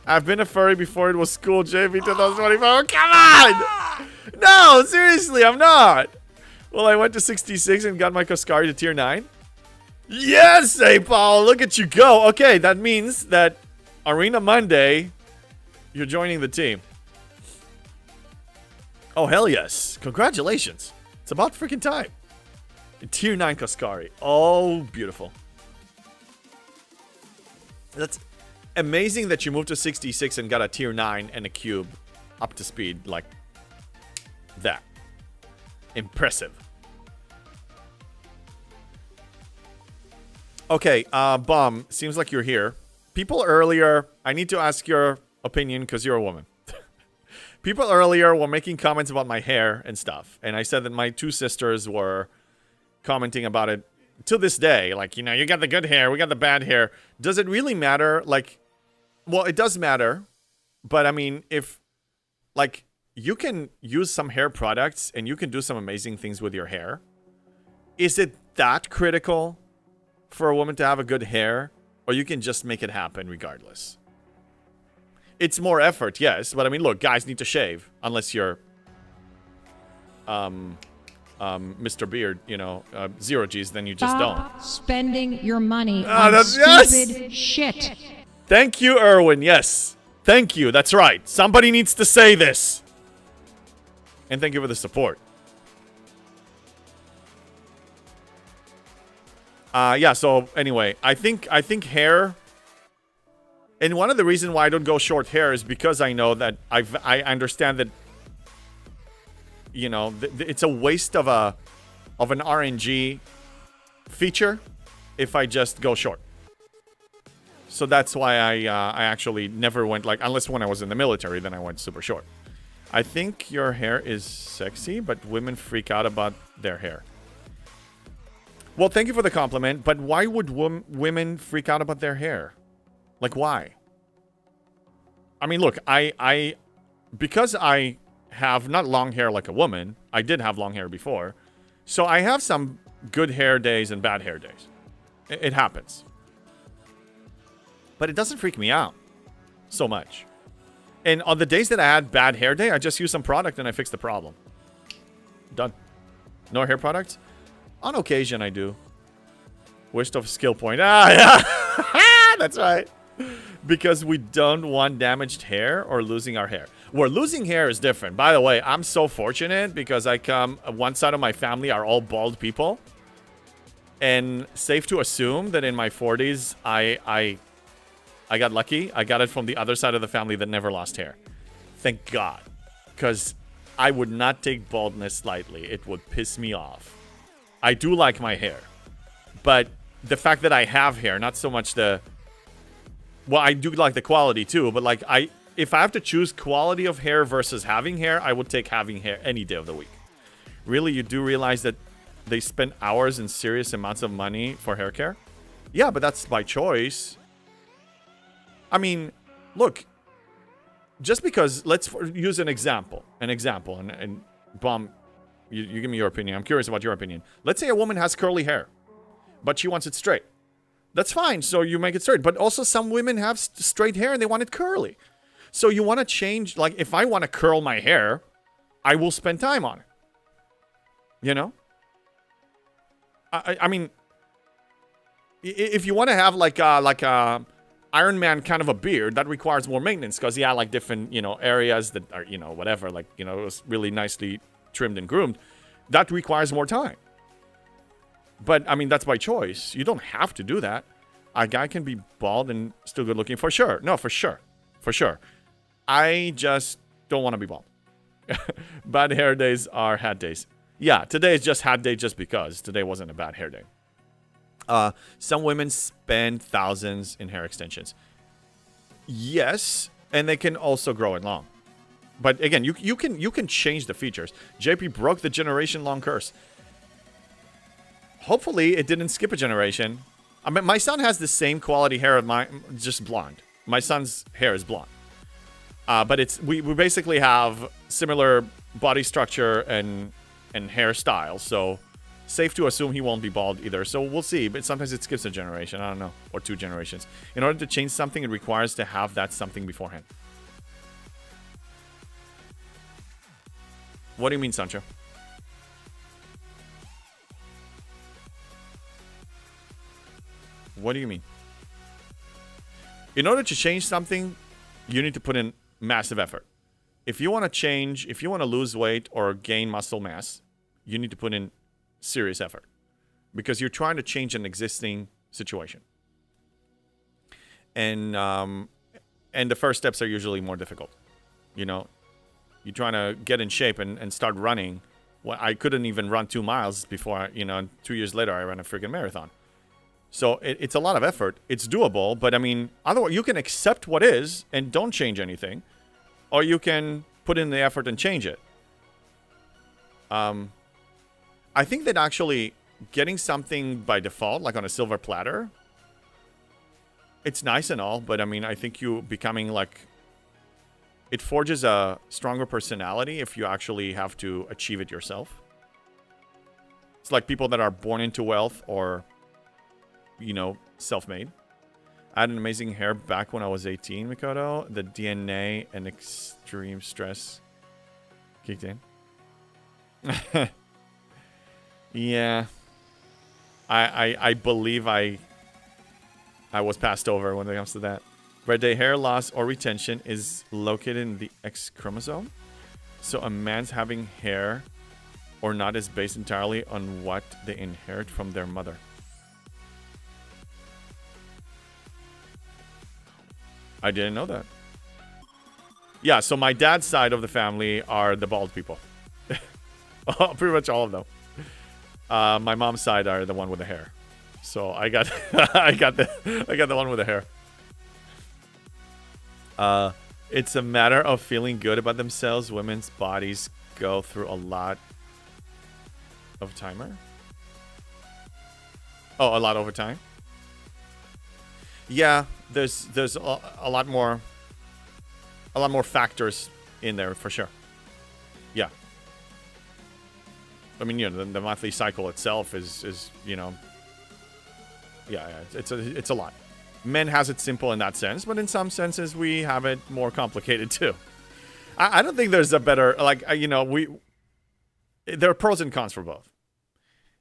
I've been a furry before it was cool, JV 2024. Come on! No, seriously, I'm not. Well, I went to 66 and got my Koskari to tier 9. Yes, hey, Paul, look at you go. Okay, that means that Arena Monday, you're joining the team. Oh, hell yes. Congratulations. It's about freaking time. Tier 9 Koskari. Oh, beautiful. That's amazing that you moved to 66 and got a tier 9 and a cube up to speed like that. Impressive. Okay, Bomb, seems like you're here. People earlier, I need to ask your opinion because you're a woman. People earlier were making comments about my hair and stuff. And I said that my 2 sisters were commenting about it to this day. Like, you know, you got the good hair, we got the bad hair. Does it really matter? Like, well, it does matter. But I mean, if, like, you can use some hair products and you can do some amazing things with your hair. Is it that critical for a woman to have a good hair? Or you can just make it happen regardless? It's more effort, yes. But I mean, look, guys need to shave. Unless you're Mr. Beard, you know, 0 G's, then you just don't. Spending your money on stupid shit. Thank you, Erwin. Yes. Thank you. That's right. Somebody needs to say this. And thank you for the support. Yeah, so anyway, I think hair, and one of the reasons why I don't go short hair is because I know that I understand that, you know, it's a waste of an RNG feature if I just go short. So that's why I actually never went, like, unless when I was in the military, then I went super short. I think your hair is sexy, but women freak out about their hair. Well, thank you for the compliment, but why would women freak out about their hair? Like, why? I mean, look, because I have not long hair like a woman, I did have long hair before, so I have some good hair days and bad hair days. It happens. But it doesn't freak me out so much. And on the days that I had bad hair day, I just use some product and I fix the problem. Done. No hair products? On occasion, I do. Waste of skill point. Ah, yeah. That's right. Because we don't want damaged hair or losing our hair. Where losing hair is different. By the way, I'm so fortunate because one side of my family are all bald people. And safe to assume that in my 40s, I got lucky. I got it from the other side of the family that never lost hair. Thank God. Because I would not take baldness lightly. It would piss me off. I do like my hair. But the fact that I have hair, not so much the... Well, I do like the quality too, but like if I have to choose quality of hair versus having hair, I would take having hair any day of the week. Really, you do realize that they spend hours and serious amounts of money for hair care? Yeah, but that's by choice. I mean, look, just because, let's use an example. And Bomb, you give me your opinion. I'm curious about your opinion. Let's say a woman has curly hair, but she wants it straight. That's fine, so you make it straight. But also some women have straight hair and they want it curly. So you want to change, like, if I want to curl my hair, I will spend time on it. You know? I mean, if you want to have like a Iron Man kind of a beard, that requires more maintenance because he had like different, areas that are, whatever, like, it was really nicely trimmed and groomed. That requires more time. But, I mean, that's by choice. You don't have to do that. A guy can be bald and still good looking for sure. No, for sure. For sure. I just don't want to be bald. Bad hair days are hat days. Yeah, today is just hat day just because. Today wasn't a bad hair day. Some women spend thousands in hair extensions. Yes, and they can also grow it long. But again, you can change the features. JP broke the generation-long curse. Hopefully, it didn't skip a generation. I mean, my son has the same quality hair as mine, just blonde. My son's hair is blonde. But we basically have similar body structure and hairstyle, so safe to assume he won't be bald either. So we'll see, but sometimes it skips a generation, I don't know, or 2 generations. In order to change something, it requires to have that something beforehand. What do you mean, Sancho? What do you mean? In order to change something, you need to put in massive effort. If you want to change, if you want to lose weight or gain muscle mass, you need to put in serious effort because you're trying to change an existing situation. And the first steps are usually more difficult. You're trying to get in shape and start running. Well, I couldn't even run 2 miles before, 2 years later, I ran a freaking marathon. So it's a lot of effort. It's doable, but I mean, otherwise you can accept what is and don't change anything, or you can put in the effort and change it. I think that actually getting something by default, like on a silver platter, it's nice and all, but I mean, I think you becoming like, it forges a stronger personality if you actually have to achieve it yourself. It's like people that are born into wealth or self-made. I had an amazing hair back when I was 18, Mikoto. The DNA and extreme stress kicked in. Yeah. I believe I was passed over when it comes to that. Red day hair loss or retention is located in the X chromosome. So a man's having hair or not is based entirely on what they inherit from their mother. I didn't know that. Yeah, so my dad's side of the family are the bald people. Pretty much all of them. My mom's side are the one with the hair. So I got I got the one with the hair. It's a matter of feeling good about themselves. Women's bodies go through a lot of timer. Oh, a lot over time. Yeah, there's a lot more factors in there for sure. Yeah. I mean, the monthly cycle itself is yeah, it's a lot. Men has it simple in that sense, but in some senses we have it more complicated too. I don't think there's a better, like, there are pros and cons for both.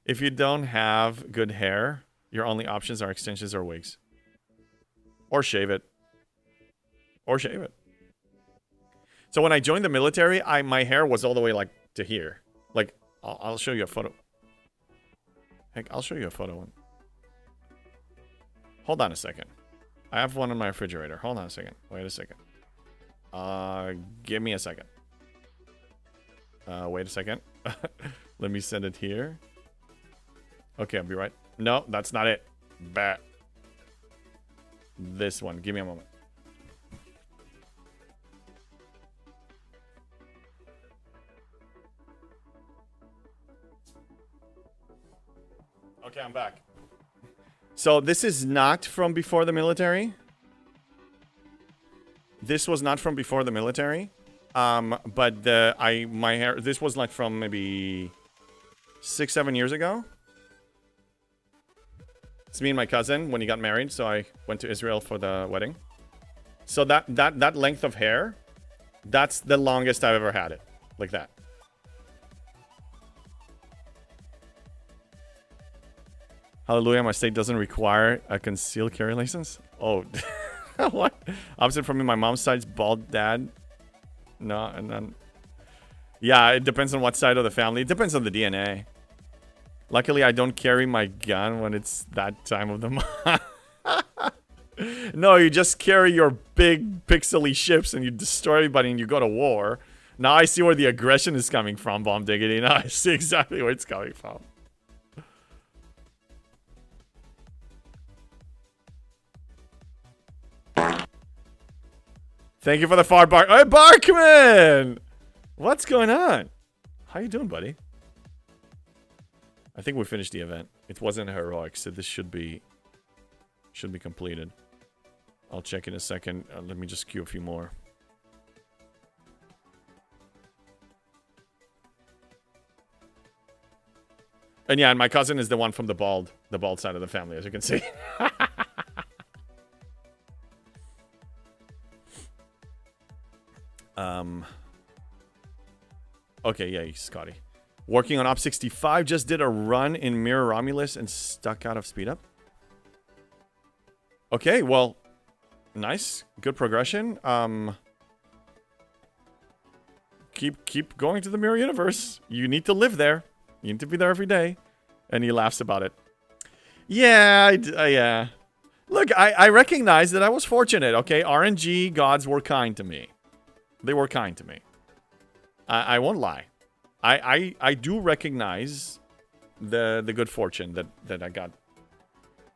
If you don't have good hair, your only options are extensions or wigs. Or shave it. So when I joined the military, my hair was all the way like to here. Like, I'll show you a photo. Heck, I'll show you a photo. Hold on a second. I have one in my refrigerator. Hold on a second. Wait a second. Give me a second. Wait a second. Let me send it here. Okay, I'll be right. No, that's not it. Bat. This one. Give me a moment. Okay, I'm back. So this is not from before the military. This was not from before the military. But my hair, this was like from maybe 6-7 years ago. It's me and my cousin when he got married, so I went to Israel for the wedding. So that length of hair, that's the longest I've ever had it. Like that. Hallelujah, my state doesn't require a concealed carry license. Oh, what? Opposite from me, my mom's side's bald dad. No, and then... Yeah, it depends on what side of the family. It depends on the DNA. Luckily, I don't carry my gun when it's that time of the month. No, you just carry your big pixely ships and you destroy everybody and you go to war. Now I see where the aggression is coming from, Bomb Diggity. Now I see exactly where it's coming from. Thank you for the far bark. Hey, Barkman! What's going on? How you doing, buddy? I think we finished the event. It wasn't heroic, so this should be completed. I'll check in a second. Let me just queue a few more. And yeah, and my cousin is the one from the bald side of the family, as you can see. Okay, yeah, Scotty. Working on Op 65, just did a run in Mirror Romulus and stuck out of speed up. Okay, well, nice, good progression. Keep going to the Mirror Universe. You need to live there. You need to be there every day. And he laughs about it. Yeah, yeah. Look, I recognize that I was fortunate. Okay, RNG gods were kind to me. They were kind to me. I won't lie. I do recognize the good fortune that I got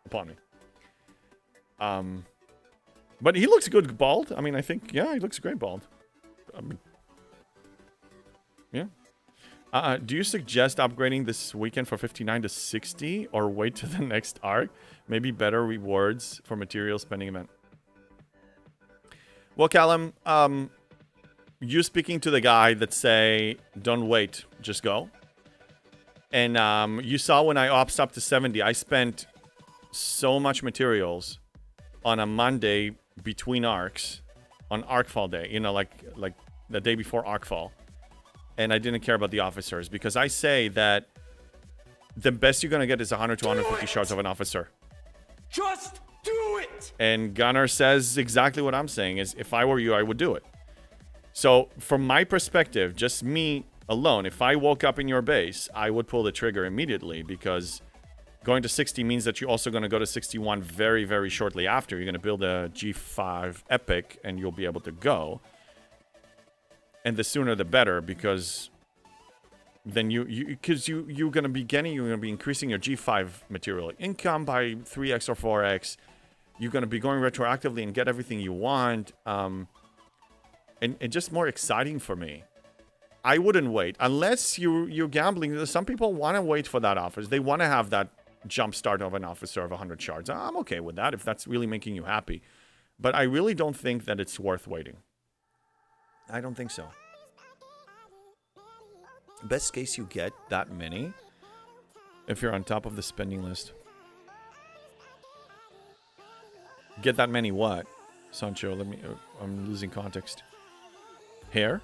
upon me. But he looks good bald. I mean, I think, yeah, he looks great bald. Yeah. Do you suggest upgrading this weekend for 59 to 60 or wait to the next arc? Maybe better rewards for material spending event. Well, Callum, you speaking to the guy that say, don't wait, just go. And you saw when I ops up to 70, I spent so much materials on a Monday between arcs on Arcfall day, you know, like the day before Arcfall. And I didn't care about the officers because I say that the best you're going to get is 100 to 150 shards of an officer. Just do it! And Gunnar says exactly what I'm saying is if I were you, I would do it. So from my perspective, just me alone, if I woke up in your base, I would pull the trigger immediately because going to 60 means that you're also going to go to 61 very, very shortly after. You're going to build a G5 Epic and you'll be able to go. And the sooner the better because then you're going to be increasing your G5 material income by 3x or 4x. You're going to be going retroactively and get everything you want. And just more exciting for me. I wouldn't wait. Unless you're gambling. Some people want to wait for that officer. They want to have that jump start of an officer of 100 shards. I'm okay with that if that's really making you happy. But I really don't think that it's worth waiting. I don't think so. Best case you get that many if you're on top of the spending list. Get that many what? Sancho, I'm losing context. Hair?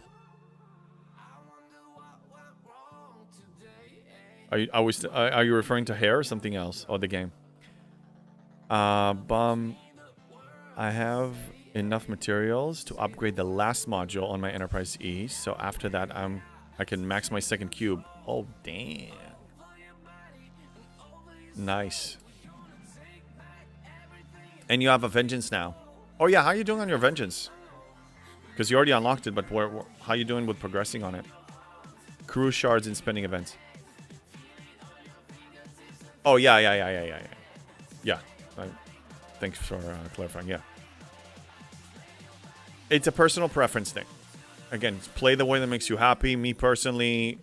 Are you referring to hair or something else? Or the game? Bum. I have enough materials to upgrade the last module on my Enterprise E. So after that, I can max my second cube. Oh, damn. Nice. And you have a Vengeance now. Oh, yeah. How are you doing on your Vengeance? Because you already unlocked it, but how are you doing with progressing on it? Crew shards and spending events. Oh, yeah. Yeah. Thanks for clarifying. Yeah. It's a personal preference thing. Again, play the way that makes you happy. Me personally,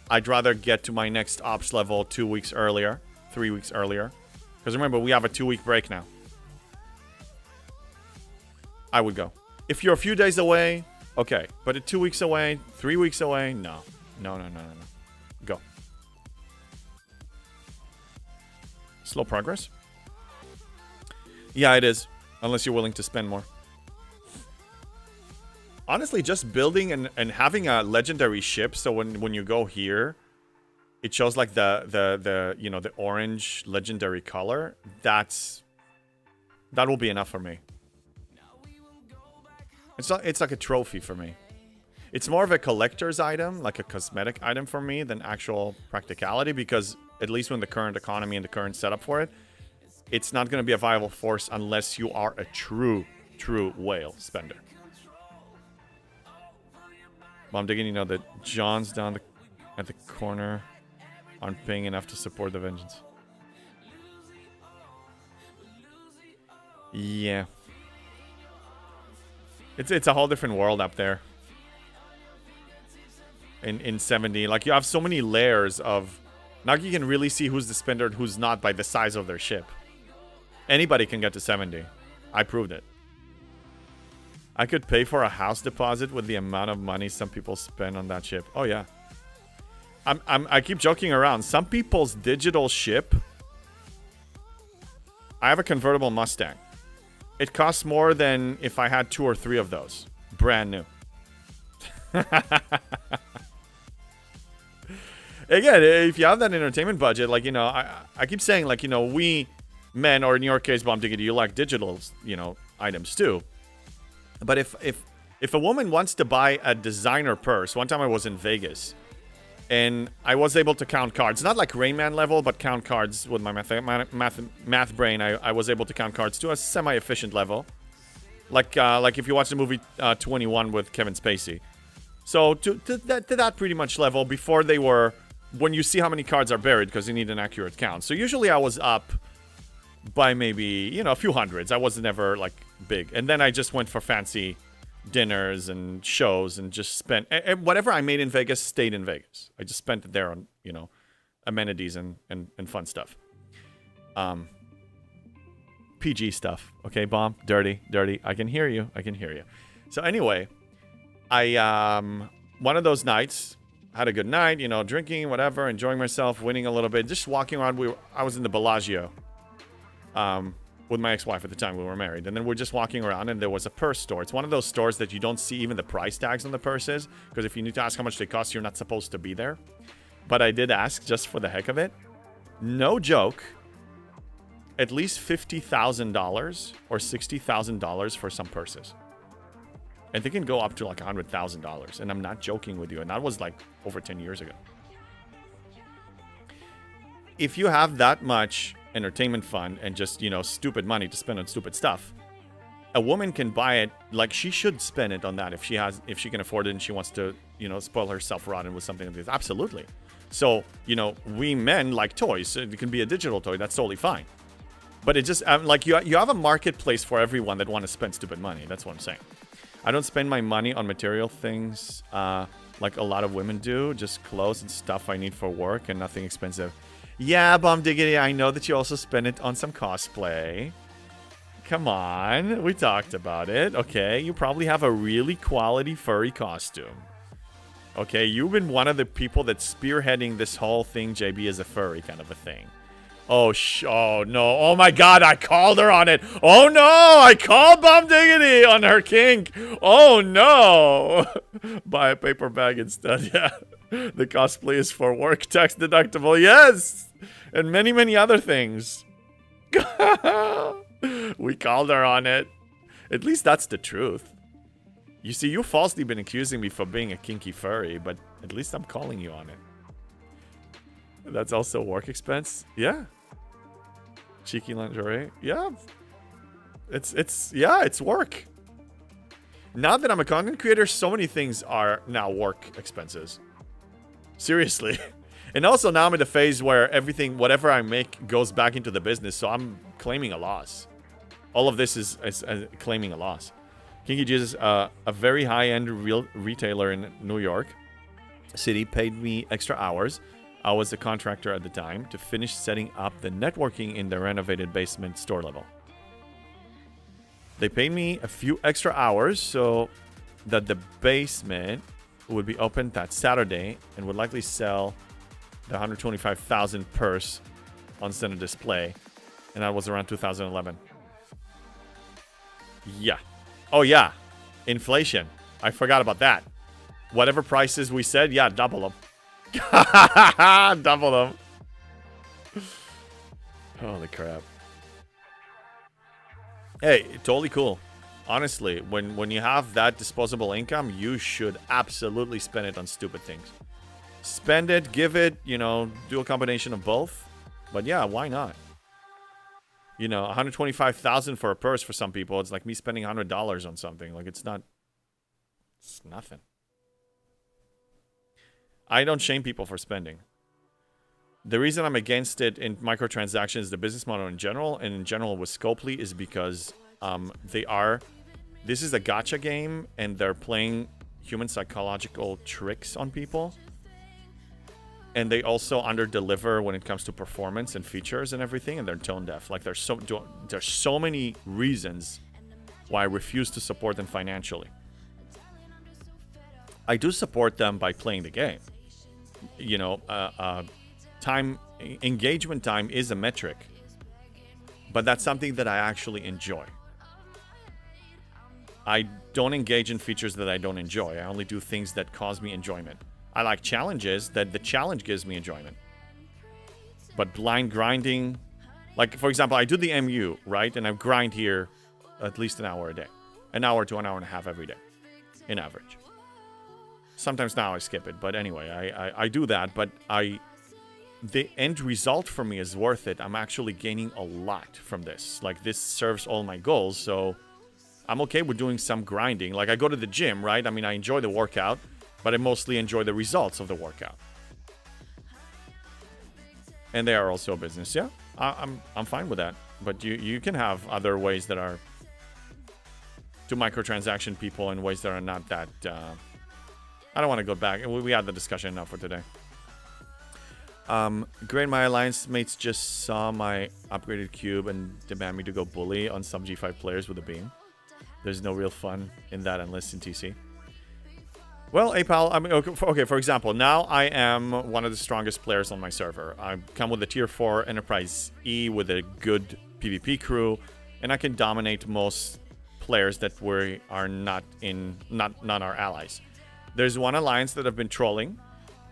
I'd rather get to my next ops level 2 weeks earlier, 3 weeks earlier. Because remember, we have a 2-week break now. I would go. If you're a few days away, okay. But at 2 weeks away, 3 weeks away, no. No. Go. Slow progress? Yeah, it is. Unless you're willing to spend more. Honestly, just building and having a legendary ship, so when you go here, it shows like the you know, the orange legendary color. That will be enough for me. It's like a trophy for me. It's more of a collector's item, like a cosmetic item for me, than actual practicality, because at least in the current economy and the current setup for it, it's not going to be a viable force unless you are a true whale spender. Well, I'm digging, you know, that John's down at the corner aren't paying enough to support the vengeance. Yeah. It's a whole different world up there. In 70, like, you have so many layers of... Now you can really see who's the spender and who's not by the size of their ship. Anybody can get to 70. I proved it. I could pay for a house deposit with the amount of money some people spend on that ship. Oh, yeah. I keep joking around. Some people's digital ship... I have a convertible Mustang. It costs more than if I had 2 or 3 of those. Brand new. Again, if you have that entertainment budget, like, you know, I keep saying, like, you know, we men, or in your case, Bomb Diggity, you like digital, you know, items too. But if a woman wants to buy a designer purse, one time I was in Vegas, and I was able to count cards, not like Rain Man level, but count cards with my math brain. I was able to count cards to a semi-efficient level, like if you watch the movie 21 with Kevin Spacey. So to that pretty much level before they were, when you see how many cards are buried, because you need an accurate count. So usually I was up by maybe, you know, a few hundreds. I was never like big. And then I just went for fancy dinners and shows and just spent, and whatever I made in Vegas stayed in Vegas. I just spent it there on, you know, amenities and fun stuff. PG stuff. Okay, Bomb? Dirty. I can hear you. So anyway, one of those nights, had a good night, you know, drinking, whatever, enjoying myself, winning a little bit, just walking around. I was in the Bellagio with my ex-wife at the time. We were married, and then we're just walking around, and there was a purse store. It's one of those stores that you don't see even the price tags on the purses, because if you need to ask how much they cost, you're not supposed to be there. But I did ask just for the heck of it. No joke, at least $50,000 or $60,000 for some purses. And they can go up to like $100,000. And I'm not joking with you. And that was like over 10 years ago. If you have that much entertainment fund and just, you know, stupid money to spend on stupid stuff, a woman can buy it. Like, she should spend it on that if she can afford it and she wants to, you know, spoil herself rotten with something like this. Absolutely. So, you know, we men like toys. It can be a digital toy. That's totally fine. But it just, like, you have a marketplace for everyone that want to spend stupid money. That's what I'm saying. I don't spend my money on material things like a lot of women do. Just clothes and stuff I need for work and nothing expensive. Yeah, Bomb Diggity, I know that you also spend it on some cosplay. Come on, we talked about it. Okay, you probably have a really quality furry costume. Okay, you've been one of the people that's spearheading this whole thing, JB, as a furry kind of a thing. Oh, no. Oh, my God. I called her on it. Oh, no. I called Bomb Diggity on her kink. Oh, no. Buy a paper bag instead. Yeah. The cosplay is for work. Tax deductible. Yes. And many, many other things. We called her on it. At least that's the truth. You see, you've falsely been accusing me for being a kinky furry, but at least I'm calling you on it. That's also work expense. Yeah. Cheeky lingerie. Yeah. It's work. Now that I'm a content creator, so many things are now work expenses. Seriously. And also now I'm in the phase where everything, whatever I make, goes back into the business, so I'm claiming a loss. All of this is claiming a loss. Kinky Jesus, a very high-end retailer in New York City, paid me extra hours. I was a contractor at the time to finish setting up the networking in the renovated basement store level. They paid me a few extra hours so that the basement would be open that Saturday and would likely sell the 125,000 purse on center display. And that was around 2011. Yeah. Oh, yeah. Inflation. I forgot about that. Whatever prices we said, yeah, double them. Double them. Holy crap. Hey, totally cool. Honestly, when you have that disposable income, you should absolutely spend it on stupid things. Spend it, give it, you know, do a combination of both. But yeah, why not? You know, 125,000 for a purse for some people. It's like me spending $100 on something. Like, it's nothing. I don't shame people for spending. The reason I'm against it in microtransactions, the business model in general, and in general with Scopely, is because this is a gacha game, and they're playing human psychological tricks on people. And they also under-deliver when it comes to performance and features and everything, and they're tone deaf. Like, there's so many reasons why I refuse to support them financially. I do support them by playing the game. You know, engagement time is a metric, but that's something that I actually enjoy. I don't engage in features that I don't enjoy. I only do things that cause me enjoyment. I like challenges that the challenge gives me enjoyment. But blind grinding, like, for example, I do the MU, right? And I grind here at least an hour a day. An hour to an hour and a half every day, in average. Sometimes now I skip it, but anyway, I do that. But the end result for me is worth it. I'm actually gaining a lot from this. Like, this serves all my goals, so I'm okay with doing some grinding. Like, I go to the gym, right? I mean, I enjoy the workout, but I mostly enjoy the results of the workout. And they are also a business, yeah. I'm fine with that. But you can have other ways that are to microtransaction people in ways that are not that... I don't want to go back. We had the discussion enough for today. Great, my alliance mates just saw my upgraded cube and demand me to go bully on some G5 players with a beam. There's no real fun in that unless in TC. Well, hey pal, I mean, okay, for example, now I am one of the strongest players on my server. I come with a tier 4 Enterprise E with a good PvP crew, and I can dominate most players that are not our allies. There's one alliance that have been trolling,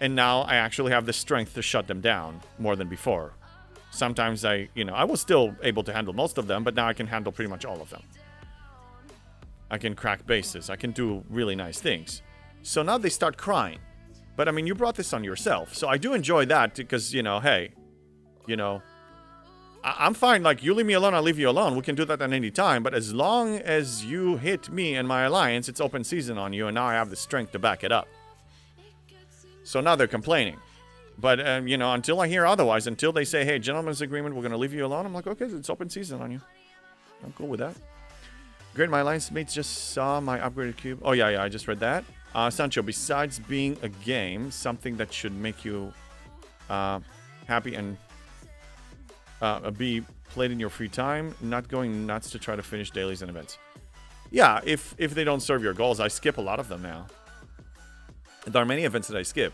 and now I actually have the strength to shut them down more than before. Sometimes I was still able to handle most of them, but now I can handle pretty much all of them. I can crack bases. I can do really nice things. So now they start crying. But I mean, you brought this on yourself. So I do enjoy that because, hey, I'm fine. Like, you leave me alone, I'll leave you alone. We can do that at any time. But as long as you hit me and my alliance, it's open season on you. And now I have the strength to back it up. So now they're complaining. But, until I hear otherwise, until they say, hey, gentleman's agreement, we're going to leave you alone. I'm like, okay, it's open season on you. I'm cool with that. Great, my alliance mates just saw my upgraded cube. Oh, yeah, I just read that. Sancho, besides being a game, something that should make you happy and be played in your free time, not going nuts to try to finish dailies and events. Yeah, if they don't serve your goals, I skip a lot of them now. There are many events that I skip.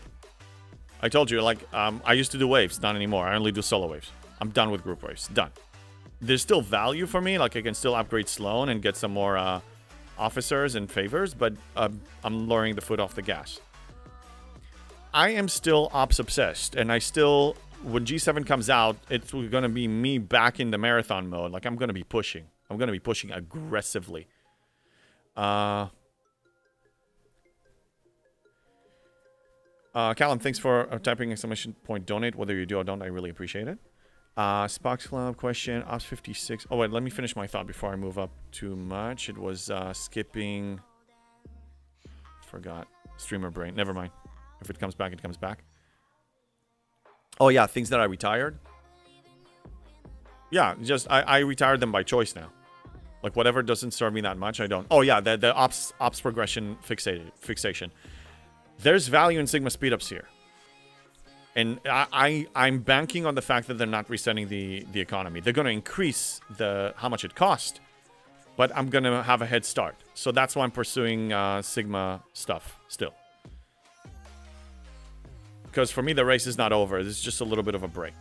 I told you, like, I used to do waves, not anymore. I only do solo waves. I'm done with group waves, done. There's still value for me, like I can still upgrade Sloan and get some more officers and favors, but I'm lowering the foot off the gas. I am still ops obsessed, and I still, when G7 comes out, it's going to be me back in the marathon mode. Like, I'm going to be pushing. I'm going to be pushing aggressively. Callum, thanks for typing exclamation point donate. Whether you do or don't, I really appreciate it. Sparks Club question, Ops 56. Oh, wait, let me finish my thought before I move up too much. It was skipping. Forgot. Streamer brain. Never mind. If it comes back, it comes back. Oh, yeah, things that I retired. Yeah, just I retired them by choice now. Like, whatever doesn't serve me that much, I don't. Oh, yeah, the ops progression fixation. There's value in Sigma speedups here. And I'm banking on the fact that they're not resetting the economy. They're going to increase how much it costs. but I'm going to have a head start. So that's why I'm pursuing Sigma stuff still. Because for me, the race is not over. This is just a little bit of a break.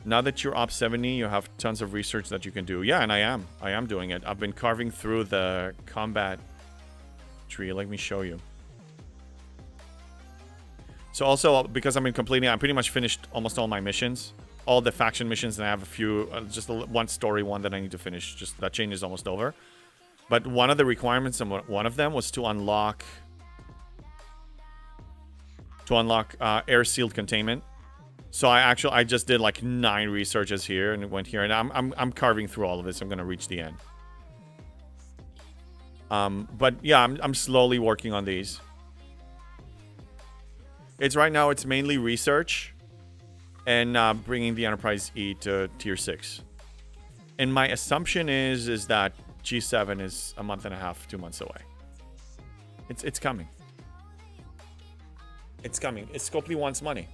Now that you're up 70, you have tons of research that you can do. Yeah, and I am. I am doing it. I've been carving through the combat tree. Let me show you. So also, because I've been completing, I'm pretty much finished almost all my missions. All the faction missions, and I have a few, just one story one that I need to finish. Just that chain is almost over. But one of the requirements, and one of them was to unlock air-sealed containment. So I just did like 9 researches here and went here, and I'm carving through all of this. I'm gonna reach the end. But yeah, I'm slowly working on these. It's right now. It's mainly research, and bringing the Enterprise E to tier 6. And my assumption is that G7 is a month and a half, 2 months away. It's coming. It's coming. Scopely wants money.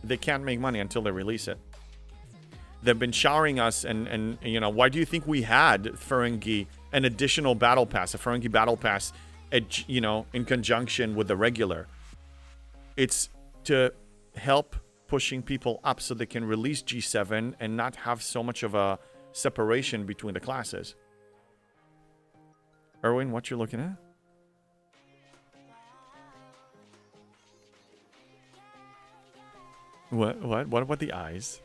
They can't make money until they release it. They've been showering us, and you know, why do you think we had Ferengi, an additional battle pass, a Ferengi battle pass, you know, in conjunction with the regular? It's to help pushing people up so they can release G7 and not have so much of a separation between the classes. Erwin, what you're looking at? What about the eyes?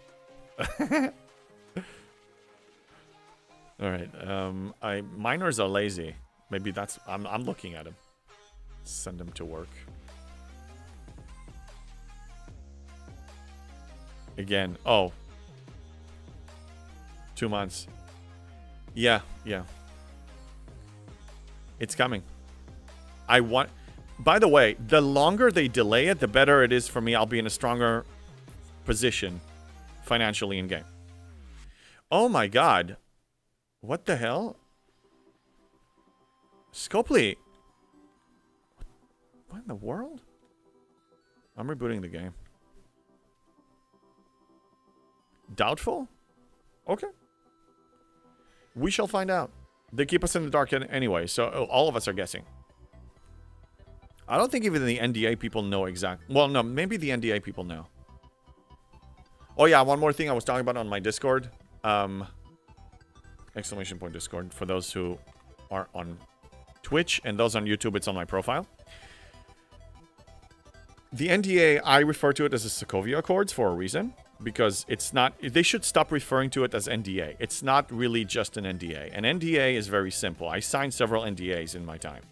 All right. Miners are lazy. Maybe that's I'm looking at them. Send them to work. Again. Oh. 2 months. Yeah. It's coming. By the way, the longer they delay it, the better it is for me. I'll be in a stronger position financially in game. Oh my god. What the hell? Scopely. What in the world? I'm rebooting the game. Doubtful? Okay. We shall find out. They keep us in the dark anyway, so all of us are guessing. I don't think even the NDA people know exactly. Well, no, maybe the NDA people know. Oh yeah, one more thing I was talking about on my Discord. Exclamation point Discord for those who are on Twitch, and those on YouTube, it's on my profile. The NDA, I refer to it as the Sokovia Accords for a reason, because it's not. They should stop referring to it as NDA. It's not really just an NDA. An NDA is very simple. I signed several NDAs in my time.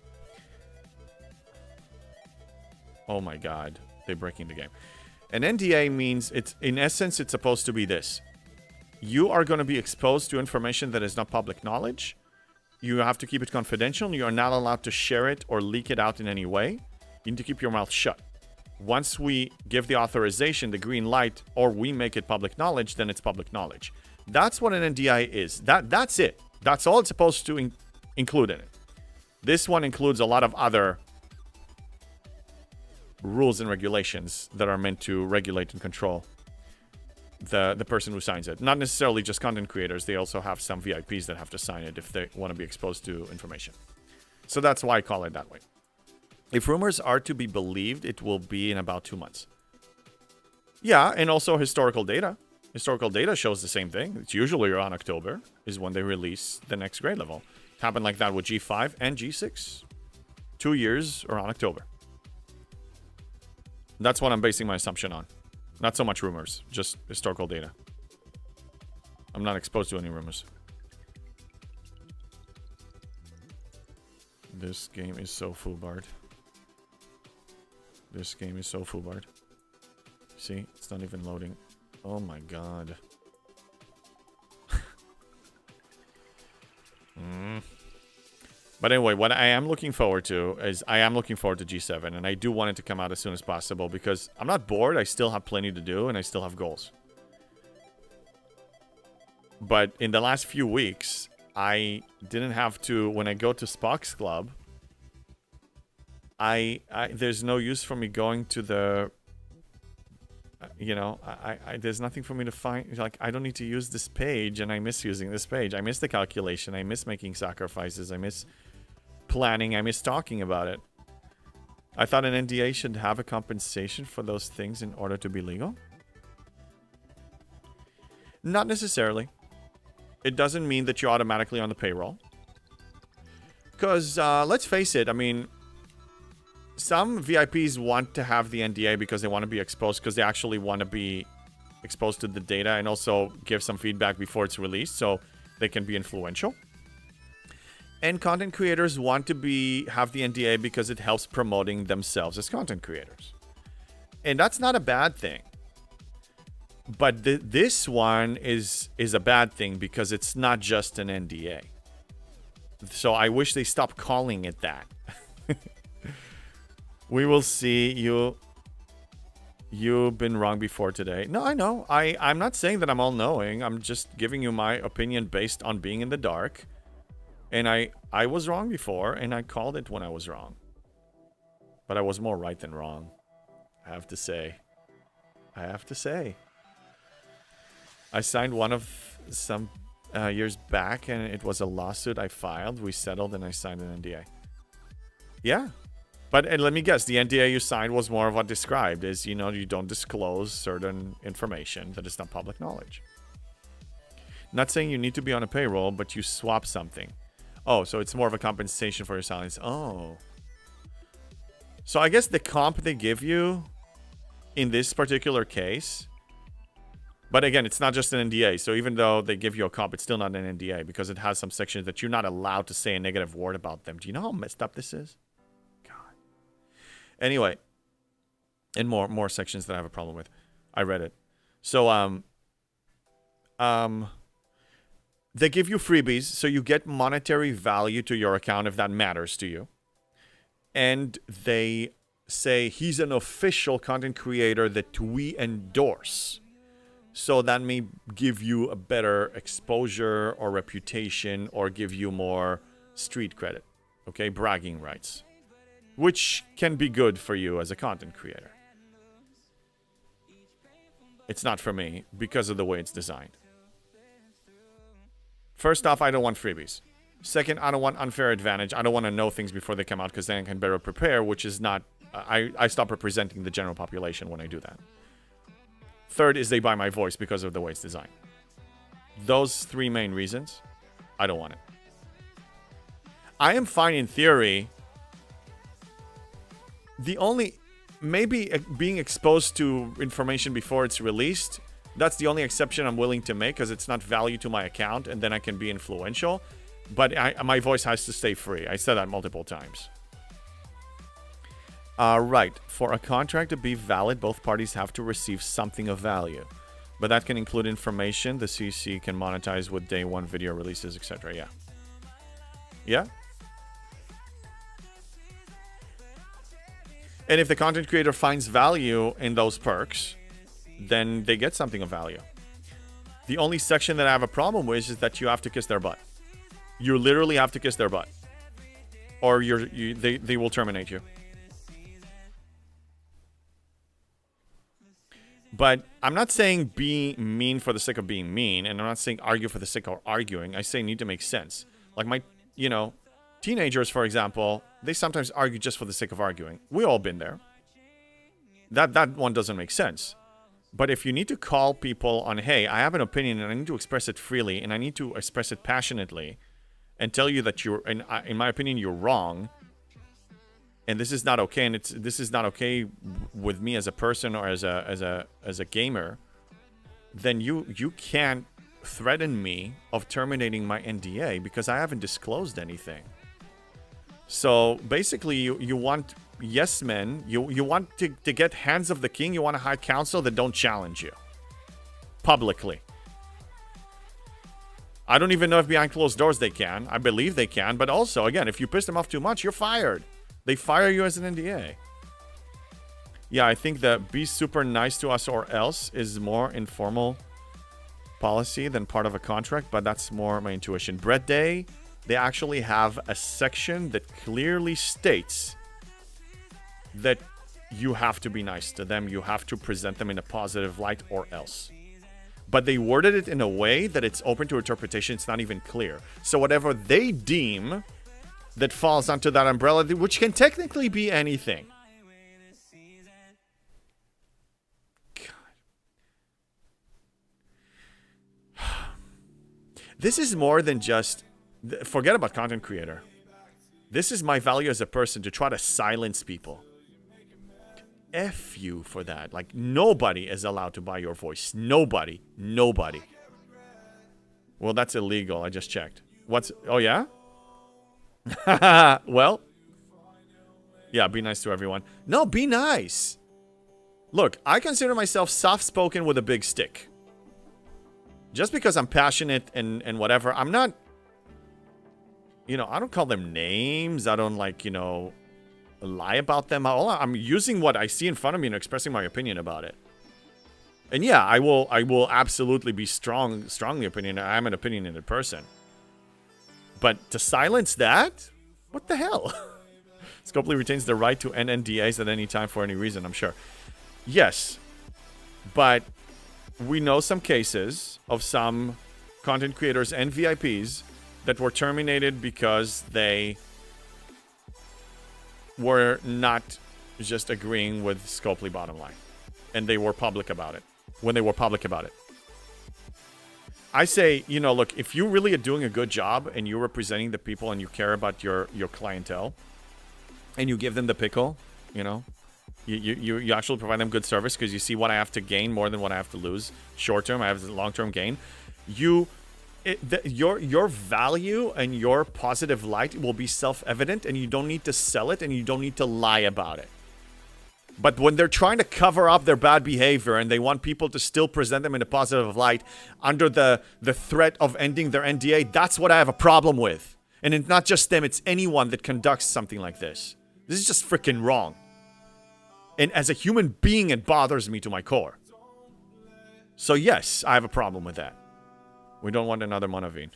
Oh my god, they're breaking the game. An NDA means, it's in essence, it's supposed to be this. You are going to be exposed to information that is not public knowledge. You have to keep it confidential. You are not allowed to share it or leak it out in any way. You need to keep your mouth shut. Once we give the authorization, the green light, or we make it public knowledge, then it's public knowledge. That's what an NDA is. That's it. That's all it's supposed to include in it. This one includes a lot of other rules and regulations that are meant to regulate and control the person who signs it. Not necessarily just content creators. They also have some VIPs that have to sign it if they want to be exposed to information. So that's why I call it that way. If rumors are to be believed, it will be in about 2 months. Yeah, and also historical data. Historical data shows the same thing. It's usually around October is when they release the next grade level. It happened like that with G5 and G6. 2 years around October. That's what I'm basing my assumption on. Not so much rumors, just historical data. I'm not exposed to any rumors. This game is so foobarred. This game is so foobarred. See? It's not even loading. Oh my god. But anyway, what I am looking forward to is I am looking forward to G7, and I do want it to come out as soon as possible because I'm not bored. I still have plenty to do, and I still have goals. But in the last few weeks, I didn't have to, when I go to Spock's Club, there's no use for me going to the, you know, there's nothing for me to find. Like, I don't need to use this page, and I miss using this page. I miss the calculation. I miss making sacrifices. I miss planning. I miss talking about it. I thought an NDA should have a compensation for those things in order to be legal. Not necessarily. It doesn't mean that you're automatically on the payroll. Because, let's face it, I mean, some VIPs want to have the NDA because they want to be exposed, because they actually want to be exposed to the data and also give some feedback before it's released so they can be influential. And content creators want to have the NDA because it helps promoting themselves as content creators. And that's not a bad thing. But this one is a bad thing because it's not just an NDA. So I wish they stopped calling it that. We will see. You've been wrong before today. No, I know. I'm not saying that I'm all-knowing. I'm just giving you my opinion based on being in the dark. And I was wrong before, and I called it when I was wrong. But I was more right than wrong. I have to say. I signed one of some years back, and it was a lawsuit I filed. We settled, and I signed an NDA. Yeah. But let me guess, the NDA you signed was more of what described is, you know, you don't disclose certain information that is not public knowledge. Not saying you need to be on a payroll, but you swap something. Oh, so it's more of a compensation for your silence. Oh. So I guess the comp they give you in this particular case, but again, it's not just an NDA. So even though they give you a comp, it's still not an NDA because it has some sections that you're not allowed to say a negative word about them. Do you know how messed up this is? Anyway, and more sections that I have a problem with. I read it. So they give you freebies, so you get monetary value to your account if that matters to you. And they say he's an official content creator that we endorse. So that may give you a better exposure or reputation or give you more street credit. Okay, bragging rights. Which can be good for you as a content creator. It's not for me because of the way it's designed. First off, I don't want freebies. Second, I don't want unfair advantage. I don't want to know things before they come out because then I can better prepare, which is not... I stop representing the general population when I do that. Third is they buy my voice because of the way it's designed. Those three main reasons, I don't want it. I am fine in theory... The only, maybe being exposed to information before it's released, that's the only exception I'm willing to make because it's not value to my account and then I can be influential. But my voice has to stay free. I said that multiple times. Right. For a contract to be valid, both parties have to receive something of value. But that can include information the CC can monetize with day one video releases, etc. Yeah. Yeah? And if the content creator finds value in those perks, then they get something of value. The only section that I have a problem with is that you have to kiss their butt. You literally have to kiss their butt. Or they will terminate you. But I'm not saying be mean for the sake of being mean, and I'm not saying argue for the sake of arguing. I say need to make sense. Like my, teenagers, for example, they sometimes argue just for the sake of arguing. We all been there. That one doesn't make sense. But if you need to call people on, hey, I have an opinion and I need to express it freely and I need to express it passionately and tell you that you're, in my opinion, you're wrong and this is not okay and this is not okay with me as a person or as a gamer, then you can't threaten me of terminating my NDA because I haven't disclosed anything. So basically, you want yes men. You want to get hands of the king. You want a high council that don't challenge you publicly. I don't even know if behind closed doors they can. I believe they can. But also, again, if you piss them off too much, you're fired. They fire you as an NDA. Yeah, I think that be super nice to us or else is more informal policy than part of a contract. But that's more my intuition. Brett Day. They actually have a section that clearly states that you have to be nice to them. You have to present them in a positive light or else. But they worded it in a way that it's open to interpretation. It's not even clear. So whatever they deem that falls onto that umbrella, which can technically be anything. God. This is more than just... Forget about content creator. This is my value as a person, to try to silence people. F you for that. Like, nobody is allowed to buy your voice. Nobody. Nobody. Well, that's illegal. I just checked. What's... Oh, yeah? Well. Yeah, be nice to everyone. No, be nice. Look, I consider myself soft-spoken with a big stick. Just because I'm passionate and whatever, I'm not... You know, I don't call them names. I don't, like, you know... lie about them. I'm using what I see in front of me and expressing my opinion about it. And yeah, I will absolutely be strongly opinionated. I'm an opinionated person. But to silence that? What the hell? Scopely retains the right to end NDAs at any time for any reason, I'm sure. Yes. But we know some cases of some content creators and VIPs that were terminated because they were not just agreeing with Scopely bottom line. And they were public about it. When they were public about it. I say, you know, look, if you really are doing a good job and you're representing the people and you care about your clientele and you give them the pickle, you know, you actually provide them good service because you see what I have to gain more than what I have to lose. Short term, I have long-term gain. Your value and your positive light will be self-evident, and you don't need to sell it and you don't need to lie about it. But when they're trying to cover up their bad behavior and they want people to still present them in a positive light under the threat of ending their NDA, that's what I have a problem with. And it's not just them, it's anyone that conducts something like this. This is just freaking wrong. And as a human being, it bothers me to my core. So yes, I have a problem with that. We don't want another Monavine.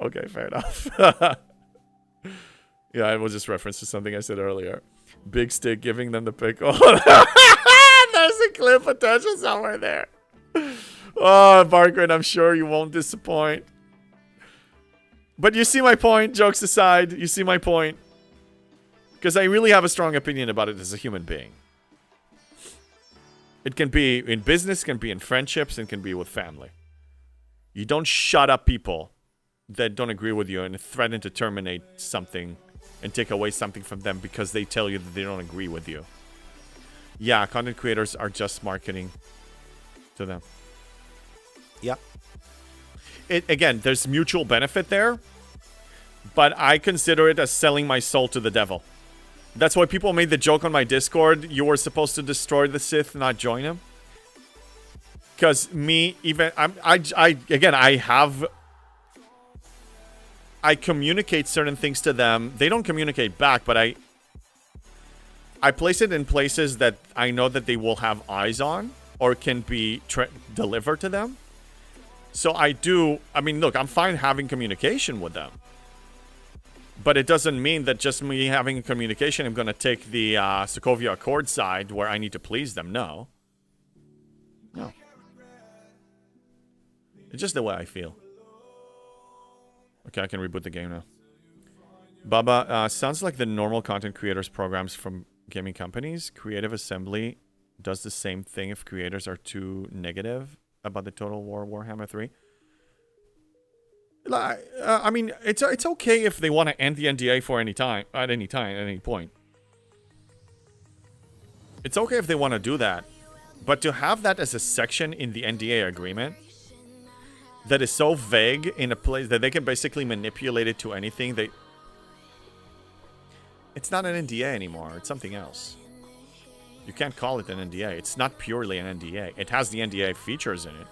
Okay, fair enough. Yeah, it was just reference to something I said earlier. Big stick giving them the pickle. There's a clip potential somewhere there. Oh, Barkrin, I'm sure you won't disappoint. But you see my point, jokes aside. You see my point. Because I really have a strong opinion about it as a human being. It can be in business, can be in friendships, and can be with family. You don't shut up people that don't agree with you and threaten to terminate something and take away something from them because they tell you that they don't agree with you. Yeah, content creators are just marketing to them. Yep. Again, there's mutual benefit there, but I consider it as selling my soul to the devil. That's why people made the joke on my Discord, you were supposed to destroy the Sith, not join him. Because me, even, I communicate certain things to them. They don't communicate back, but I place it in places that I know that they will have eyes on or can be delivered to them. So I mean, look, I'm fine having communication with them. But it doesn't mean that just me having communication, I'm going to take the Sokovia Accord side where I need to please them. No. No. It's just the way I feel. Okay, I can reboot the game now. Baba, sounds like the normal content creators programs from gaming companies. Creative Assembly does the same thing if creators are too negative about the Total War Warhammer 3. I mean, it's okay if they want to end the NDA for at any point. It's okay if they want to do that. But to have that as a section in the NDA agreement that is so vague in a place that they can basically manipulate it to anything, it's not an NDA anymore. It's something else. You can't call it an NDA. It's not purely an NDA. It has the NDA features in it.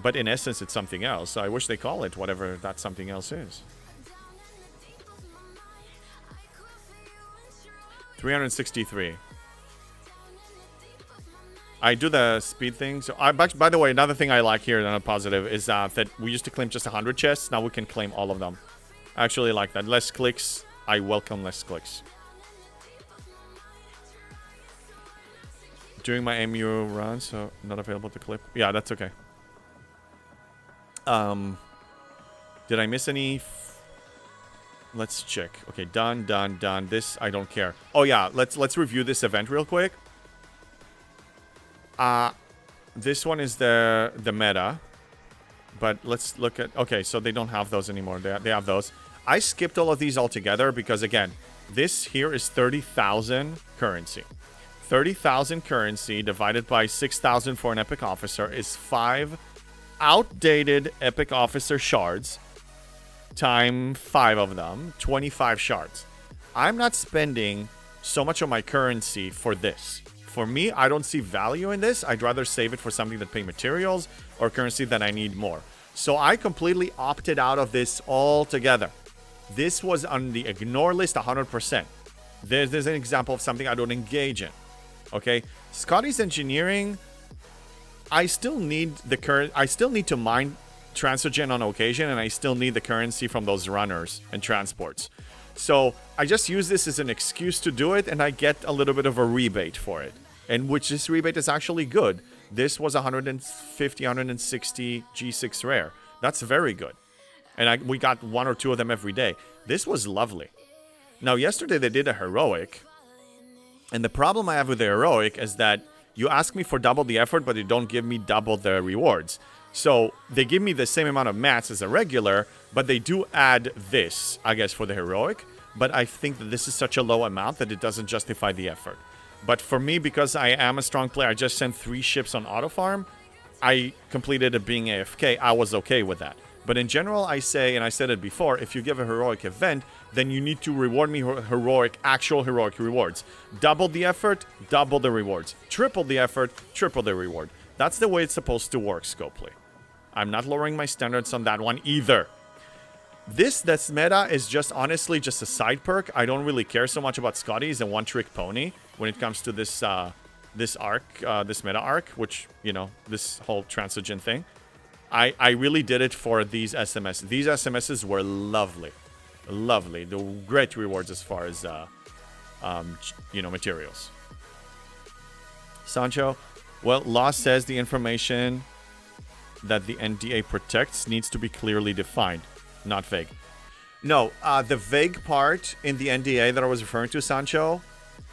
But in essence, it's something else. So I wish they call it whatever that something else is. 363. I do the speed thing. So by the way, another thing I like here, another positive, is that we used to claim just 100 chests. Now we can claim all of them. I actually like that. Less clicks. I welcome less clicks. During my MU run, so not available to clip. Yeah, that's okay. Did I miss any? Let's check. Okay, done. This I don't care. Oh yeah, let's review this event real quick. This one is the meta, but let's look at. Okay, so they don't have those anymore. They have those. I skipped all of these altogether because again, this here is 30,000 currency. 30,000 currency divided by 6,000 for an epic officer is 5 outdated epic officer shards time 5 of them, 25 shards. I'm not spending so much of my currency for this. For me, I don't see value in this. I'd rather save it for something that pay materials or currency that I need more. So I completely opted out of this altogether. This was on the ignore list 100%. There's an example of something I don't engage in. Okay, Scotty's engineering, I still need to mine Transogen on occasion, and I still need the currency from those runners and transports. So I just use this as an excuse to do it, and I get a little bit of a rebate for it. And which this rebate is actually good. This was 150, 160 G6 rare. That's very good. And we got 1 or 2 of them every day. This was lovely. Now, yesterday they did a heroic. And the problem I have with the heroic is that you ask me for double the effort, but you don't give me double the rewards. So they give me the same amount of mats as a regular, but they do add this, I guess, for the heroic. But I think that this is such a low amount that it doesn't justify the effort. But for me, because I am a strong player, I just sent 3 ships on auto farm. I completed it being AFK. I was okay with that. But in general, I say, and I said it before, if you give a heroic event, then you need to reward me actual heroic rewards. Double the effort, double the rewards. Triple the effort, triple the reward. That's the way it's supposed to work, Scopely. I'm not lowering my standards on that one either. This meta is just honestly just a side perk. I don't really care so much about Scotty. He's a one-trick pony when it comes to this this meta arc, which, you know, this whole Transogen thing. I really did it for these SMS. These SMSs were lovely. Lovely. The great rewards as far as, you know, materials. Sancho, well, law says the information that the NDA protects needs to be clearly defined, not vague. No, the vague part in the NDA that I was referring to, Sancho,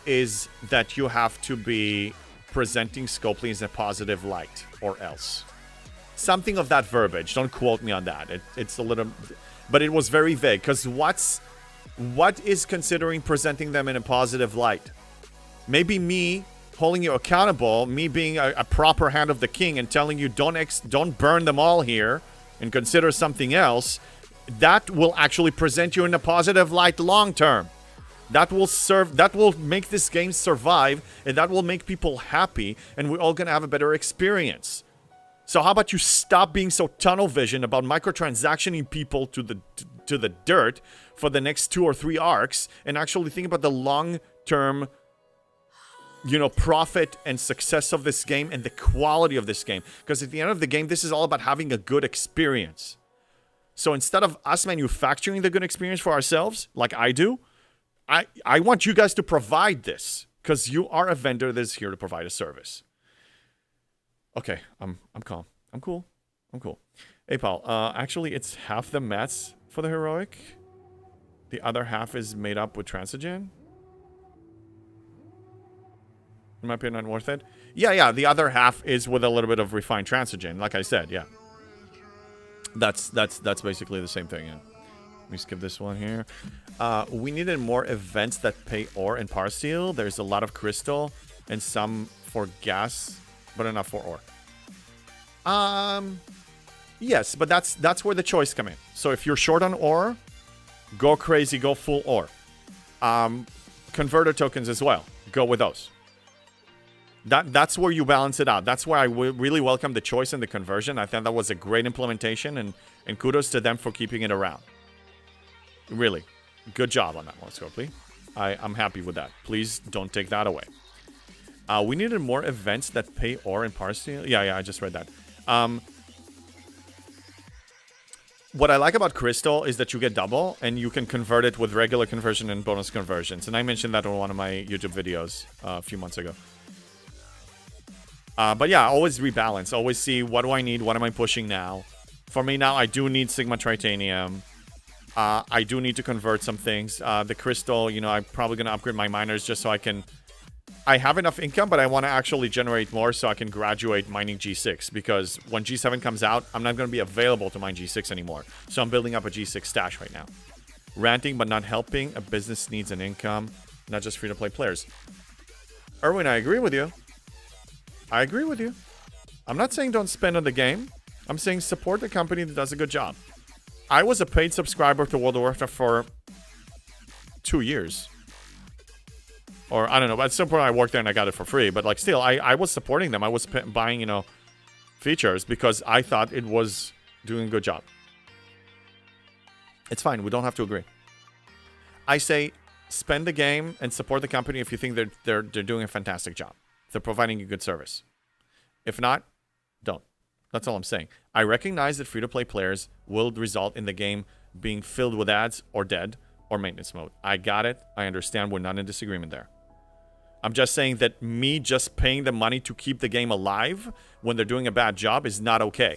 is that you have to be presenting Scopely in a positive light or else. Something of that verbiage. Don't quote me on that. It's a little... But it was very vague, because what is considering presenting them in a positive light? Maybe me holding you accountable, me being a proper hand of the king and telling you don't burn them all here and consider something else, that will actually present you in a positive light long term. That will make this game survive, and that will make people happy, and we're all gonna have a better experience. So how about you stop being so tunnel vision about microtransactioning people to the dirt for the next 2 or 3 arcs and actually think about the long-term, you know, profit and success of this game and the quality of this game. Because at the end of the game, this is all about having a good experience. So instead of us manufacturing the good experience for ourselves, like I do, I want you guys to provide this, because you are a vendor that's here to provide a service. Okay, I'm calm. I'm cool. Hey, Paul, actually, it's half the mats for the heroic. The other half is made up with Transogen. In my opinion, not worth it. Yeah, the other half is with a little bit of refined Transogen, like I said, yeah. That's basically the same thing, yeah. Let me skip this one here. We needed more events that pay ore and power steel. There's a lot of crystal and some for gas, but enough for ore. Yes, but that's where the choice come in. So if you're short on ore, go crazy, go full ore. Converter tokens as well. Go with those. That's where you balance it out. That's why I really welcome the choice and the conversion. I thought that was a great implementation, and kudos to them for keeping it around. Really, good job on that one, Scopely. I'm happy with that. Please don't take that away. We needed more events that pay ore and power steel. Yeah, I just read that. what I like about Crystal is that you get double, and you can convert it with regular conversion and bonus conversions. And I mentioned that on one of my YouTube videos a few months ago. But yeah, always rebalance. Always see, what do I need? What am I pushing now? For me now, I do need Sigma Tritanium. I do need to convert some things. The Crystal, you know, I'm probably going to upgrade my miners just so I can... I have enough income, but I want to actually generate more so I can graduate mining G6. Because when G7 comes out, I'm not going to be available to mine G6 anymore. So I'm building up a G6 stash right now. Ranting but not helping. A business needs an income, not just free-to-play players. Erwin, I agree with you. I agree with you. I'm not saying don't spend on the game. I'm saying support the company that does a good job. I was a paid subscriber to World of Warcraft for 2 years. Or, I don't know, but at some point I worked there and I got it for free. But, like, still, I was supporting them. I was buying, you know, features because I thought it was doing a good job. It's fine. We don't have to agree. I say spend the game and support the company if you think they're doing a fantastic job. They're providing a good service. If not, don't. That's all I'm saying. I recognize that free-to-play players will result in the game being filled with ads or dead or maintenance mode. I got it. I understand. We're not in disagreement there. I'm just saying that me just paying the money to keep the game alive when they're doing a bad job is not okay.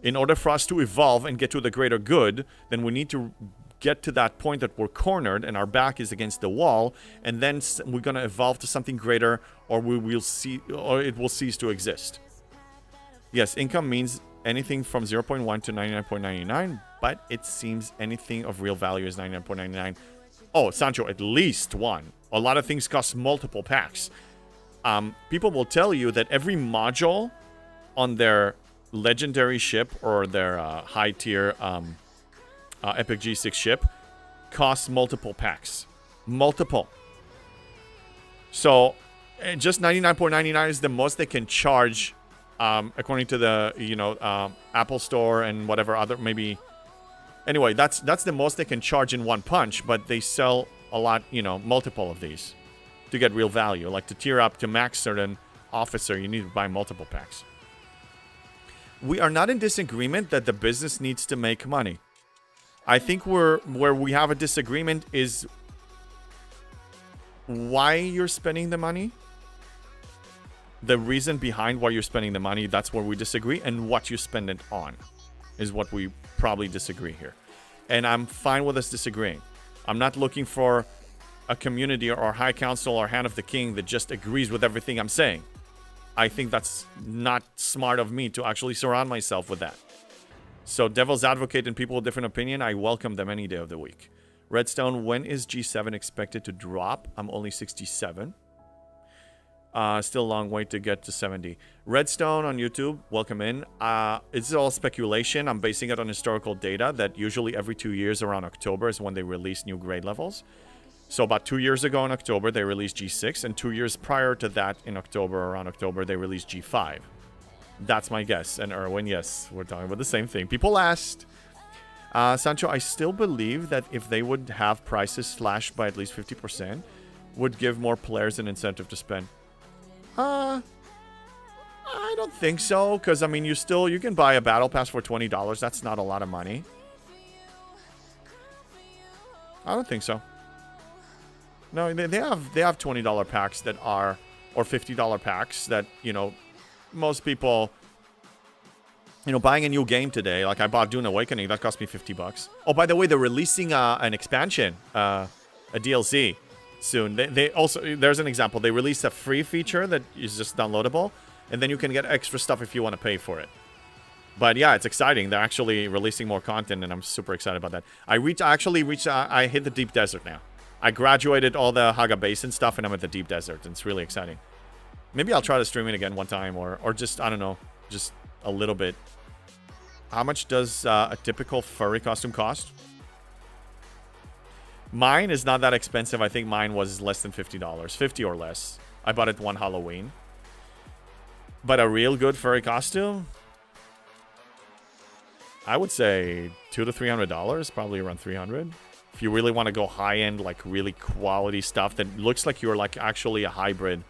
In order for us to evolve and get to the greater good, then we need to get to that point that we're cornered and our back is against the wall, and then we're going to evolve to something greater, or we will see, or it will cease to exist. Yes, income means anything from 0.1 to 99.99, but it seems anything of real value is 99.99. Oh, Sancho, at least one. A lot of things cost multiple packs. People will tell you that every module on their legendary ship or their high tier Epic G6 ship costs multiple packs. Multiple. So just 99.99 is the most they can charge, according to the, you know, Apple Store and whatever other, maybe. Anyway, that's the most they can charge in one punch, but they sell a lot, you know, multiple of these to get real value. Like to tier up to max certain officer, you need to buy multiple packs. We are not in disagreement that the business needs to make money. I think where we have a disagreement is why you're spending the money. The reason behind why you're spending the money, that's where we disagree. And what you spend it on is what we probably disagree here. And I'm fine with us disagreeing. I'm not looking for a community or high council or hand of the king that just agrees with everything I'm saying. I think that's not smart of me to actually surround myself with that. So devil's advocate and people with different opinion, I welcome them any day of the week. Redstone, when is G7 expected to drop? I'm only 67. Still a long way to get to 70. Redstone on YouTube, welcome in. It's all speculation. I'm basing it on historical data that usually every 2 years around October is when they release new grade levels. So about 2 years ago in October, they released G6. And 2 years prior to that in October, around October, they released G5. That's my guess. And Erwin, yes, we're talking about the same thing. People asked. Sancho, I still believe that if they would have prices slashed by at least 50%, would give more players an incentive to spend. I don't think so, because I mean, you can buy a battle pass for $20. That's not a lot of money. I don't think so. No, they have $20 packs that are, or $50 packs that, you know, most people, you know, buying a new game today, like I bought Dune Awakening, that cost me $50. Oh, by the way, they're releasing an expansion, a DLC soon. They also, there's an example. They released a free feature that is just downloadable, and then you can get extra stuff if you want to pay for it. But yeah, it's exciting. They're actually releasing more content, and I'm super excited about that. I hit the deep desert now. I graduated all the Haga Basin stuff, and I'm at the deep desert, and it's really exciting. Maybe I'll try to stream it again one time, or just, I don't know, just a little bit. How much does a typical furry costume cost? Mine is not that expensive. I think mine was less than $50. 50 or less. I bought it one Halloween. But a real good furry costume? I would say $200 to $300. Probably around $300. If you really want to go high-end, like really quality stuff that looks like you're like actually a hybrid,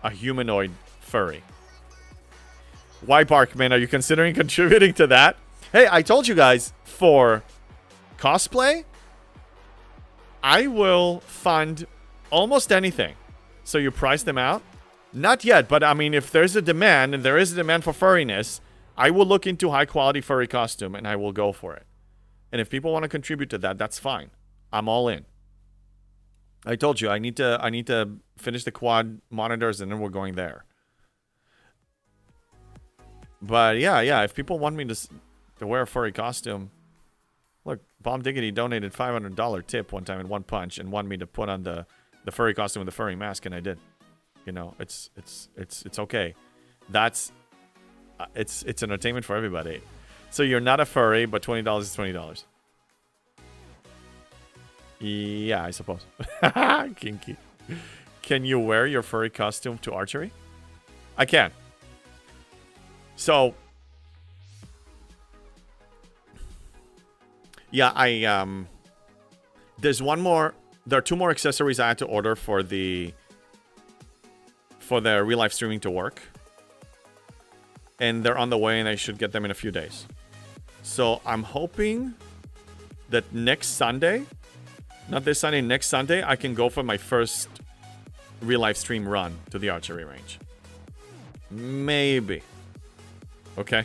a humanoid furry. Why Barkman? Are you considering contributing to that? Hey, I told you guys, for cosplay, I will fund almost anything. So you price them out? Not yet, but I mean, if there's a demand, and there is a demand for furriness, I will look into high quality furry costume and I will go for it. And if people want to contribute to that, that's fine. I'm all in. I told you I need to finish the quad monitors and then we're going there. But yeah, if people want me to wear a furry costume, look, Bomb Diggity donated $500 tip one time in one punch and wanted me to put on the furry costume with the furry mask, and I did. You know, it's okay. That's it's entertainment for everybody. So you're not a furry, but $20 is $20. Yeah, I suppose. Kinky. Can you wear your furry costume to archery? I can. So yeah, there's one more. There are two more accessories I had to order for the real life streaming to work. And they're on the way and I should get them in a few days. So I'm hoping that next Sunday, not this Sunday, next Sunday, I can go for my first real life stream run to the archery range. Maybe. Okay.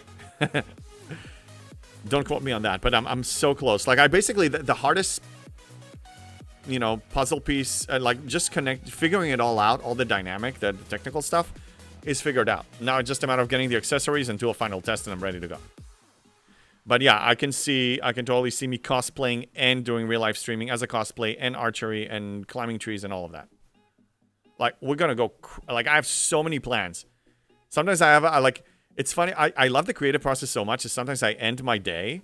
Don't quote me on that, but I'm so close. Like, I basically, the hardest, you know, puzzle piece, like just figuring it all out, all the dynamic, the technical stuff is figured out. Now it's just a matter of getting the accessories and do a final test and I'm ready to go. But yeah, I can totally see me cosplaying and doing real life streaming as a cosplay and archery and climbing trees and all of that. Like, we're gonna go, like, I have so many plans. Sometimes it's funny, I love the creative process so much that sometimes I end my day,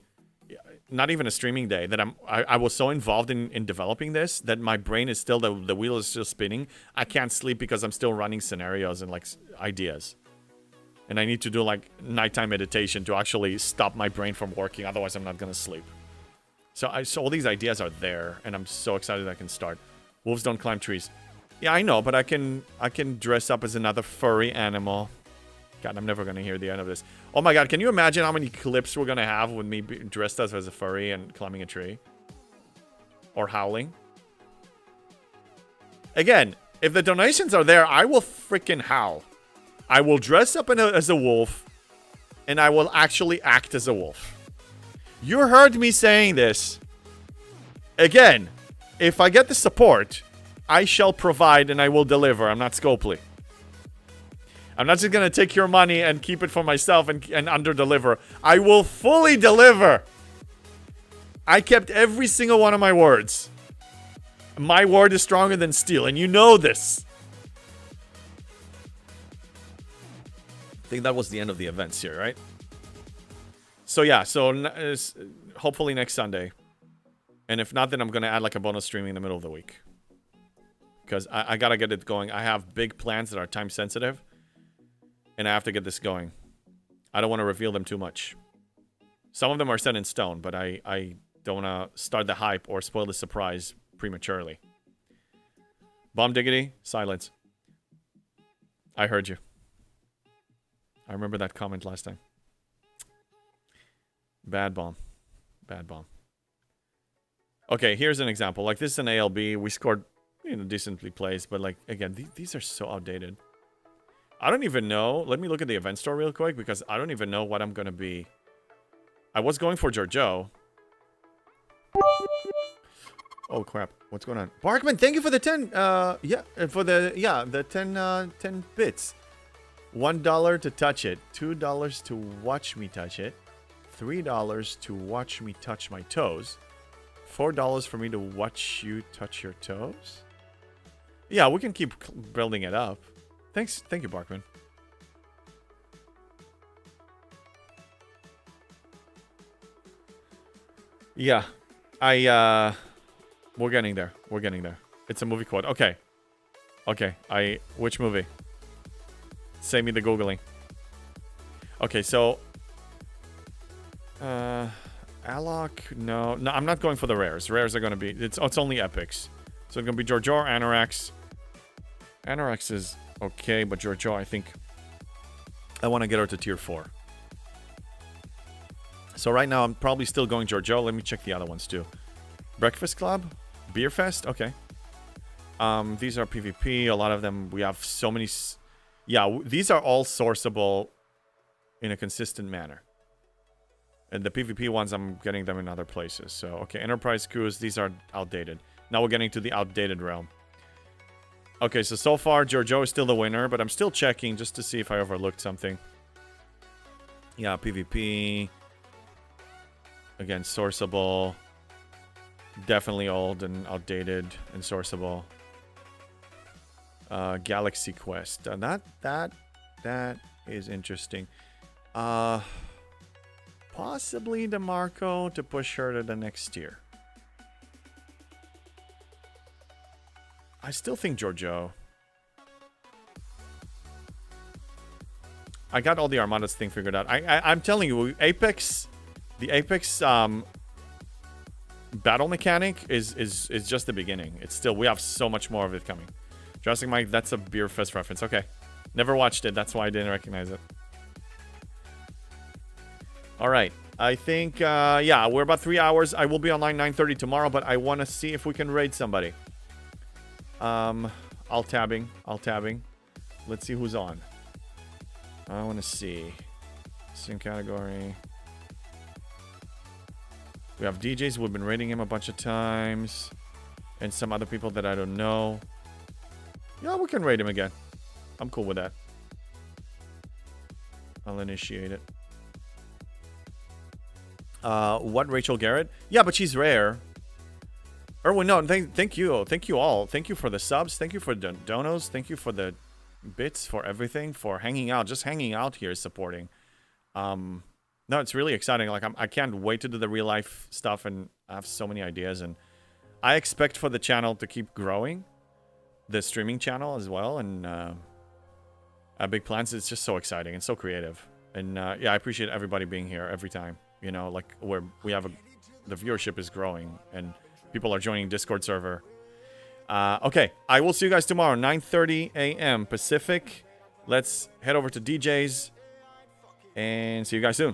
not even a streaming day, that I was so involved in developing this that my brain is still, the wheel is still spinning. I can't sleep because I'm still running scenarios and like ideas. And I need to do like nighttime meditation to actually stop my brain from working. Otherwise, I'm not going to sleep. So all these ideas are there and I'm so excited I can start. Wolves don't climb trees. Yeah, I know, but I can dress up as another furry animal. God, I'm never going to hear the end of this. Oh my God, can you imagine how many clips we're going to have with me dressed as a furry and climbing a tree? Or howling? Again, if the donations are there, I will freaking howl. I will dress up as a wolf, and I will actually act as a wolf. You heard me saying this. Again, if I get the support, I shall provide and I will deliver. I'm not Scopely. I'm not just going to take your money and keep it for myself and under-deliver. I will fully deliver. I kept every single one of my words. My word is stronger than steel, and you know this. I think that was the end of the events here, right? So yeah, hopefully next Sunday. And if not, then I'm going to add like a bonus streaming in the middle of the week. Because I got to get it going. I have big plans that are time sensitive. And I have to get this going. I don't want to reveal them too much. Some of them are set in stone, but I don't want to start the hype or spoil the surprise prematurely. Bomb Diggity, silence. I heard you. I remember that comment last time. Bad bomb. Bad bomb. Okay, here's an example. Like, this is an ALB. We scored, decently placed, but like, again, these are so outdated. I don't even know. Let me look at the event store real quick because I don't even know what I'm going to be. I was going for Giorgio. Oh, crap. What's going on? Barkman, thank you for the 10. The 10 bits. $1 to touch it. $2 to watch me touch it. $3 to watch me touch my toes. $4 for me to watch you touch your toes. Yeah, we can keep building it up. Thank you, Barkman. Yeah, we're getting there. We're getting there. It's a movie quote. Okay. Which movie? Save me the Googling. Okay, so, Alok, no, I'm not going for the rares. Rares are gonna be, it's only epics. So it's gonna be Giorgio or Anorax. Anorax is okay, but Giorgio, I think I want to get her to tier 4. So right now, I'm probably still going Giorgio. Let me check the other ones too. Breakfast Club? Beer Fest? Okay. These are PvP. A lot of them, we have so many... Yeah, these are all sourceable in a consistent manner. And the PvP ones, I'm getting them in other places. So, okay, Enterprise Cruise, these are outdated. Now we're getting to the outdated realm. Okay, so far, Giorgio is still the winner, but I'm still checking just to see if I overlooked something. Yeah, PvP. Again, sourceable. Definitely old and outdated and sourceable. Galaxy Quest. That is interesting. Possibly DeMarco to push her to the next tier. I still think Giorgio. I got all the Armadas thing figured out. I'm telling you, Apex, the Apex battle mechanic is just the beginning. It's still, we have so much more of it coming. Jurassic Mike, that's a Beer Fest reference. Okay. Never watched it. That's why I didn't recognize it. All right. I think, yeah, we're about 3 hours. I will be online 9:30 tomorrow, but I want to see if we can raid somebody. Alt tabbing. Let's see who's on. I want to see. Sim category. We have DJs. We've been raiding him a bunch of times. And some other people that I don't know. Yeah, we can raid him again. I'm cool with that. I'll initiate it. What, Rachel Garrett? Yeah, but she's rare. Erwin, no, thank you. Thank you all. Thank you for the subs. Thank you for the donos. Thank you for the bits, for everything, for hanging out. Just hanging out here, supporting. No, it's really exciting. Like, I can't wait to do the real life stuff, and I have so many ideas. And I expect for the channel to keep growing. The streaming channel as well. And big plans. It's just so exciting and so creative. And yeah, I appreciate everybody being here every time. You know, like, we have the viewership is growing and people are joining Discord server. Okay, I will see you guys tomorrow, 9:30 a.m. Pacific. Let's head over to DJ's and see you guys soon.